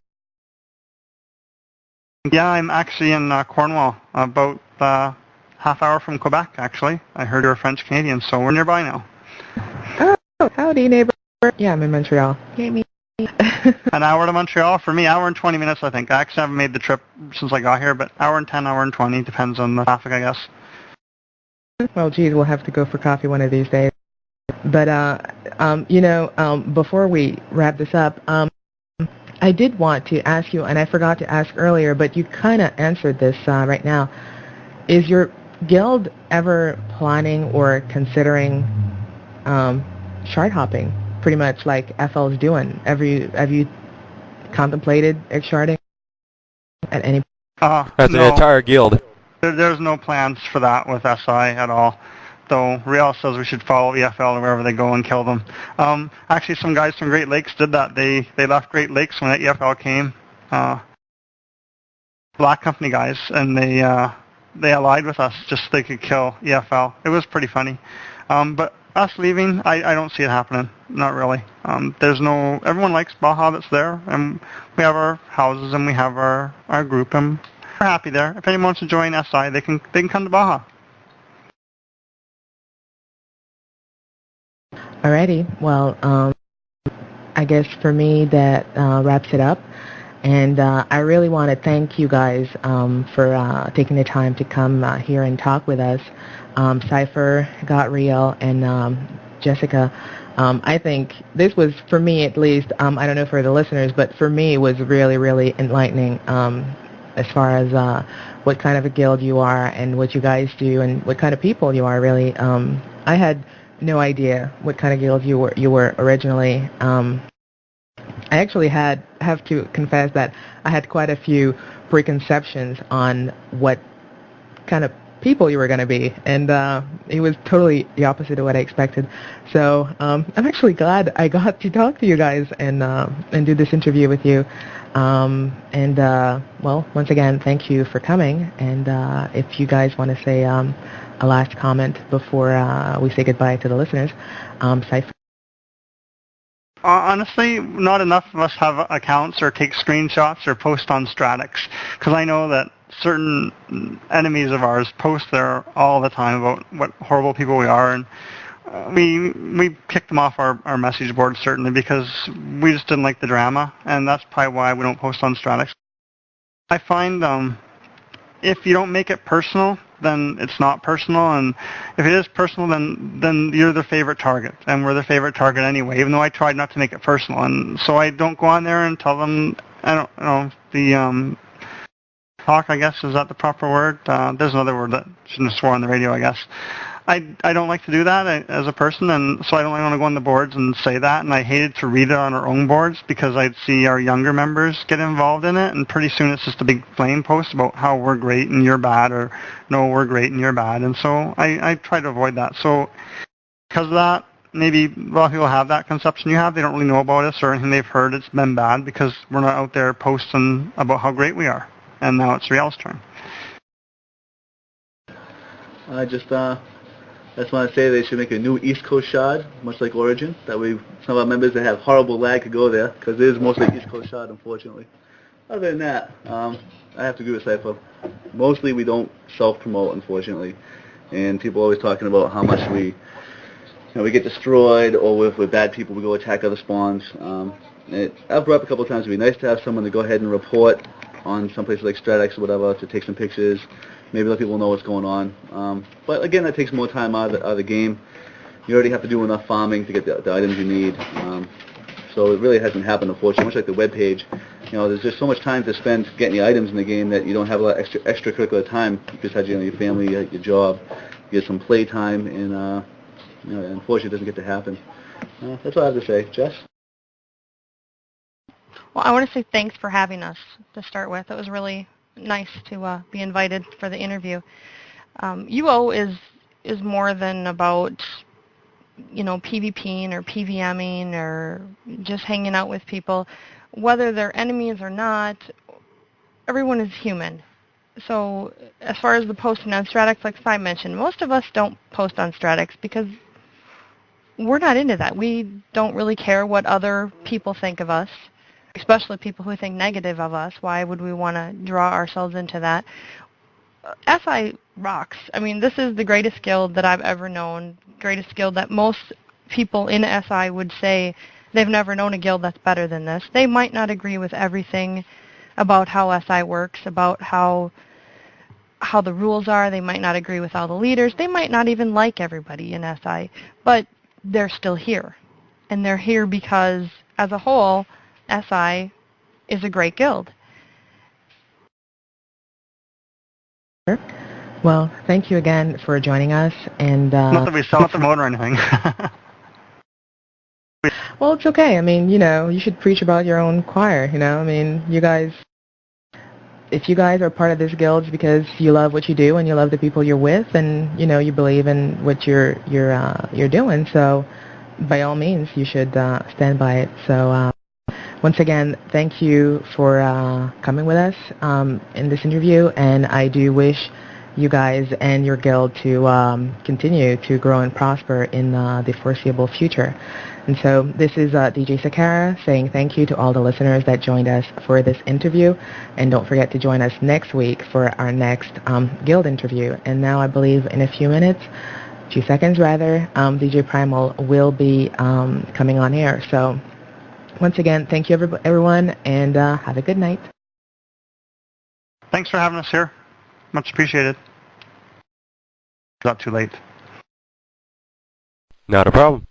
[SPEAKER 2] Yeah, I'm actually in Cornwall, about half hour from Quebec, actually. I heard you're French Canadian, so we're nearby now.
[SPEAKER 1] Oh, howdy, neighbor. Yeah, I'm in Montreal. Yay, me.
[SPEAKER 2] An hour to Montreal? For me, hour and 20 minutes, I think. I actually haven't made the trip since I got here, but hour and 10, hour and 20, depends on the traffic, I guess.
[SPEAKER 1] Well, geez, we'll have to go for coffee one of these days. But, you know, before we wrap this up, I did want to ask you, and I forgot to ask earlier, but you kind of answered this right now. Is your guild ever planning or considering shard hopping, pretty much like FL's doing? Have you contemplated sharding at any point?
[SPEAKER 5] As
[SPEAKER 2] no.
[SPEAKER 5] an entire guild.
[SPEAKER 2] There's no plans for that with SI at all. Though Riel says we should follow EFL wherever they go and kill them. Actually, some guys from Great Lakes did that. They left Great Lakes when EFL came. Black Company guys, and they allied with us just so they could kill EFL. It was pretty funny. But us leaving, I don't see it happening. Not really. Everyone likes Baja that's there, and we have our houses and we have our group, and we're happy there. If anyone wants to join SI, they can come to Baja.
[SPEAKER 1] Alrighty, well, I guess for me that wraps it up, and I really want to thank you guys for taking the time to come here and talk with us. Cypher, Riel, and Jessica. I think this was, for me at least, I don't know for the listeners, but for me it was really, really enlightening as far as what kind of a guild you are and what you guys do and what kind of people you are, really. I had no idea what kind of guild you were originally. I actually have to confess that I had quite a few preconceptions on what kind of people you were going to be, and it was totally the opposite of what I expected. So I'm actually glad I got to talk to you guys and do this interview with you. Well, once again, thank you for coming. And if you guys want to say a last comment before we say goodbye to the listeners, Cypher.
[SPEAKER 2] Honestly, not enough of us have accounts or take screenshots or post on Stratix, because I know that certain enemies of ours post there all the time about what horrible people we are, and we kicked them off our message board, certainly, because we just didn't like the drama, and that's probably why we don't post on Stratix. I find if you don't make it personal, then it's not personal, and if it is personal, then you're their favorite target, and we're their favorite target anyway, even though I tried not to make it personal. And so I don't go on there and tell them, I don't know, the talk, I guess, is that the proper word? There's another word that shouldn't have swore on the radio, I guess. I don't like to do that as a person, and so I don't want to go on the boards and say that, and I hated to read it on our own boards because I'd see our younger members get involved in it, and pretty soon it's just a big flame post about how we're great and you're bad, or no, we're great and you're bad, and so I try to avoid that. So because of that, maybe a lot of people have that conception you have. They don't really know about us or anything they've heard. It's been bad because we're not out there posting about how great we are, and now it's Riel's turn.
[SPEAKER 3] I just want to say they should make a new East Coast shard, much like Origin. That way some of our members that have horrible lag could go there, because it is mostly East Coast shard, unfortunately. Other than that, I have to agree with Cypher. Mostly we don't self-promote, unfortunately. And people are always talking about how much we get destroyed, or with bad people we go attack other spawns. I've brought up a couple of times it would be nice to have someone to go ahead and report on some places like StratX or whatever, to take some pictures, maybe let people know what's going on. But again, that takes more time out of the game. You already have to do enough farming to get the items you need. So it really hasn't happened, unfortunately. Much like the web page, there's just so much time to spend getting the items in the game that you don't have a lot of extracurricular time because your family, your job, you get some play time, and unfortunately it doesn't get to happen. That's all I have to say. Jess?
[SPEAKER 4] Well, I want to say thanks for having us to start with. It was really nice to be invited for the interview. UO is more than about PvPing or PVMing or just hanging out with people. Whether they're enemies or not, everyone is human. So as far as the posting on Stratix, like Cy mentioned, most of us don't post on Stratix because we're not into that. We don't really care what other people think of us, especially people who think negative of us. Why would we want to draw ourselves into that? SI rocks. I mean, this is the greatest guild that I've ever known, greatest guild that most people in SI would say they've never known a guild that's better than this. They might not agree with everything about how SI works, about how the rules are. They might not agree with all the leaders. They might not even like everybody in SI, but they're still here. And they're here because, as a whole, SI is a great guild.
[SPEAKER 1] Well, thank you again for joining us. And
[SPEAKER 2] not that we self-promote or anything.
[SPEAKER 1] Well, it's okay. I mean, you should preach about your own choir, I mean, you guys, if you guys are part of this guild it's because you love what you do and you love the people you're with, and, you believe in what you're doing, so by all means, you should stand by it. So once again, thank you for coming with us in this interview, and I do wish you guys and your guild to continue to grow and prosper in the foreseeable future. And so this is DJ Sakara saying thank you to all the listeners that joined us for this interview, and don't forget to join us next week for our next guild interview. And now I believe in a few seconds rather, DJ Primal will be coming on air. So once again, thank you everyone, and have a good night.
[SPEAKER 2] Thanks for having us here. Much appreciated. Not too late.
[SPEAKER 5] Not a problem.